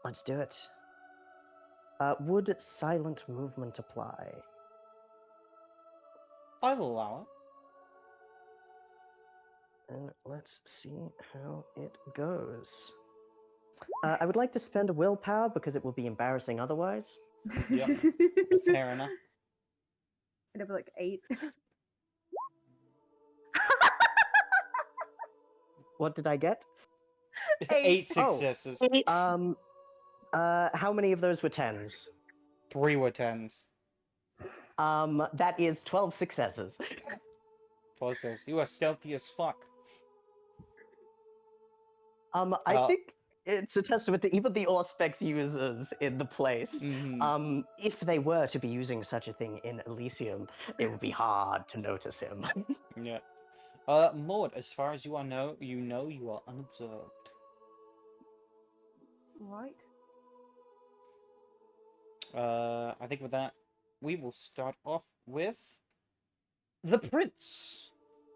C: Let's do it. Would silent movement apply?
A: I will allow
C: and let's see how it goes. I would like to spend a willpower because it will be embarrassing otherwise.
A: Yep. Fair enough.
F: I'd have like 8.
C: What did I get?
A: 8
C: Oh.
A: successes.
C: How many of those were 10s?
A: 3 were 10s.
C: That is 12 successes.
A: Process. You are stealthy as fuck.
C: I think it's a testament to even the Auspex users in the place.
A: Mhm.
C: If they were to be using such a thing in Elysium, it would be hard to notice him.
A: Yeah. Maud, as far as you know you are unobserved.
F: Right.
A: I think with that, we will start off with the prince.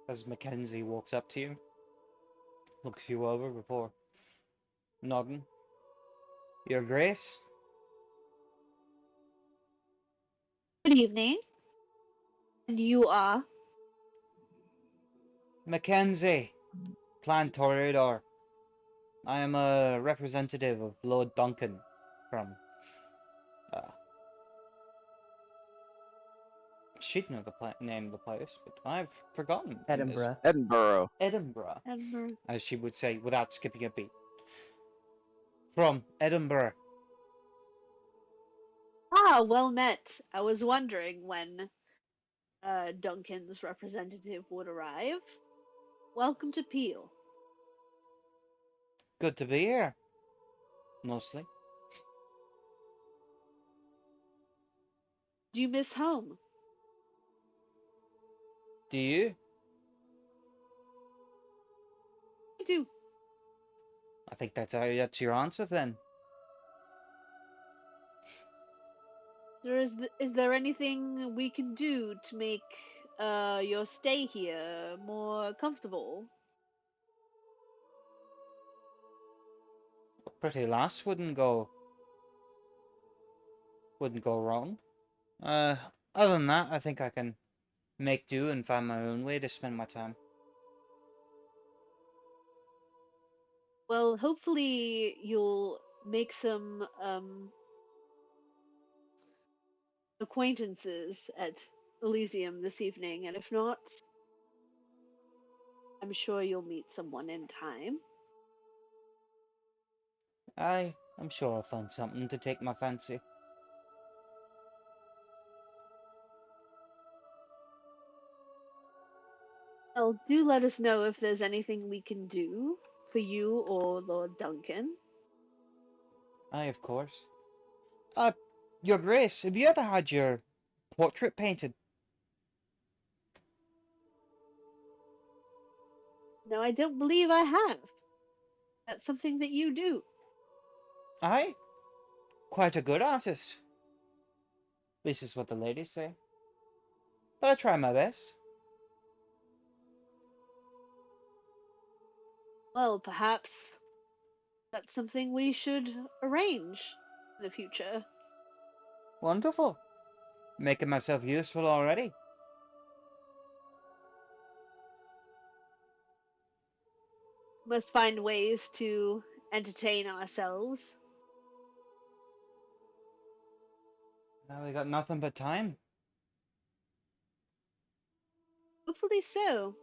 A: As Mackenzie walks up to you, looks you over before nodding. Your Grace?
D: Good evening. And you are?
A: Mackenzie, Clan Toreador. I am a representative of Lord Duncan from, she'd know the name of the place, but I've forgotten.
C: Edinburgh.
B: Edinburgh.
A: Edinburgh,
D: Edinburgh.
A: as she would say without skipping a beat. From Edinburgh.
D: Ah, well met. I was wondering when Duncan's representative would arrive. Welcome to Peel.
A: Good to be here. Mostly.
D: Do you miss home?
A: Do you?
D: I do.
A: I think that's your answer then.
D: Is there anything we can do to make your stay here more comfortable?
A: A pretty lass wouldn't go wrong. Other than that, I think I can make do and find my own way to spend my time.
D: Well, hopefully you'll make some acquaintances at Elysium this evening, and if not, I'm sure you'll meet someone in time.
A: I'm sure I'll find something to take my fancy.
D: Well, do let us know if there's anything we can do for you or Lord Duncan.
A: Aye, of course. Your Grace, have you ever had your portrait painted?
D: No, I don't believe I have. That's something that you do.
A: Aye, quite a good artist. This is what the ladies say. But I try my best.
D: Well, perhaps that's something we should arrange in the future.
A: Wonderful. Making myself useful already.
D: Must find ways to entertain ourselves.
A: Now we got nothing but time.
D: Hopefully so.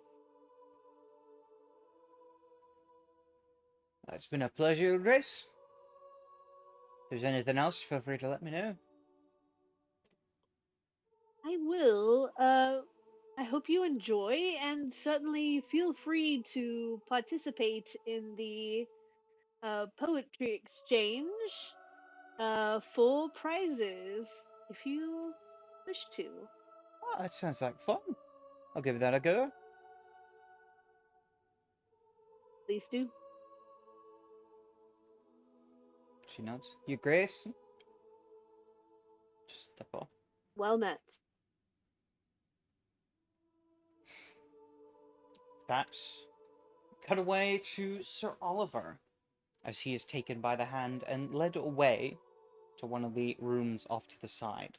A: It's been a pleasure, Your Grace. If there's anything else, feel free to let me know.
D: I will. I hope you enjoy, and certainly feel free to participate in the poetry exchange for prizes if you wish to.
A: Oh, that sounds like fun. I'll give that a go.
D: Please do.
A: She nods. Your Grace? Just step off.
D: Well met.
A: That's cut away to Sir Oliver, as he is taken by the hand and led away to one of the rooms off to the side.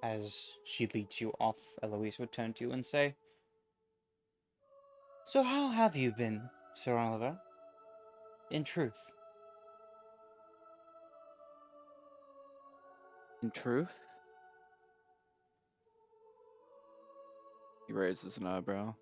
A: As she leads you off, Eloise would turn to you and say, "So how have you been, Sir Oliver? In truth."
B: In truth? He raises an eyebrow.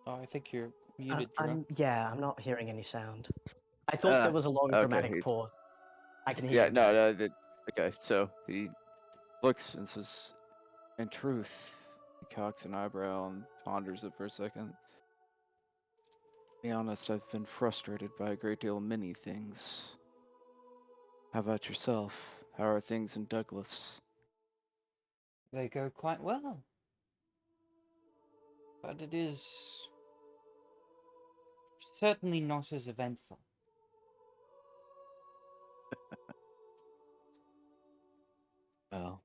A: Oh, I think you're muted, Drew.
C: I'm not hearing any sound. I thought there was a long
B: Okay,
C: dramatic
B: he's-
C: pause. I can hear
B: Yeah,
C: you.
B: no, okay, so he looks and says, in truth, he cocks an eyebrow and ponders it for a second. To be honest, I've been frustrated by a great deal of many things. How about yourself? How are things in Douglas?
A: They go quite well. But it is certainly not as eventful.
B: Well,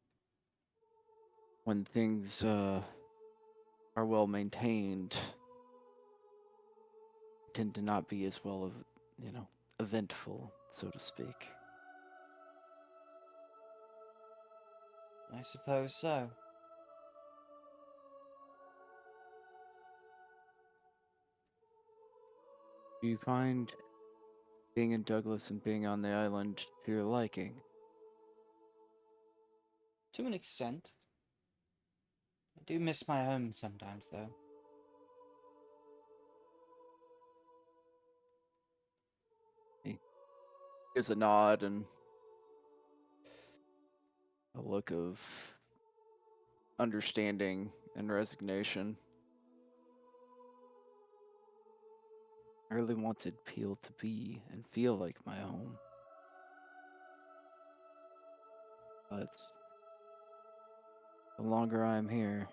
B: when things are well maintained, tend to not be as well of, eventful, so to speak.
A: I suppose so.
B: Do you find being in Douglas and being on the island to your liking?
A: To an extent. I do miss my home sometimes, though.
B: He gives a nod and a look of understanding and resignation. I really wanted Peel to be and feel like my home. But the longer I'm here,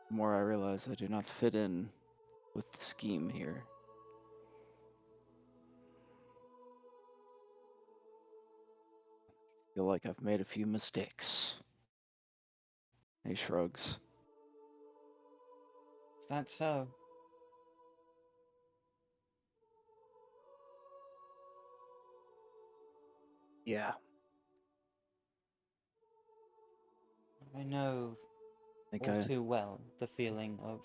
B: the more I realize I do not fit in with the scheme here. I feel like I've made a few mistakes. He shrugs.
A: Is that so?
B: Yeah.
A: I know
B: I think
A: all
B: I
A: too well the feeling of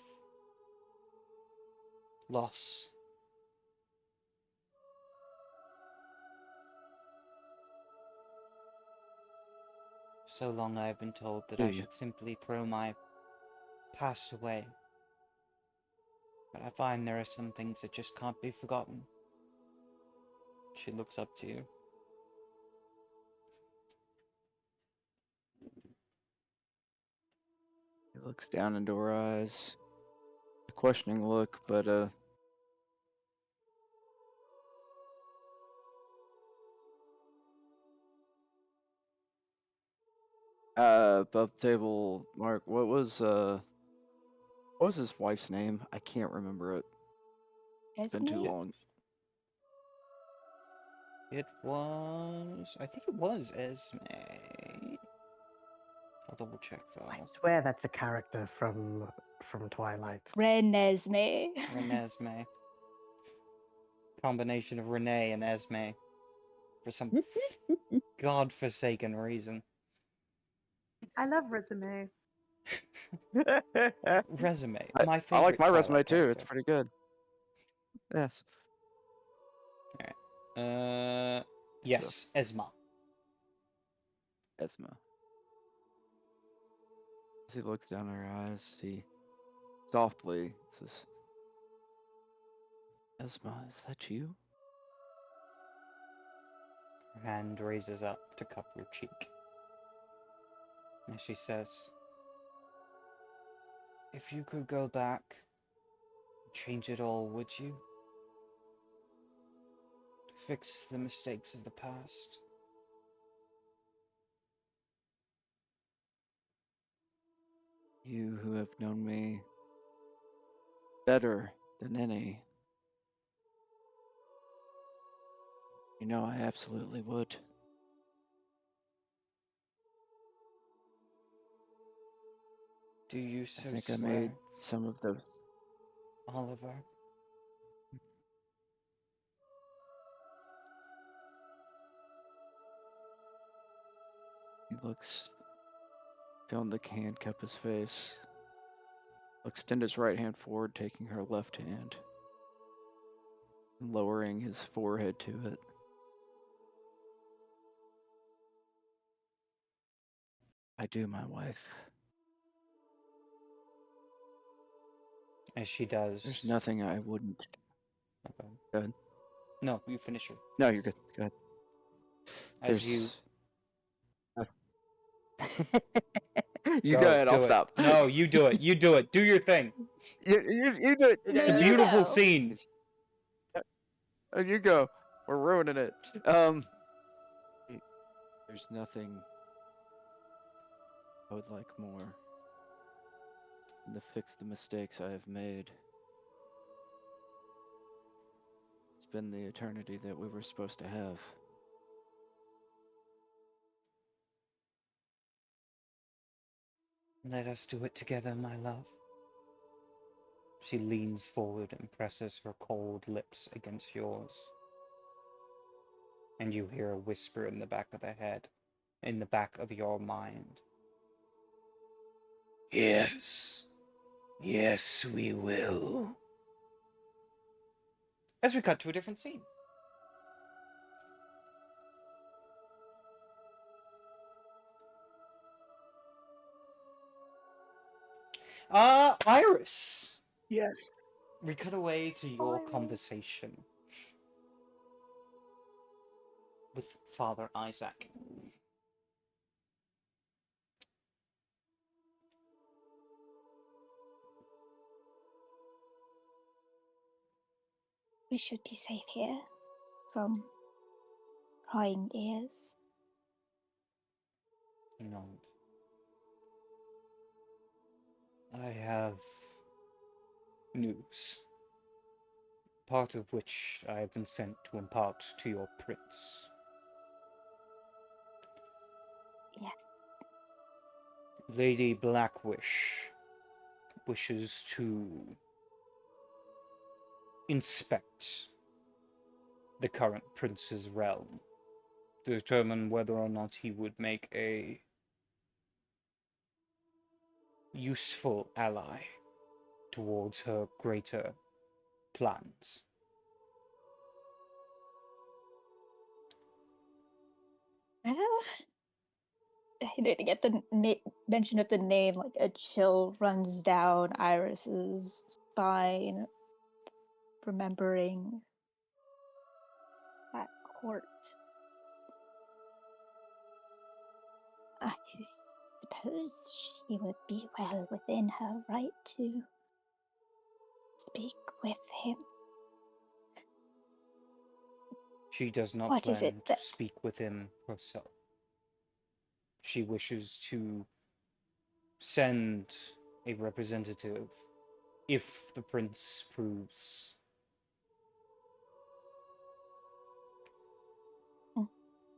A: loss. So long I have been told that
B: do
A: I
B: you.
A: should simply throw my past away. But I find there are some things that just can't be forgotten. She looks up to you.
B: He looks down into her eyes. A questioning look, but above the table, Mark, what was his wife's name? I can't remember it. It's been too
E: Esme?
B: long.
A: It was... I think it was Esme. I'll double check
C: I
A: though.
C: swear that's a character from Twilight.
E: Renesmee.
A: Renesmee. Combination of Renee and Esme. For some godforsaken reason.
F: I love resume.
A: Resume.
B: I
A: My
B: like
A: favorite
B: my resume
A: Twilight
B: too. It's
A: character.
B: pretty good. Yes.
A: Yes, Esma.
B: Esma. As he looks down her eyes, he softly says, Esma, is that you?
A: Her hand raises up to cup your cheek. And she says, "If you could go back, change it all, would you? To fix the mistakes of the past?"
B: You who have known me better than any. You know, I absolutely would.
A: Do you
B: I
A: so
B: think I
A: swear,
B: made some of those.
A: Oliver?
B: He looks, feeling the hand cup his face. He'll extend his right hand forward, taking her left hand, and lowering his forehead to it. I do, my wife.
A: As she does.
B: There's nothing I wouldn't.
A: Okay.
B: Go ahead.
A: No, you finish it.
B: No, you're good. Go ahead.
A: As you
B: You go ahead. I'll
A: do it.
B: stop.
A: No, you do it. You do it. Do your thing.
B: You do it.
A: It's
E: No,
A: a
E: you
A: beautiful
E: go.
A: scene.
B: You go. We're ruining it. There's nothing I would like more than to fix the mistakes I have made. It's been the eternity that we were supposed to have.
A: Let us do it together, my love. She leans forward and presses her cold lips against yours. And you hear a whisper in the back of the head, in the back of your mind. Yes. Yes, we will. As we cut to a different scene. Iris.
C: Yes.
A: We cut away to your
E: Iris.
A: conversation with Father Isaac.
E: We should be safe here from prying ears.
A: He nodded. I have news, part of which I have been sent to impart to your prince.
E: Yes.
A: Lady Blackwish wishes to inspect the current prince's realm to determine whether or not he would make a useful ally towards her greater plans.
E: Well, I didn't get the mention of the name. Like a chill runs down Iris's spine, remembering that court. I suppose she would be well within her right to speak with him.
A: She does not
E: What is it
A: plan to
E: that-
A: speak with him herself. She wishes to send a representative if the prince proves.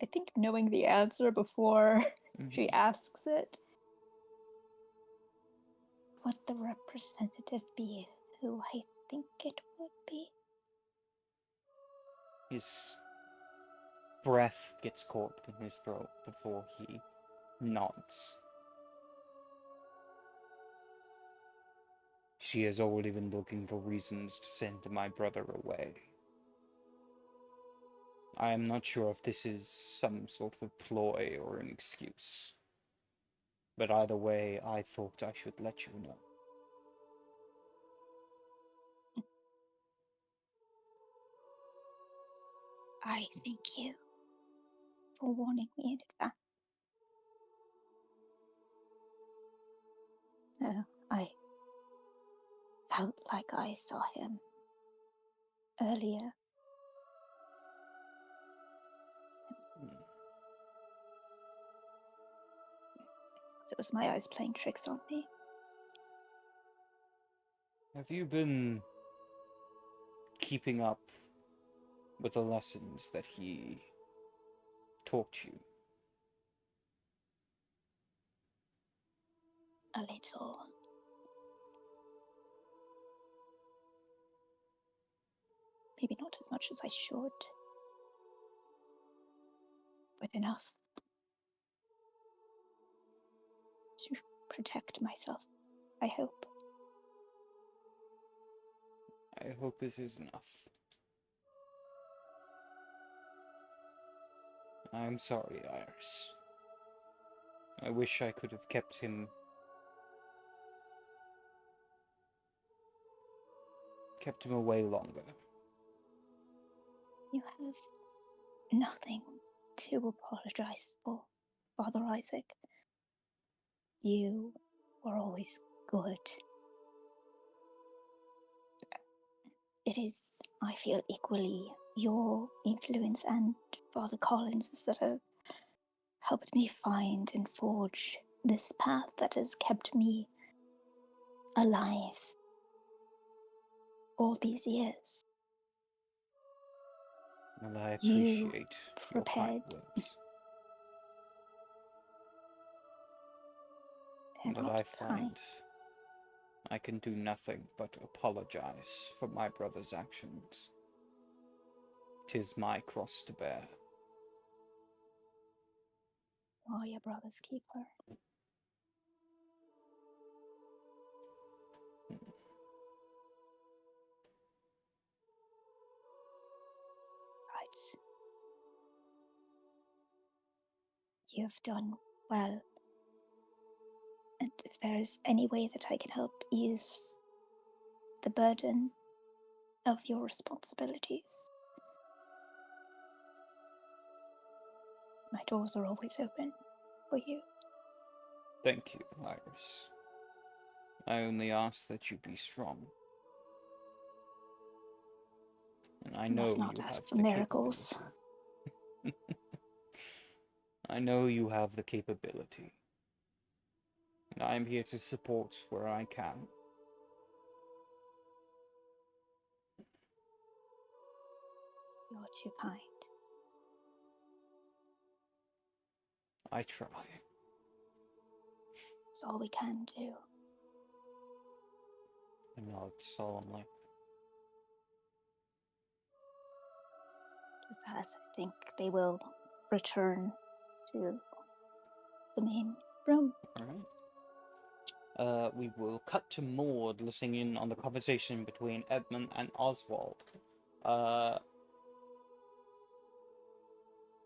E: I think knowing the answer before she
A: Mhm.
E: asks it. Would the representative be who I think it would be?
A: His breath gets caught in his throat before he nods. She has already been looking for reasons to send my brother away. I am not sure if this is some sort of ploy or an excuse. But either way, I thought I should let you know.
E: I thank you for warning me in advance. No, I felt like I saw him earlier. It was my eyes playing tricks on me.
A: Have you been keeping up with the lessons that he taught you?
E: A little. Maybe not as much as I should, but enough to protect myself, I hope.
A: I hope this is enough. I'm sorry, Iris. I wish I could have kept him away longer.
E: You have nothing to apologize for, Father Isaac. You were always good. It is, I feel, equally your influence and Father Collins's that have helped me find and forge this path that has kept me alive all these years.
A: Well, I
E: You
A: appreciate your kind
E: prepared.
A: words.
E: They're
A: But
E: not
A: I
E: kind.
A: find I can do nothing but apologize for my brother's actions. 'Tis my cross to bear.
E: You are your brother's keeper. But you have done well. And if there is any way that I can help ease the burden of your responsibilities, my doors are always open for you.
A: Thank you, Iris. I only ask that you be strong. And I
E: You
A: know
E: must not
A: you
E: ask
A: have
E: for
A: the
E: miracles.
A: capability. I know you have the capability. And I am here to support where I can.
E: You're too kind.
A: I try.
E: It's all we can do.
A: I nod solemnly.
E: With that, I think they will return to the main room.
A: Alright. We will cut to Maud listening in on the conversation between Edmund and Oswald.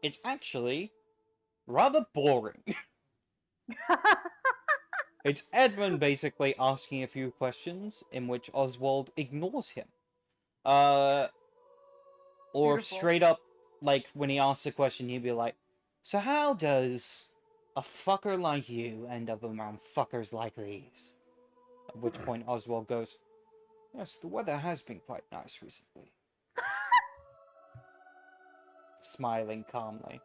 A: It's actually rather boring. It's Edmund basically asking a few questions in which Oswald ignores him. Or
F: Beautiful.
A: straight up, like, when he asks a question, he'd be like, so how does a fucker like you end up around fuckers like these? At which point Oswald goes, yes, the weather has been quite nice recently. Smiling calmly.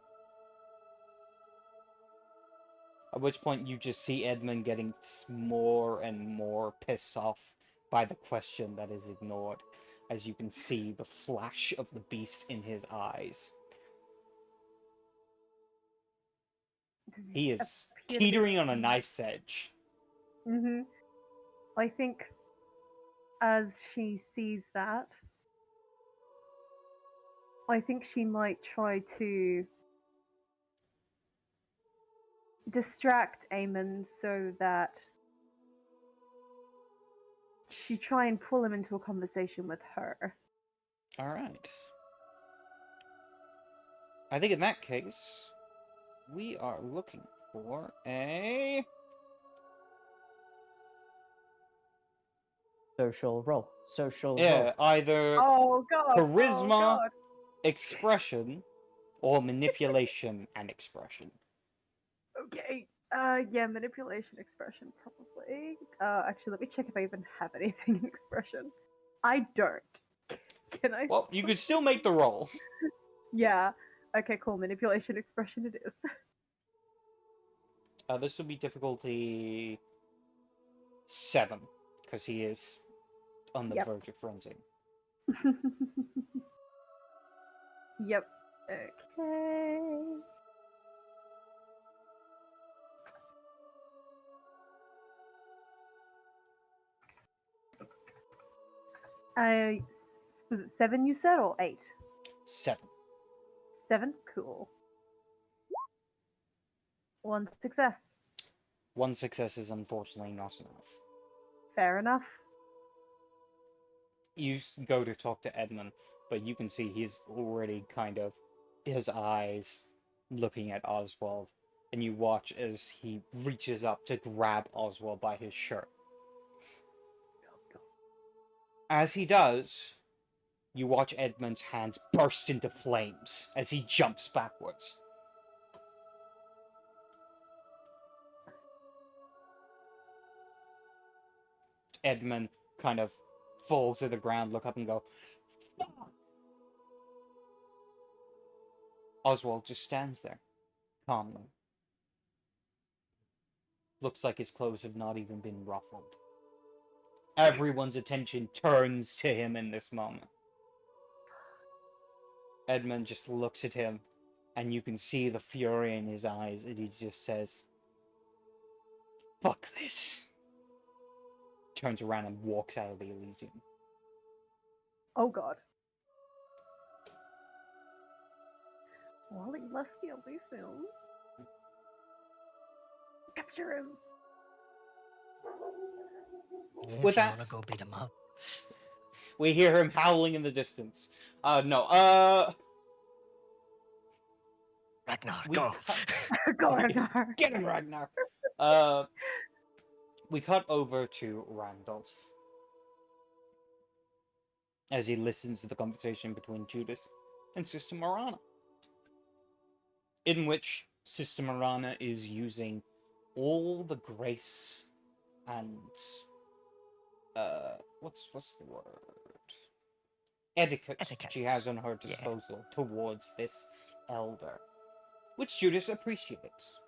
A: At which point you just see Edmund getting more and more pissed off by the question that is ignored, as you can see the flash of the beast in his eyes. He is teetering on a knife's edge.
F: I think as she sees that, I think she might try to distract Eamon so that she try and pull him into a conversation with her.
A: Alright. I think in that case, we are looking for a...
C: Social roll. Social
A: Yeah,
C: roll.
A: either
F: Oh god!
A: charisma,
F: Oh god!
A: expression, or manipulation and expression.
F: Okay. Yeah, manipulation expression probably. Actually, let me check if I even have anything in expression. I don't. Can I?
A: Well, you could still make the roll.
F: Yeah. Okay, cool. Manipulation expression it is.
A: This will be difficulty 7, because he is on the
F: Yep.
A: verge of frenzy.
F: Yep. Okay. Was it 7 you said, or 8?
A: 7.
F: 7? Cool. 1 success.
A: 1 success is unfortunately not enough.
F: Fair enough.
A: You go to talk to Edmund, but you can see he's already kind of his eyes looking at Oswald, and you watch as he reaches up to grab Oswald by his shirt. As he does, you watch Edmund's hands burst into flames as he jumps backwards. Edmund kind of fall to the ground, look up and go, "Fuck!" Oswald just stands there, calmly. Looks like his clothes have not even been ruffled. Everyone's attention turns to him in this moment. Edmund just looks at him, and you can see the fury in his eyes, and he just says, "Fuck this." Turns around and walks out of the Elysium.
F: Oh god. Well, he left the Elysium. Capture him.
G: If
A: With
G: you
A: that-
G: want to go beat him up.
A: We hear him howling in the distance.
G: Ragnar,
A: We
G: go.
F: Go, Ragnar.
A: Get him, Ragnar! We cut over to Randolph as he listens to the conversation between Judas and Sister Morana, in which Sister Morana is using all the grace and what's the word? Etiquette she has on her disposal towards this elder, which Judas appreciates.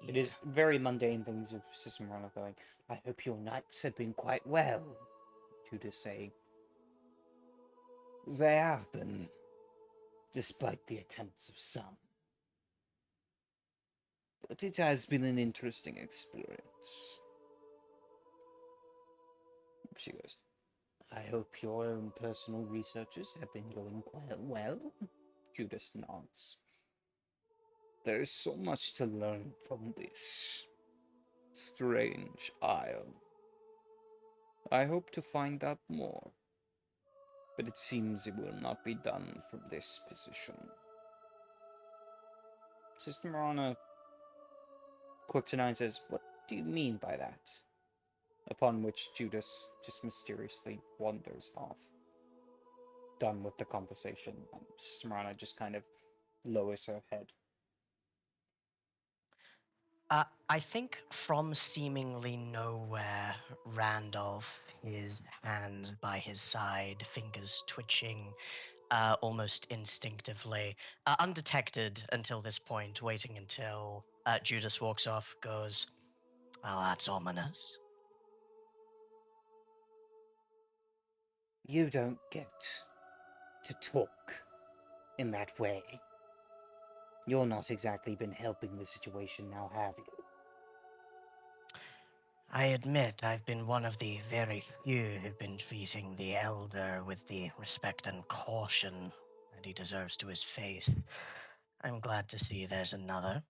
A: It is very mundane things of Sister Morana going, "I hope your nights have been quite well," Judas saying, "They have been, despite the attempts of some. But it has been an interesting experience." She goes, "I hope your own personal researches have been going quite well." Judas nods. "There is so much to learn from this strange isle. I hope to find out more, but it seems it will not be done from this position." Sister Morana quirks an eye and says, "What do you mean by that?" Upon which Judas just mysteriously wanders off. Done with the conversation, and Sister Morana just kind of lowers her head.
G: I think from seemingly nowhere, Randolph, his hands by his side, fingers twitching almost instinctively, undetected until this point, waiting until Judas walks off, goes, "Well, that's ominous."
A: You don't get to talk in that way. You're not exactly been helping the situation now, have you?
G: I admit I've been one of the very few who've been treating the elder with the respect and caution that he deserves to his face. I'm glad to see there's another.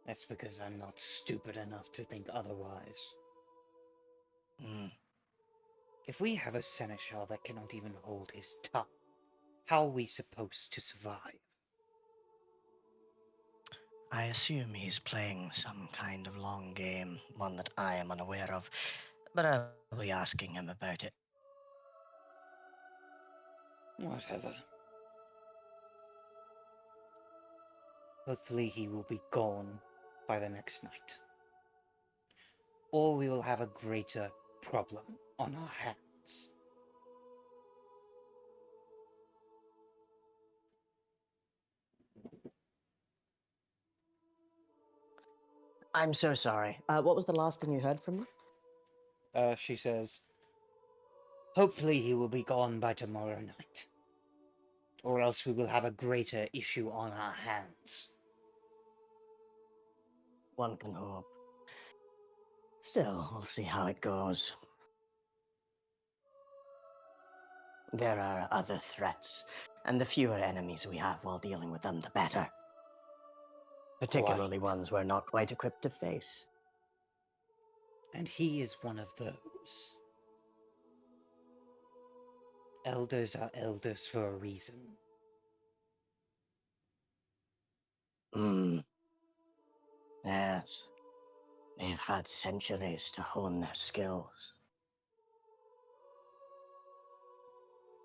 A: That's because I'm not stupid enough to think otherwise.
G: Hmm.
A: If we have a seneschal that cannot even hold his tongue, how are we supposed to survive?
G: I assume he's playing some kind of long game, one that I am unaware of, but I'll be asking him about it.
A: Whatever. Hopefully he will be gone by the next night. Or we will have a greater problem on our hands.
C: I'm so sorry. What was the last thing you heard from me?
A: she says, "Hopefully he will be gone by tomorrow night. Or else we will have a greater issue on our hands."
C: One can hope. Still, we'll see how it goes. There are other threats, and the fewer enemies we have while dealing with them, the better. Particularly
A: Quite.
C: ones we're not quite equipped to face.
A: And he is one of those. Elders are elders for a reason.
C: Yes. They've had centuries to hone their skills.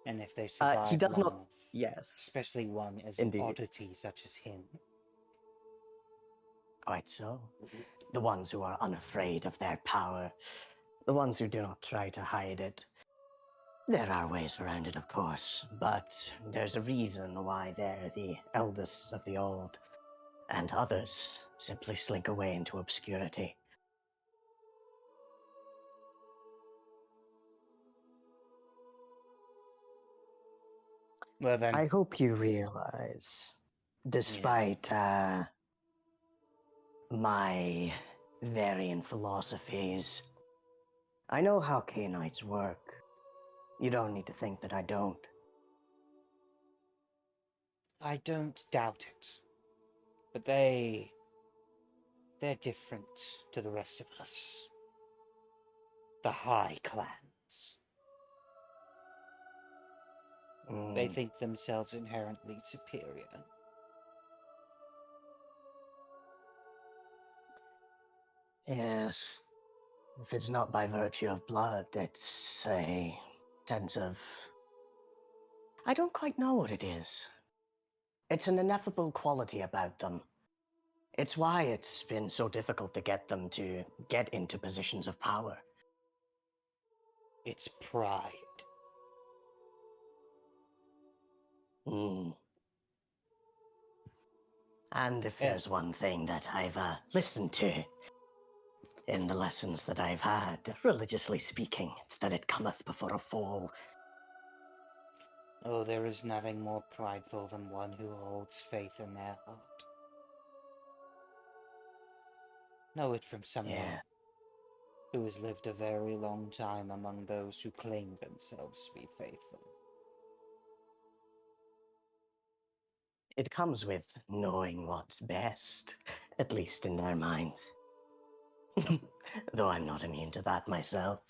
A: And if they
C: He
A: survive
C: does
A: long
C: not.
A: enough,
C: Yes,
A: especially one as
C: indeed.
A: oddity such as him.
C: Quite so. The ones who are unafraid of their power. The ones who do not try to hide it. There are ways around it, of course, but there's a reason why they're the eldest of the old, and others simply slink away into obscurity.
A: Well then,
C: I hope you realize, despite my varying philosophies, I know how Canites work. You don't need to think that I don't.
A: I don't doubt it. But they're different to the rest of us. The High Clans. They think themselves inherently superior.
C: Yes. If it's not by virtue of blood, it's a sense of... I don't quite know what it is. It's an ineffable quality about them. It's why it's been so difficult to get them to get into positions of power.
A: It's pride.
C: And if
A: Yeah.
C: there's one thing that I've listened to in the lessons that I've had, religiously speaking, it's that it cometh before a fall.
A: Oh, there is nothing more prideful than one who holds faith in their heart. Know it from someone who has lived a very long time among those who claim themselves to be faithful.
C: It comes with knowing what's best, at least in their minds. Though I'm not immune to that myself.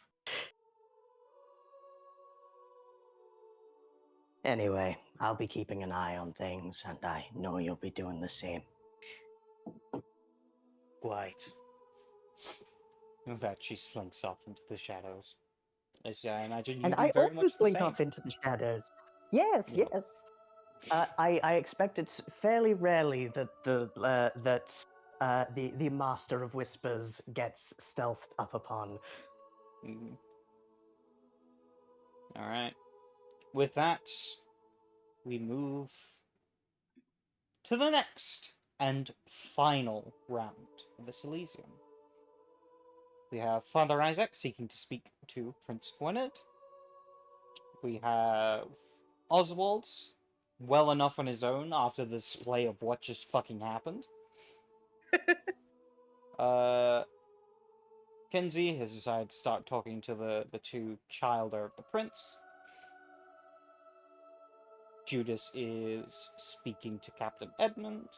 C: Anyway, I'll be keeping an eye on things, and I know you'll be doing the same.
A: Quite. In fact, she slinks off into the shadows. As I imagine you
C: And
A: do
C: I
A: very
C: also
A: much the
C: slink
A: same.
C: off into the shadows. Yes,
A: Yeah.
C: yes. I expect it's fairly rarely that the Master of Whispers gets stealthed up upon.
A: Alright. With that, we move to the next and final round of the Elysium. We have Father Isaac seeking to speak to Prince Gwynedd. We have Oswald, well enough on his own after the display of what just fucking happened. Kenzie has decided to start talking to the two childer of the prince. Judas is speaking to Captain Edmund.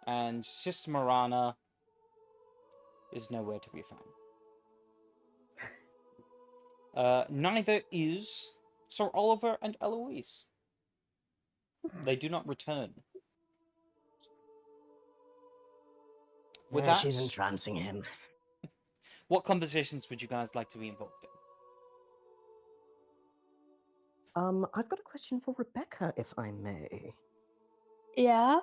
A: And Sister Marana is nowhere to be found. Neither is Sir Oliver and Eloise. They do not return. With that,
C: She's entrancing him.
A: what conversations would you guys like to be involved in?
C: I've got a question for Rebecca, if I may.
E: Yeah?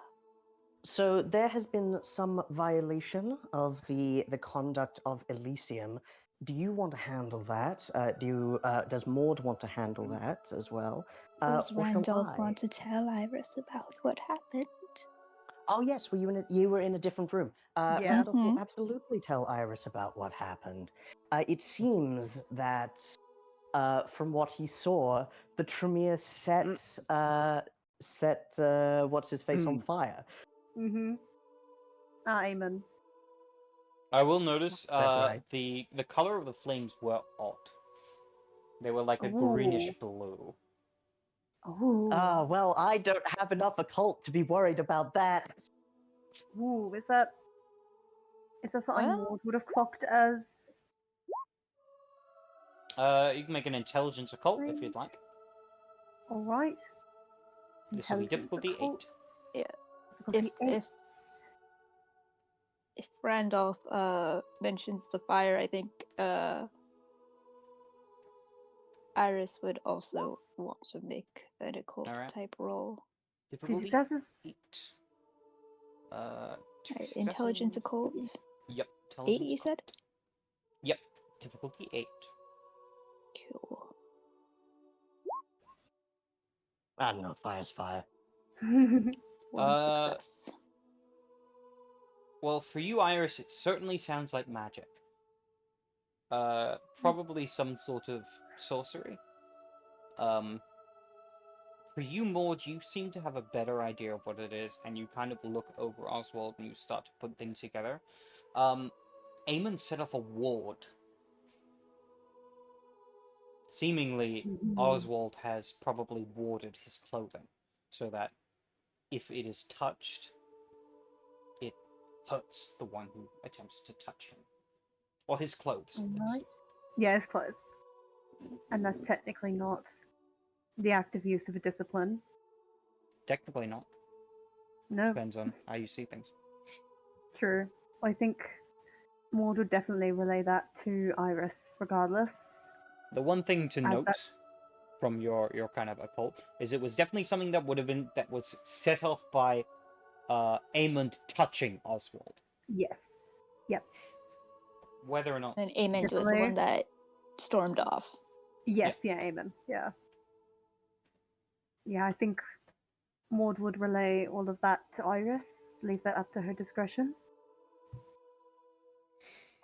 C: So there has been some violation of the conduct of Elysium. Do you want to handle that? Does Maud want to handle that as well?
E: Does
C: Or shall
E: Randolph
C: I?
E: want to tell Iris about what happened?
C: Oh yes, you were in a different room.
F: Yeah.
C: Randolph will
E: Mhm.
C: absolutely tell Iris about what happened. It seems that from what he saw, the Tremere set what's his face on fire.
F: Mm-hmm. Amen.
A: I will notice
C: That's right.
A: the color of the flames were odd. They were like a greenish
F: Ooh.
A: blue.
F: Oh.
C: Well, I don't have enough occult to be worried about that.
F: Ooh. Is that something
E: Well-
F: Maud would have clocked as?
A: You can make an intelligence occult if
F: Flames?
A: you'd like.
F: All right.
A: This will be
F: Intelligence
A: difficulty
F: occult.
A: 8.
F: Difficulty
E: If
F: 8.
E: if Randolph mentions the fire, I think Iris would also want to make an occult
A: Alright.
E: type roll.
F: 2
A: Difficulty
F: successes.
A: 8. Two
E: Right, intelligence
A: successes.
E: occult.
A: Yep.
E: 8,
A: Intelligence
E: you said?
A: occult. Yep. Difficulty 8.
E: Cool.
C: I don't know, fire's fire.
E: One success.
A: Well, for you, Iris, it certainly sounds like magic. Probably some sort of sorcery. For you, Maud, you seem to have a better idea of what it is, and you kind of look over Oswald and you start to put things together. Eamon set off a ward. Seemingly, Oswald has probably warded his clothing, so that if it is touched, it hurts the one who attempts to touch him. Or his clothes. at least.
F: Alright. Yeah, it's close. And that's technically not the active use of a discipline.
A: Technically not.
F: No,
A: Depends on how you see things.
F: true. I think Maud would definitely relay that to Iris, regardless.
A: The one thing to
F: As
A: note
F: that-
A: from your kind of occult is it was definitely something that would have been that was set off by Aemond touching Oswald.
F: Yes. Yep.
A: Whether or not
E: And Aemond was the
F: Definitely.
E: one that stormed off.
F: Yes, yeah, amen. Yeah. Yeah, I think Maud would relay all of that to Iris, leave that up to her discretion.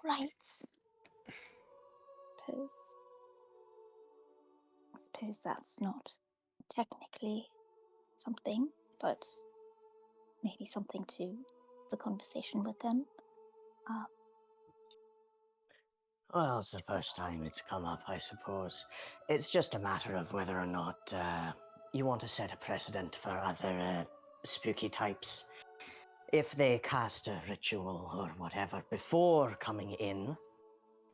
E: Right. Suppose that's not technically something, but maybe something to the conversation with them.
C: Well, it's the first time it's come up, I suppose. It's just a matter of whether or not you want to set a precedent for other spooky types. If they cast a ritual or whatever before coming in,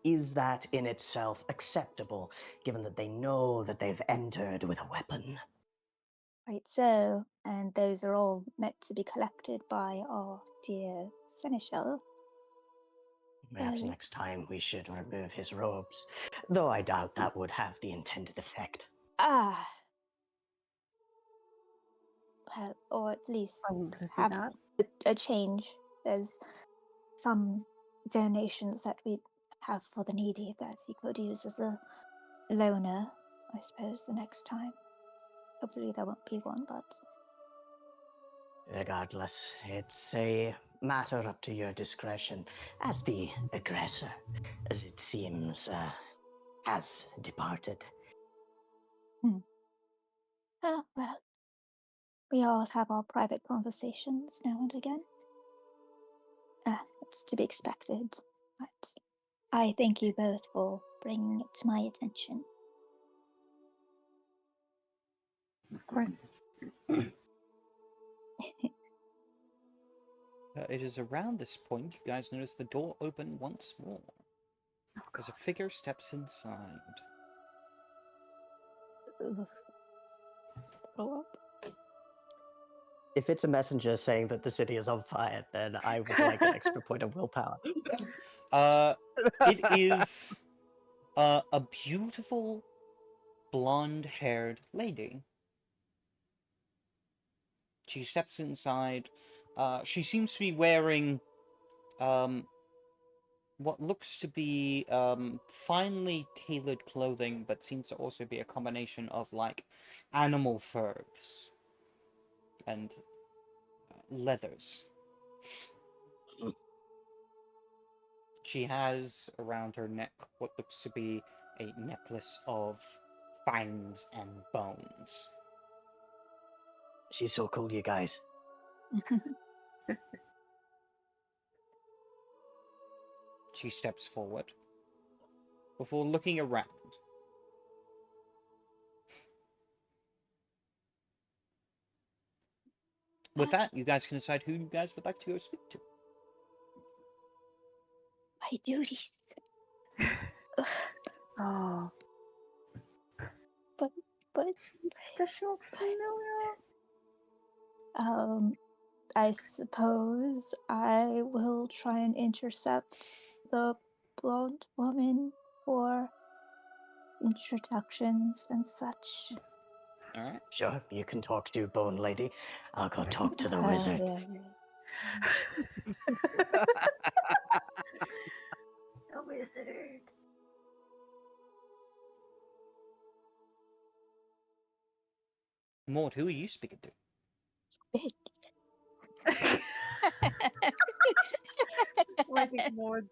C: is that in itself acceptable, given that they know that they've entered with a weapon?
E: Right, so, and those are all meant to be collected by our dear Seneschal.
C: Perhaps next time we should remove his robes, though I doubt that would have the intended effect.
E: Ah, well, or at least
F: I want to see
E: have
F: that.
E: a change. There's some donations that we have for the needy that he could use as a loner, I suppose, the next time. Hopefully there won't be one, but
C: Regardless, it's a matter up to your discretion as the aggressor, as it seems, has departed.
E: oh well. We all have our private conversations now and again. It's to be expected, but I thank you both for bringing it to my attention.
F: Of course.
A: it is around this point you guys notice the door open once more as a figure steps inside.
E: Ugh. Grow up.
C: If it's a messenger saying that the city is on fire, then I would like an extra point of willpower.
A: It is a beautiful blonde-haired lady. She steps inside. She seems to be wearing what looks to be finely tailored clothing, but seems to also be a combination of like animal furs and leathers. She has around her neck what looks to be a necklace of fangs and bones.
C: She's so cool, you guys.
A: She steps forward before looking around. With that, you guys can decide who you guys would like to go speak to.
E: My duties.
F: Oh,
E: But
F: does she look familiar?
E: I suppose I will try and intercept the blonde woman for introductions and such.
A: All right.
C: Sure, you can talk to Bone Lady. I'll go talk to the
E: Ah,
C: wizard.
E: yeah.
F: A wizard.
A: Maud, who are you speaking to?
F: Well, I think Maud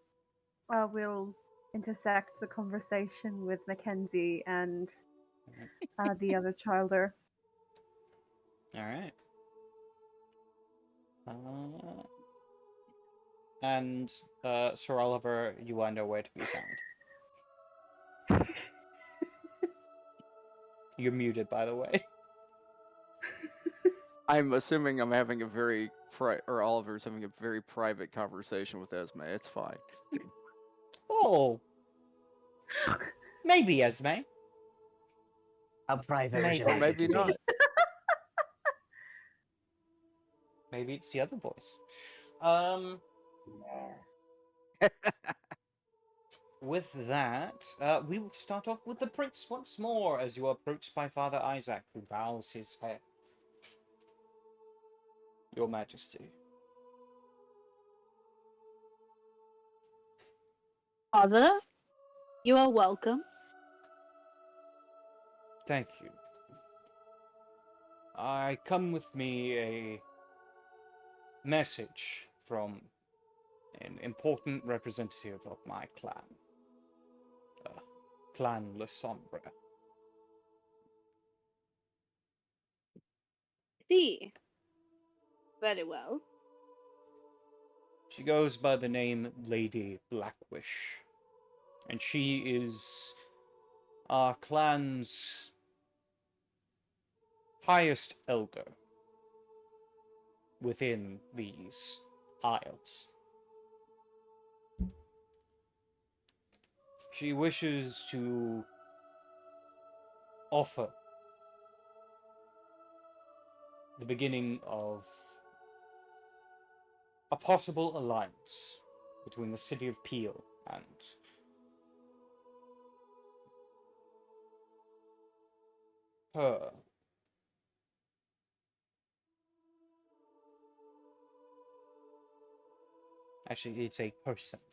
F: will intersect the conversation with Mackenzie and the other childer.
A: All right. And Sir Oliver, you are nowhere to be found. You're muted, by the way.
B: I'm assuming I'm having a very or Oliver's having a very private conversation with Esme. It's fine.
A: Oh, maybe Esme.
C: How private would you
A: Maybe.
B: Or
C: like it
B: maybe
C: to
B: not.
C: be?
A: Maybe it's the other voice. With that, we will start off with the prince once more as you are approached by Father Isaac, who bows his head. Your Majesty.
D: Father, you are welcome.
A: Thank you. I come with me a message from an important representative of my clan. Clan Le Sombre.
D: See. Very well.
A: She goes by the name Lady Blackwish. And she is our clan's highest elder within these isles. She wishes to offer the beginning of a possible alliance between the city of Peel and her. Actually, it's a herself.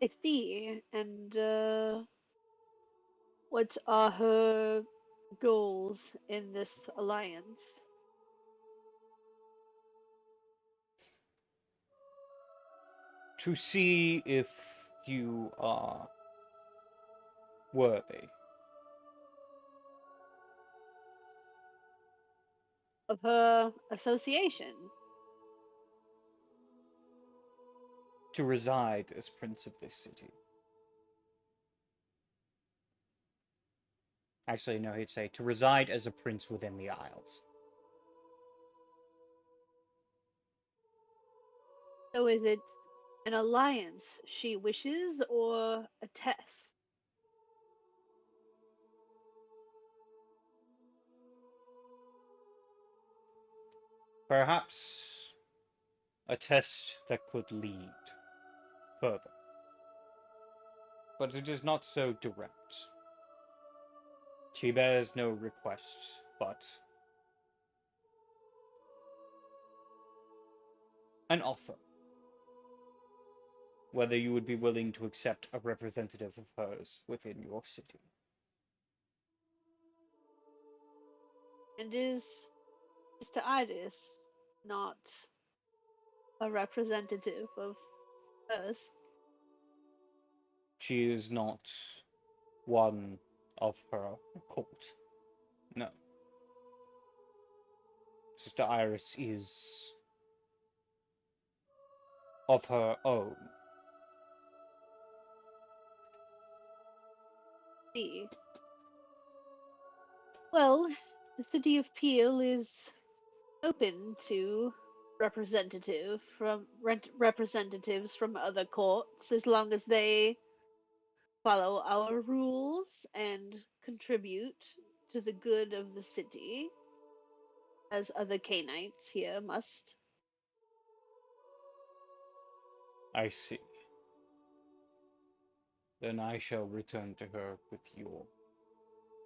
D: I see. And what are her goals in this alliance?
A: To see if you are worthy.
D: Of her association?
A: To reside as prince of this city. Actually, no, he'd say to reside as a prince within the Isles.
D: So is it an alliance she wishes or a test?
A: Perhaps a test that could lead further. But it is not so direct. She bears no requests, but an offer. Whether you would be willing to accept a representative of hers within your city.
D: And is Mr. Iris not a representative of hers?
A: She is not one of her court. No. Sister Iris is of her own.
D: See. Well, the city of Peel is open to representatives from other courts as long as they follow our rules and contribute to the good of the city, as other Canaanites here must.
A: I see. Then I shall return to her with your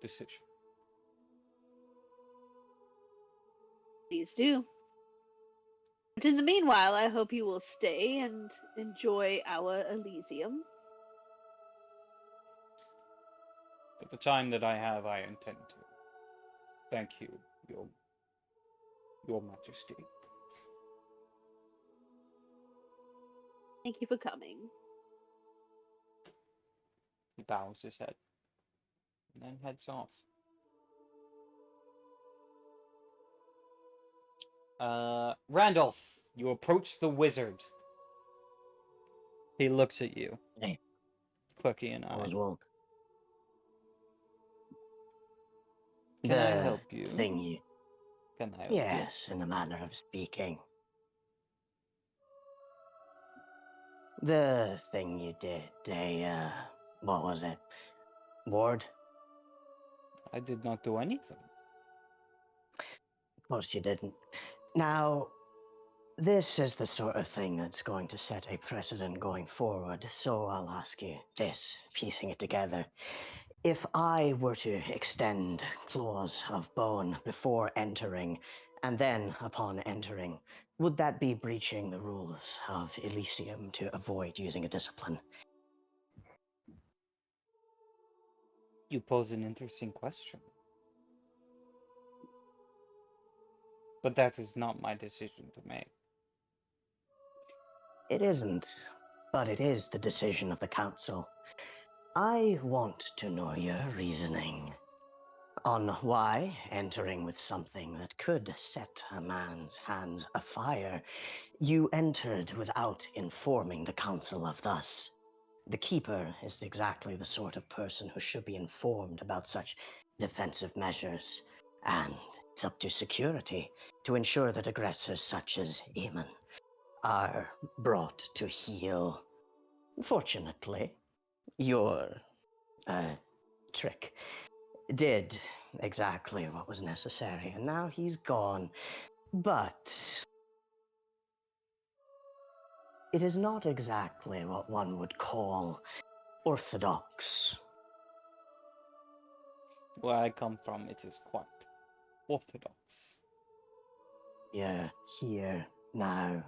A: decision.
D: Please do. But in the meanwhile, I hope you will stay and enjoy our Elysium.
A: For the time that I have, I intend to. Thank you, your Majesty.
D: Thank you for coming.
A: He bows his head and then heads off. Randolph, you approach the wizard. He looks at you.
C: Hey,
A: Clucky and
C: always
A: I.
C: won't.
A: Can I
C: The
A: help you?
C: thing you.
A: Can I help
C: Yes, in a manner of speaking. The thing you did, what was it? Ward?
A: you? I did not do anything.
C: Of course you didn't. Now, this is the sort of thing that's going to set a precedent going forward, so I'll ask you this, piecing it together. If I were to extend claws of bone before entering, and then upon entering, would that be breaching the rules of Elysium to avoid using a discipline?
A: You pose an interesting question. But that is not my decision to make.
C: It isn't, but it is the decision of the Council. I want to know your reasoning on why entering with something that could set a man's hands afire, you entered without informing the Council of thus. The Keeper is exactly the sort of person who should be informed about such defensive measures, and it's up to security to ensure that aggressors such as Eamon are brought to heel. Fortunately, your trick did exactly what was necessary, and now he's gone. But it is not exactly what one would call orthodox.
A: Where I come from, it is quite orthodox.
C: You're here now,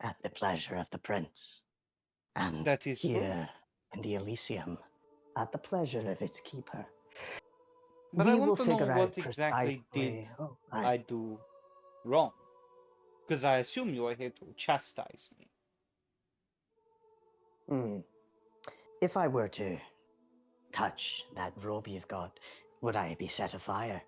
C: at the pleasure of the prince, and
A: That is true.
C: here in the Elysium, at the pleasure of its keeper.
A: But
C: We
A: I
C: will
A: want to know
C: figure
A: what
C: out
A: exactly did
C: precisely.
A: I do wrong. Because I assume you are here to chastise me.
C: If I were to touch that robe you've got, would I be set afire?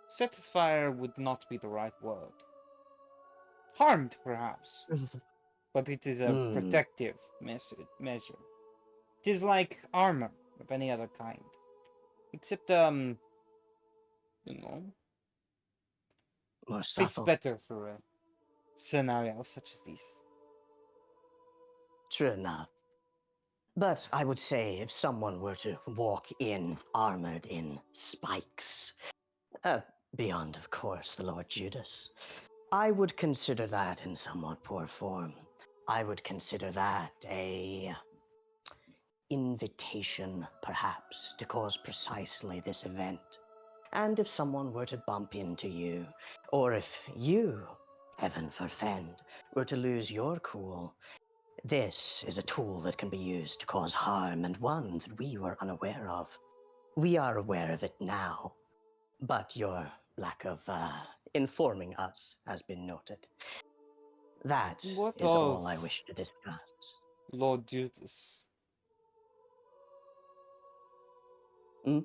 A: Set fire would not be the right word. Harmed, perhaps. But it is a protective measure. It is like armor of any other kind. Except, you know,
C: More
A: fits
C: subtle.
A: better for a scenario such as this.
C: True enough. But I would say if someone were to walk in armored in spikes, beyond, of course, the Lord Judas, I would consider that in somewhat poor form. I would consider that a invitation, perhaps, to cause precisely this event. And if someone were to bump into you, or if you heaven forfend, were to lose your cool, this is a tool that can be used to cause harm, and one that we were unaware of. We are aware of it now, but your lack of informing us has been noted. That
A: What
C: is all
A: of
C: I wish to discuss.
A: Lord Judas?
C: Hmm?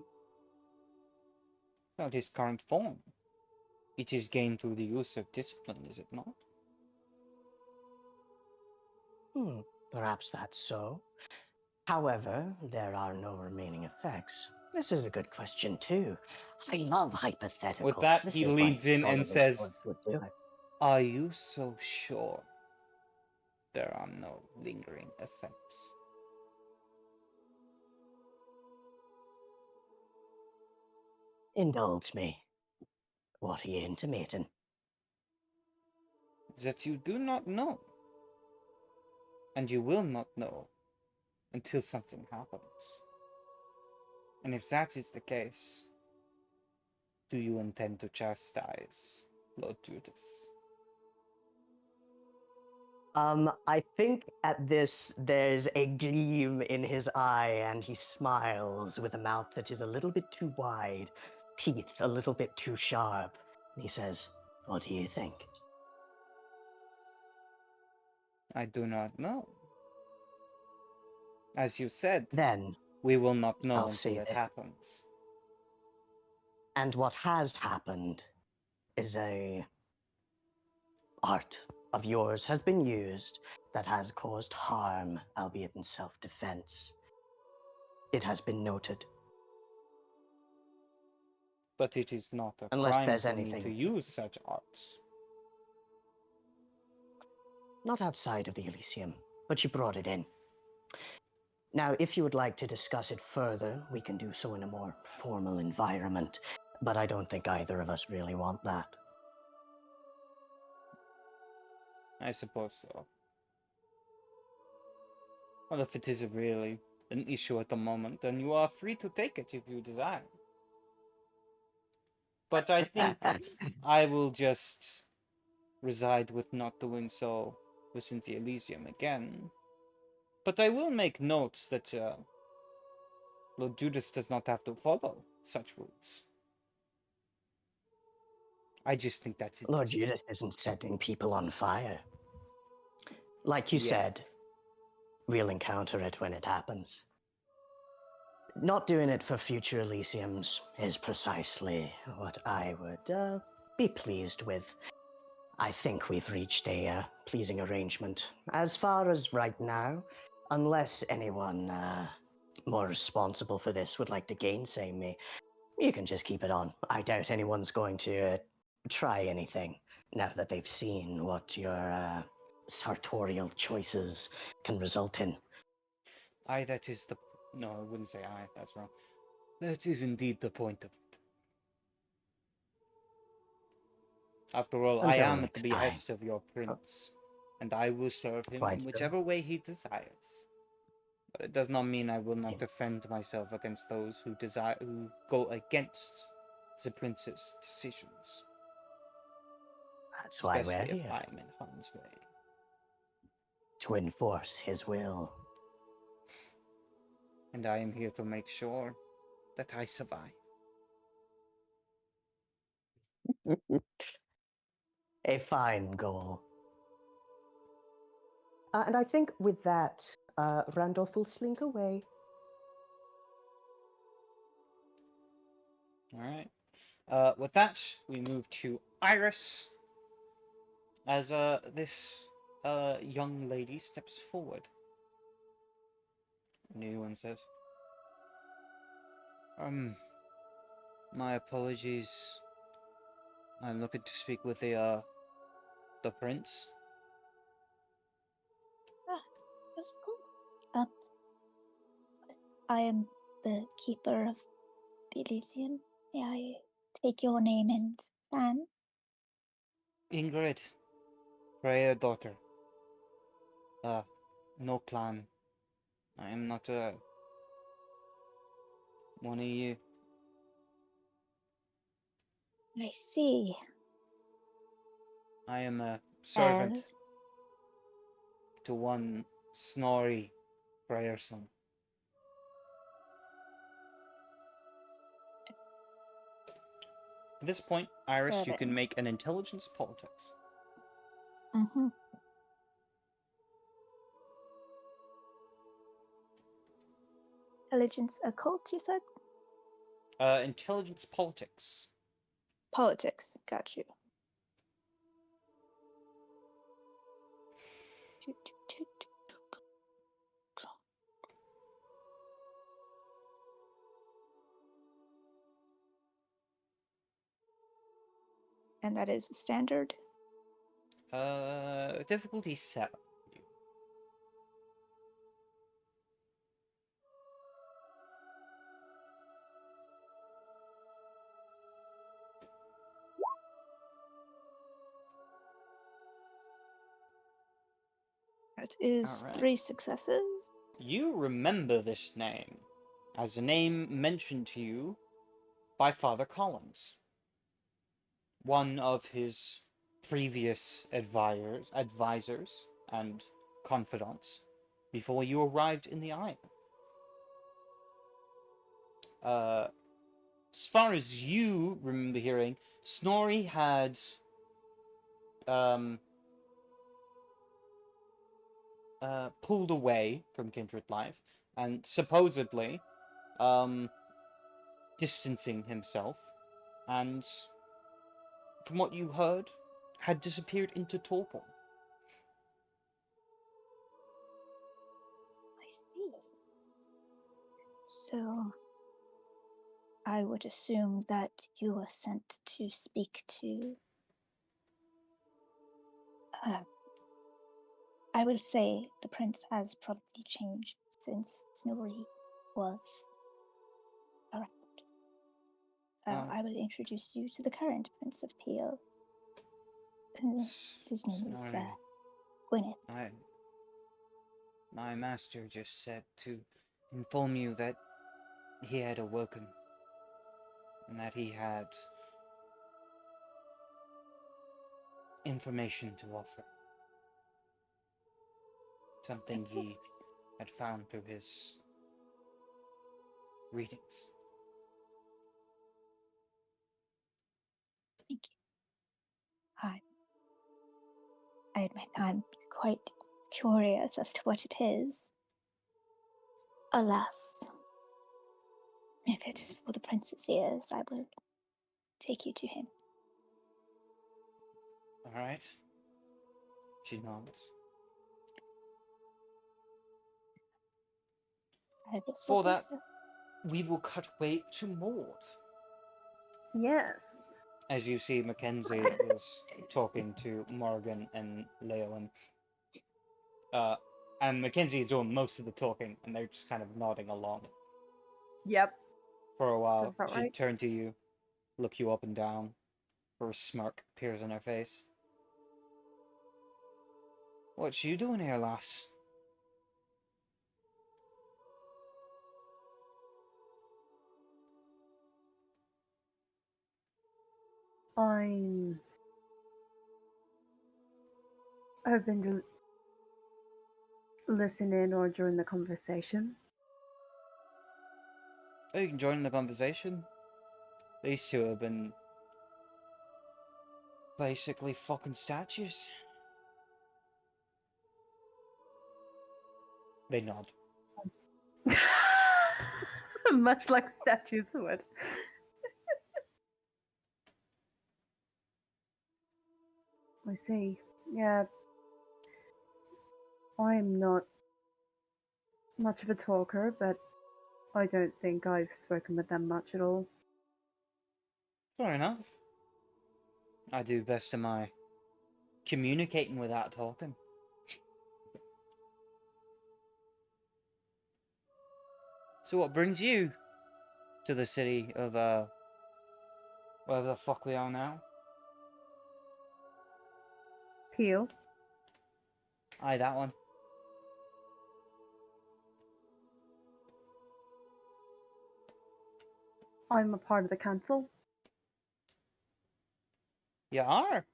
A: Well, his current form. It is gained through the use of discipline, is it not?
C: Perhaps that's so. However, there are no remaining effects. This is a good question, too. I love hypotheticals.
A: With that,
C: This
A: he
C: is why
A: leans in and
C: scholarly
A: says,
C: swords would do it.
A: "Are you so sure there are no lingering effects?"
C: Indulge me. What are you intimating?
A: That you do not know. And you will not know until something happens. And if that is the case, do you intend to chastise Lord Judas?
C: I think at this there's a gleam in his eye, and he smiles with a mouth that is a little bit too wide, teeth a little bit too sharp. And he says, "What do you think?"
A: I do not know. As you said,
C: Then
A: we will not know
C: I'll
A: until
C: say
A: it
C: this.
A: happens.
C: And what has happened is a art of yours has been used that has caused harm, albeit in self-defense. It has been noted.
A: But it is not a
C: Unless
A: crime
C: there's
A: for me to
C: anything
A: use such arts.
C: not outside of the Elysium, but you brought it in. Now, if you would like to discuss it further, we can do so in a more formal environment, but I don't think either of us really want that.
A: I suppose so. Well, if it isn't really an issue at the moment, then you are free to take it if you desire. But I think I will just reside with not doing so within the Elysium again. But I will make notes that Lord Judas does not have to follow such rules. I just think that's
C: Lord
A: interesting.
C: Judas isn't setting people on fire. Like you
A: Yeah.
C: said, we'll encounter it when it happens. Not doing it for future Elysiums is precisely what I would be pleased with. I think we've reached a pleasing arrangement. As far as right now, unless anyone more responsible for this would like to gainsay me, you can just keep it on. I doubt anyone's going to try anything now that they've seen what your sartorial choices can result in.
A: Aye, that is the... No, I wouldn't say aye, that's wrong. That is indeed the point of it. After all, I
C: Until
A: am at the
C: next time.
A: behest of your prince, and I will serve him
C: Quite
A: in
C: so.
A: whichever way he desires. But it does not mean I will not defend myself against those who go against the prince's decisions,
C: That's why we're
A: especially if
C: here,
A: I am in harm's way.
C: to enforce his will.
A: And I am here to make sure that I survive.
C: A fine goal. And I think with that, Randolph will slink away.
A: Alright. With that, we move to Iris, as this young lady steps forward. New one says, my apologies. I'm looking to speak with the prince.
E: Of course. I am the keeper of the Elysium. May I take your name and clan?
A: Ingrid, Freya daughter. No clan. I am not one of you.
E: I see.
A: I am a servant
E: And
A: to one Snorri Freyerson. At this point, Iris, you can
E: servant.
A: make an intelligence politics.
E: Mm-hmm. Intelligence occult, you said?
A: Intelligence politics.
E: Politics. Got you. And that is standard.
A: Difficulty 7.
E: That is
A: Alright.
E: 3 successes.
A: You remember this name as a name mentioned to you by Father Collins, one of his previous advisors and confidants before you arrived in the island. As far as you remember hearing, Snorri had pulled away from kindred life and supposedly distancing himself, and from what you heard, had disappeared into torpor.
E: I see. So, I would assume that you were sent to speak to. I will say the prince has probably changed since Snorri was around. So I will introduce you to the current Prince of Peel. His name is
A: Snorri,
E: Gwyneth.
A: my master just said to inform you that he had awoken and that he had information to offer. Something he had found through his readings.
E: Thank you. I admit I'm quite curious as to what it is. Alas, if it is for the prince's ears, I will take you to him.
A: Alright. She nods. For that, we will cut away to Maud.
F: Yes.
A: As you see, Mackenzie is talking to Morgan and Leolin. And Mackenzie is doing most of the talking, and they're just kind of nodding along.
F: Yep.
A: For a while,
F: Sounds about
A: she
F: right.
A: turned to you, look you up and down, for a smirk appears on her face. What you doing here, lass?
F: I'm hoping to listen in or join the conversation.
A: Oh, you can join in the conversation. These two have been basically fucking statues. They nod.
F: Much like statues would. I see. Yeah. I'm not much of a talker, but I don't think I've spoken with them much at all.
A: Fair enough. I do best of my communicating without talking. So what brings you to the city of, wherever the fuck we are now?
F: Peel.
A: Aye, that one.
F: I'm a part of the council.
A: You are?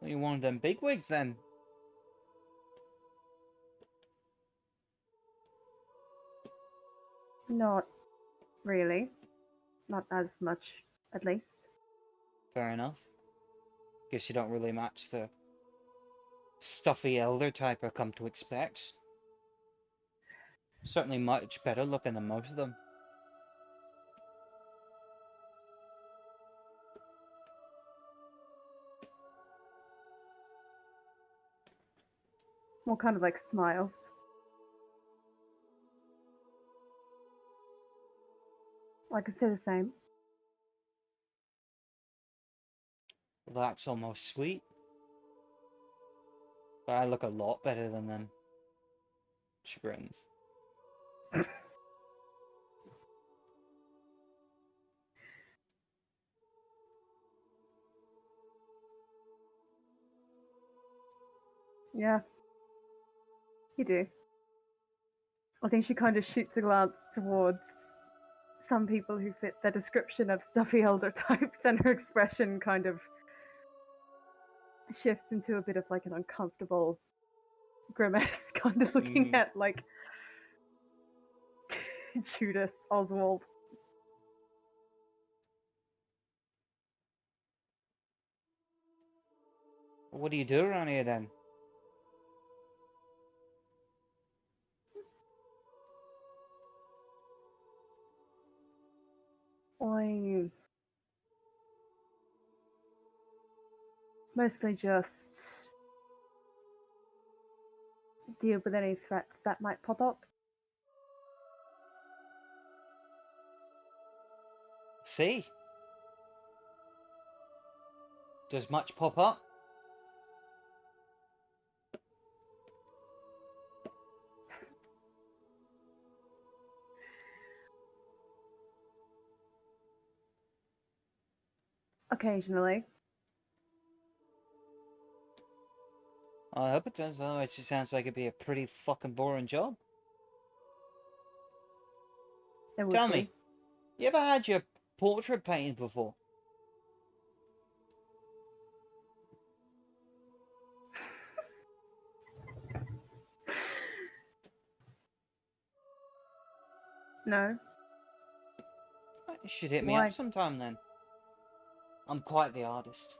A: You one of them bigwigs then?
F: Not really. Not as much, at least.
A: Fair enough. Guess you don't really match the stuffy elder type I come to expect. Certainly much better looking than most of them.
F: More kind of like smiles. I could say the same.
A: Well, that's almost sweet. But I look a lot better than them. She grins.
F: Yeah. You do. I think she kind of shoots a glance towards some people who fit the description of stuffy elder types, and her expression kind of shifts into a bit of like an uncomfortable grimace, kind of looking at like Judas Oswald.
A: What do you do around here then?
F: I mostly just deal with any threats that might pop up.
A: See? Does much pop up?
F: Occasionally.
A: I hope it does, otherwise it sounds like it'd be a pretty fucking boring job.
F: It would
A: Tell
F: be.
A: me, you ever had your portrait painted before?
F: No.
A: You should hit me
F: Why?
A: up sometime then. I'm quite the artist.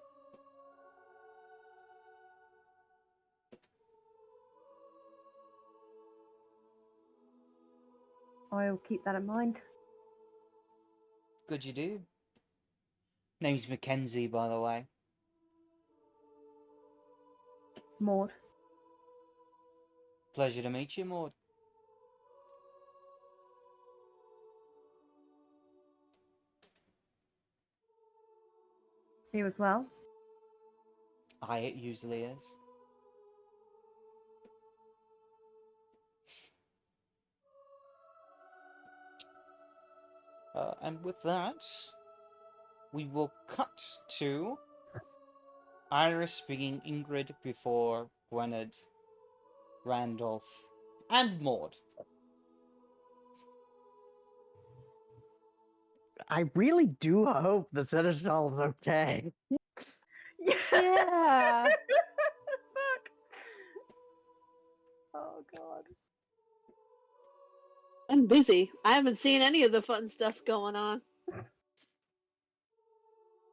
F: I'll keep that in mind.
A: Good you do. Name's Mackenzie, by the way.
F: Maud.
A: Pleasure to meet you, Maud.
F: You as well?
A: It usually is. And with that, we will cut to Iris being Ingrid before Gwynedd, Randolph, and Maud.
C: I really do hope the Seneschal's okay.
E: Yeah.
F: Fuck. Oh god.
D: I'm busy. I haven't seen any of the fun stuff going on.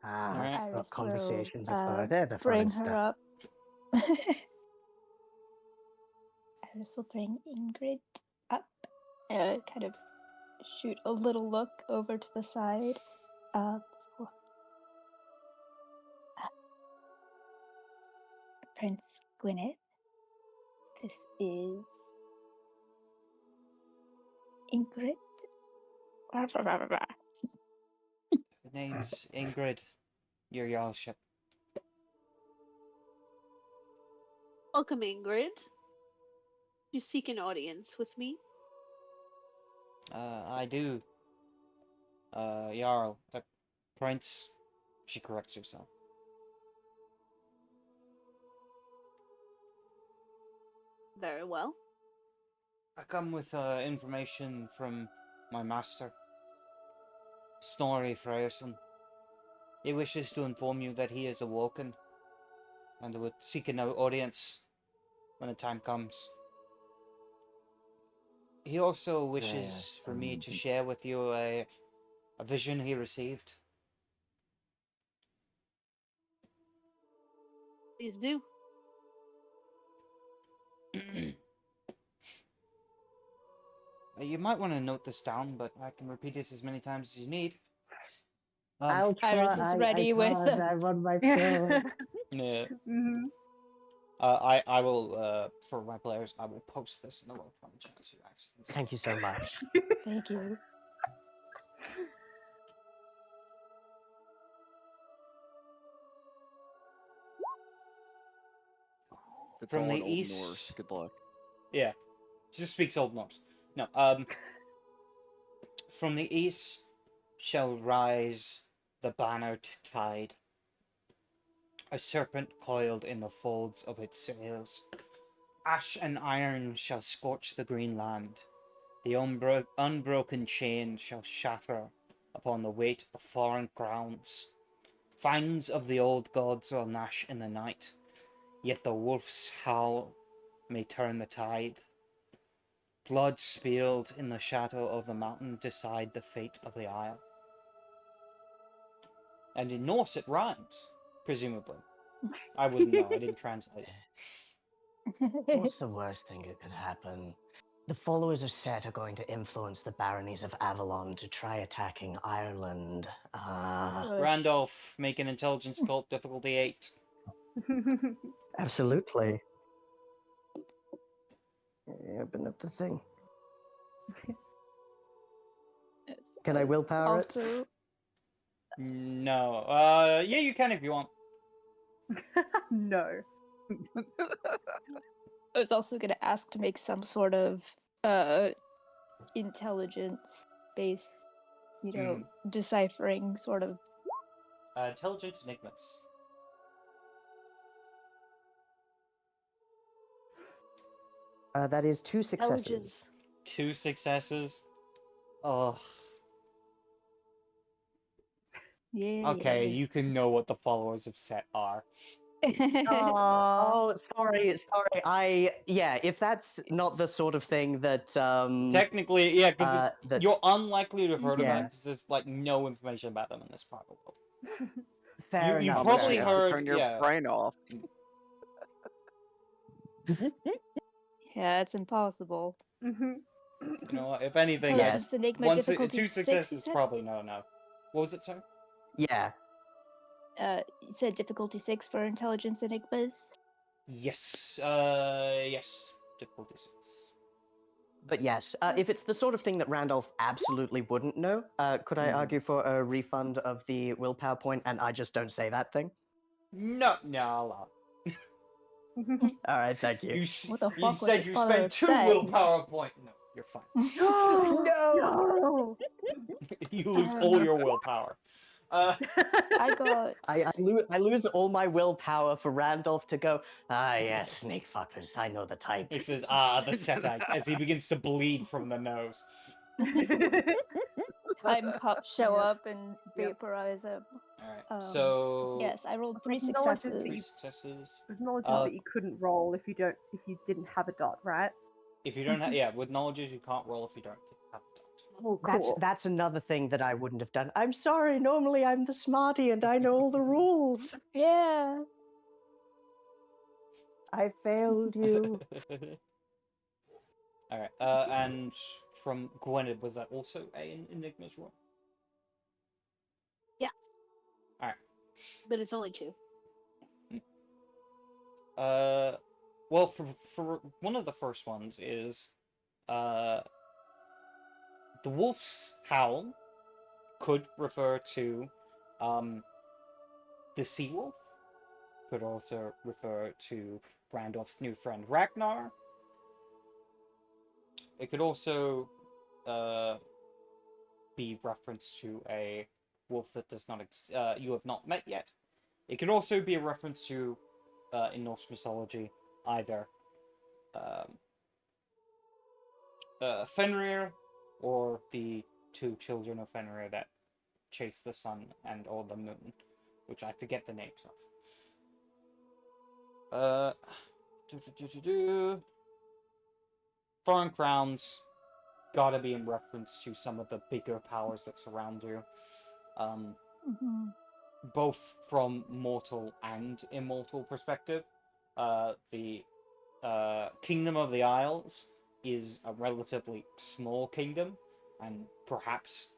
C: Ah,
A: Alright.
C: that's what
E: Iris
C: conversations
E: will
C: are for. They're the
E: bring
C: funnest
E: her
C: stuff.
E: up. Iris will bring Ingrid up. Kind of shoot a little look over to the side. For- Prince Gwynedd. This is Ingrid.
A: The name's Ingrid, your Jarlship.
D: Welcome, Ingrid. You seek an audience with me?
A: I do. Jarl. Prince. She corrects herself.
D: Very well.
A: I come with information from my master, Snorri Freyerson. He wishes to inform you that he is awoken and would seek an audience when the time comes. He also wishes for me to share with you a vision he received.
D: Please do.
A: You might want to note this down, but I can repeat this as many times as you need.
C: I'll try.
E: Iris is ready with
C: can't, I'm on my phone.
A: Yeah.
F: Mhm.
A: I will, for my players, I will post this in the Roll20 chat so you guys can see.
C: Thank you so much.
E: Thank you.
B: It's
A: From
B: all
A: the
B: in Old
A: east.
B: Norse. Good luck.
A: Yeah. She just speaks Old Norse. No, from the east shall rise the bannered tide, a serpent coiled in the folds of its sails. Ash and iron shall scorch the green land. The unbroken chain shall shatter upon the weight of foreign crowns. Fangs of the old gods will gnash in the night, yet the wolf's howl may turn the tide. Blood spilled in the shadow of the mountain decide the fate of the isle. And in Norse it rhymes, presumably. I wouldn't know, I didn't translate it.
C: What's the worst thing that could happen? The followers of Set are going to influence the baronies of Avalon to try attacking Ireland.
A: Randolph, make an intelligence cult difficulty 8.
C: Absolutely. Open up the thing. Can I willpower it?
E: Also,
A: No. Yeah, you can if you want.
F: No.
E: I was also going to ask to make some sort of intelligence-based, deciphering sort of.
A: Intelligence enigmas.
C: That is 2
D: Intelligence.
C: successes.
A: 2 successes. Oh.
E: Yeah.
A: Okay, you can know what the followers of Set are.
C: Oh, sorry. Yeah, if that's not the sort of thing that
A: Technically, yeah, because
C: that
A: you're unlikely to have heard
C: yeah.
A: about it because there's like no information about them in this part of the world.
C: Fair
A: You
C: enough.
B: Thomas,
A: probably
B: you have to
A: heard,
B: turn your
A: yeah.
B: brain off.
E: Yeah, it's impossible.
F: Mhm.
A: You know what? If anything,
E: Intelligence enigma
A: one
E: difficulty
A: 2
E: 6, you
A: successes
E: said?
A: probably no. What was it, sir?
C: Yeah.
E: You said difficulty 6 for intelligence enigmas?
A: Yes. Yes. Difficulty 6.
C: But yes, if it's the sort of thing that Randolph absolutely wouldn't know, could I argue for a refund of the willpower point and I just don't say that thing?
A: No, I'll allow it.
C: All right, thank you.
E: What the
A: You
E: fuck was
A: said
E: this
A: you
E: follower
A: spent 2
E: say?
A: willpower point. No, you're fine.
F: No.
A: You lose all your willpower.
E: I got.
C: I lose all my willpower for Randolph to go, yes, snake fuckers, I know the type.
A: This is, the Setites, as he begins to bleed from the nose.
E: Time cups show
F: Yep.
E: up and
F: Yep.
E: vaporize him.
A: Alright, so...
E: Yes, I rolled 3
F: Acknowledges that
A: 3
F: you-
E: successes.
A: successes.
F: There's knowledge
A: Uh,
F: that you couldn't roll if you didn't have a dot, right?
A: If you don't have... Yeah, with knowledges you can't roll if you don't have a dot.
F: Oh, cool.
C: That's another thing that I wouldn't have done. I'm sorry, normally I'm the smarty and I know all the rules.
E: Yeah.
C: I failed you.
A: Alright, and from Gwynedd, was that also an Enigma's roll?
D: Yeah.
A: Alright.
D: But it's only 2.
A: Well, for one of the first ones is, the wolf's howl could refer to, the sea wolf. Could also refer to Randolph's new friend Ragnar. It could also, be reference to a wolf that does not you have not met yet. It could also be a reference to, in Norse mythology, either Fenrir or the 2 children of Fenrir that chase the sun and or the moon, which I forget the names of. Foreign crowns gotta be in reference to some of the bigger powers that surround you.
E: Mhm.
A: Both from mortal and immortal perspective. The Kingdom of the Isles is a relatively small kingdom, and perhaps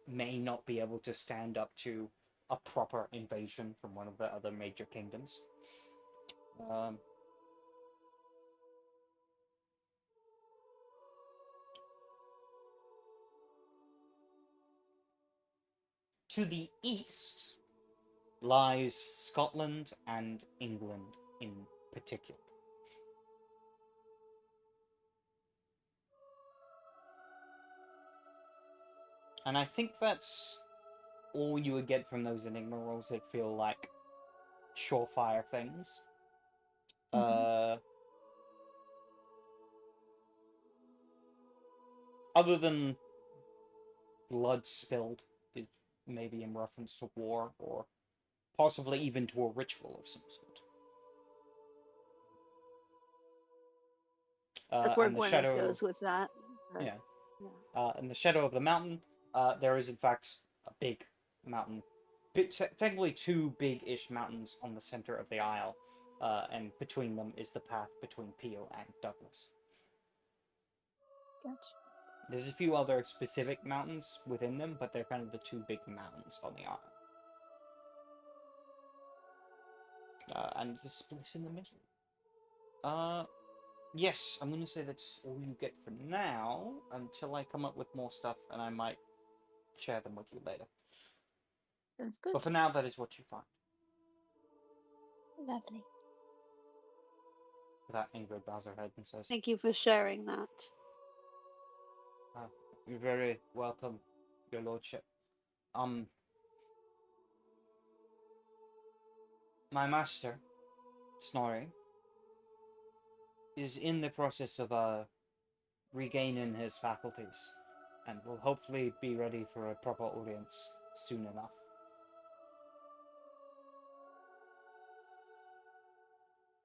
A: may not be able to stand up to a proper invasion from one of the other major kingdoms. To the east lies Scotland and England in particular. And I think that's all you would get from those Enigma rolls that feel like surefire things. Other than blood spilled, it maybe in reference to war or possibly even to a ritual of some sort.
D: That's where
A: And the
D: Gwyneth
A: shadow,
D: goes with that. But,
A: yeah.
D: yeah.
A: In the shadow of the mountain, there is in fact a big mountain, technically two big-ish mountains on the center of the isle, and between them is the path between Peel and Douglas.
E: Gotcha.
A: There's a few other specific mountains within them, but they're kind of the two big mountains on the isle. And it's a split in the middle. Yes, I'm gonna say that's all you get for now, until I come up with more stuff, and I might share them with you later.
E: Sounds good.
A: But for now, that is what you find.
E: Lovely.
A: That Ingrid bows her head and says,
D: Thank you for sharing that.
A: "You're very welcome, your lordship. My master, Snorri, is in the process of regaining his faculties, and will hopefully be ready for a proper audience soon enough."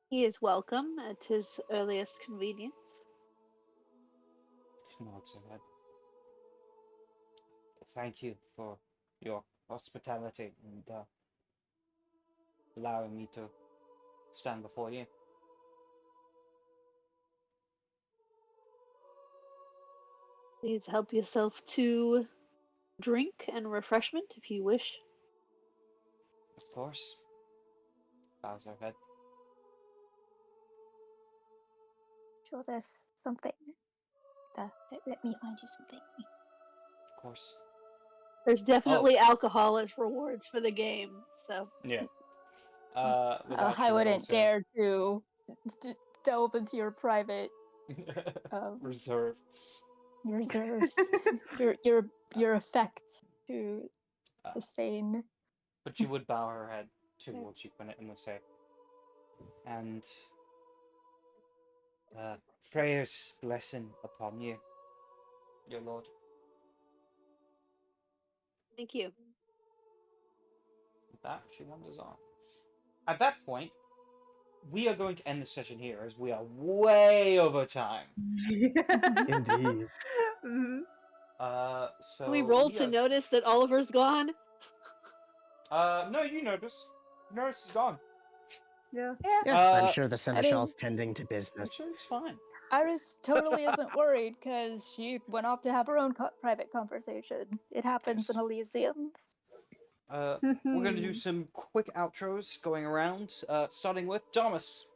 D: He is welcome at his earliest convenience.
A: She nods her head. "Thank you for your hospitality and allowing me to stand before you."
D: Please help yourself to drink and refreshment if you wish.
A: Of course. Bows her head.
E: Sure, there's something. Let me find you something.
A: Of course.
D: There's definitely alcohol as rewards for the game, so.
A: Yeah. Without
E: I
A: she would
E: wouldn't
A: also
E: dare to delve into your private
A: reserve.
E: reserves, your effects to sustain.
A: But she would bow her head towards you and would say, "And Freya's blessing upon you, your lord."
D: Thank you.
A: With that, she wanders on. At that point, we are going to end the session here, as we are way over time.
C: Indeed.
F: Mhm.
A: So
D: We rolled to
A: are...
D: notice that Oliver's gone.
A: No, you notice. Nurse is gone.
F: Yeah.
C: Yes, I'm sure the
E: I
C: Seneschal's
E: mean,
C: tending to
A: I'm
C: business.
A: sure it's fine.
E: Iris totally isn't worried because she went off to have her own private conversation. It happens
A: Yes.
E: in Elysiums.
A: We're gonna do some quick outros going around, starting with Thomas.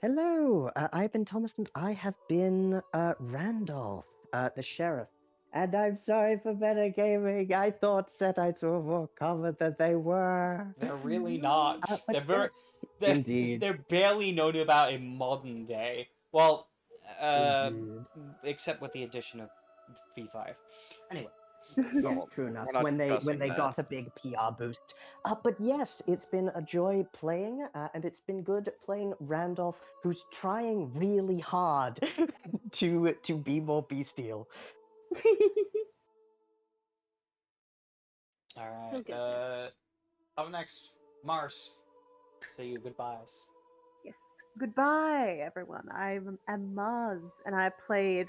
C: Hello, I've been Thomas, and I have been Randolph, the sheriff. And I'm sorry for metagaming. I thought Setites were more common than they were.
A: They're really not.
C: But
A: They're very.
C: yes, indeed.
A: They're barely known about in modern day. Well,
C: Indeed.
A: except with the addition of V5. Anyway.
C: Yes, true enough.
B: We're not
C: When they
B: discussing that.
C: got a big PR boost. But yes, it's been a joy playing, and it's been good playing Randolph, who's trying really hard to be more bestial.
A: All
D: He'll
A: right.
D: get there.
A: Up next, Mars. say your goodbyes.
F: Yes. Goodbye, everyone. I'm Maz, and I played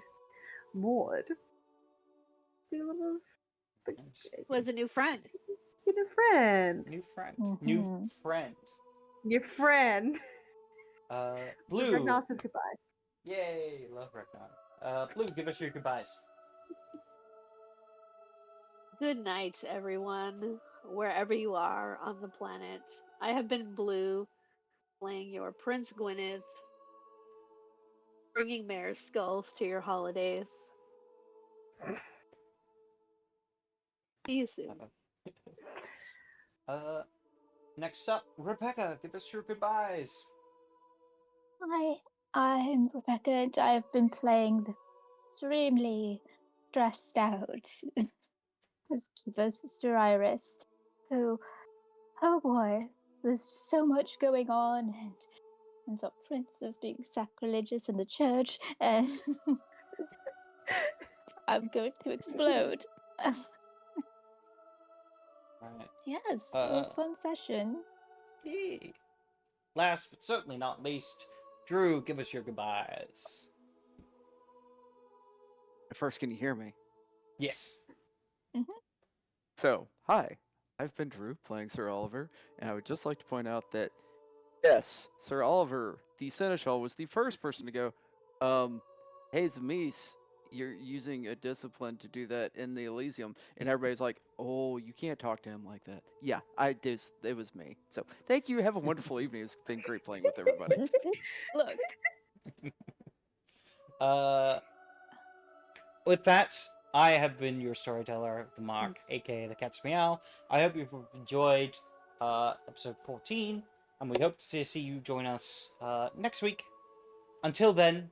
F: Maud. Do a little
A: Nice.
D: Was a new friend.
F: your new friend.
A: New friend.
E: Mhm.
A: New friend.
F: Your friend. So
A: Blue.
F: Ragnar says goodbye.
A: Yay, love Ragnar. Blue, give us your goodbyes.
D: Good night, everyone, wherever you are on the planet. I have been Blue, playing your Prince Gwyneth, bringing mare's skulls to your holidays. See you soon.
A: Next up, Rebecca, give us your goodbyes.
E: Hi, I'm Rebecca, and I've been playing the extremely stressed out housekeeper, Sister Iris, who, oh boy, there's so much going on, and ends up princes being sacrilegious in the church, and I'm going to explode.
A: Alright.
E: Yes, a fun session.
A: Yay. Last but certainly not least, Drew, give us your goodbyes.
B: First, can you hear me?
A: Yes.
B: So, hi, I've been Drew playing Sir Oliver, and I would just like to point out that, yes, Sir Oliver, the Seneschal, was the first person to go, hey, Zemise, you're using a discipline to do that in the Elysium. And everybody's like, oh, you can't talk to him like that. Yeah, it was me. So, thank you. Have a wonderful evening. It's been great playing with everybody.
E: Look.
A: With that, I have been your storyteller, the Mark, aka the CatsMeow. I hope you've enjoyed episode 14, and we hope to see you join us next week. Until then,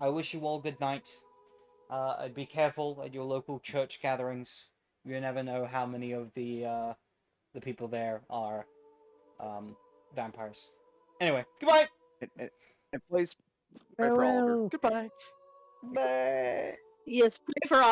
A: I wish you all good night. Be careful at your local church gatherings. You never know how many of the people there are vampires. Anyway, goodbye.
B: And please pray for Oliver.
C: Farewell.
B: Goodbye.
A: Bye.
D: Yes, pray for all.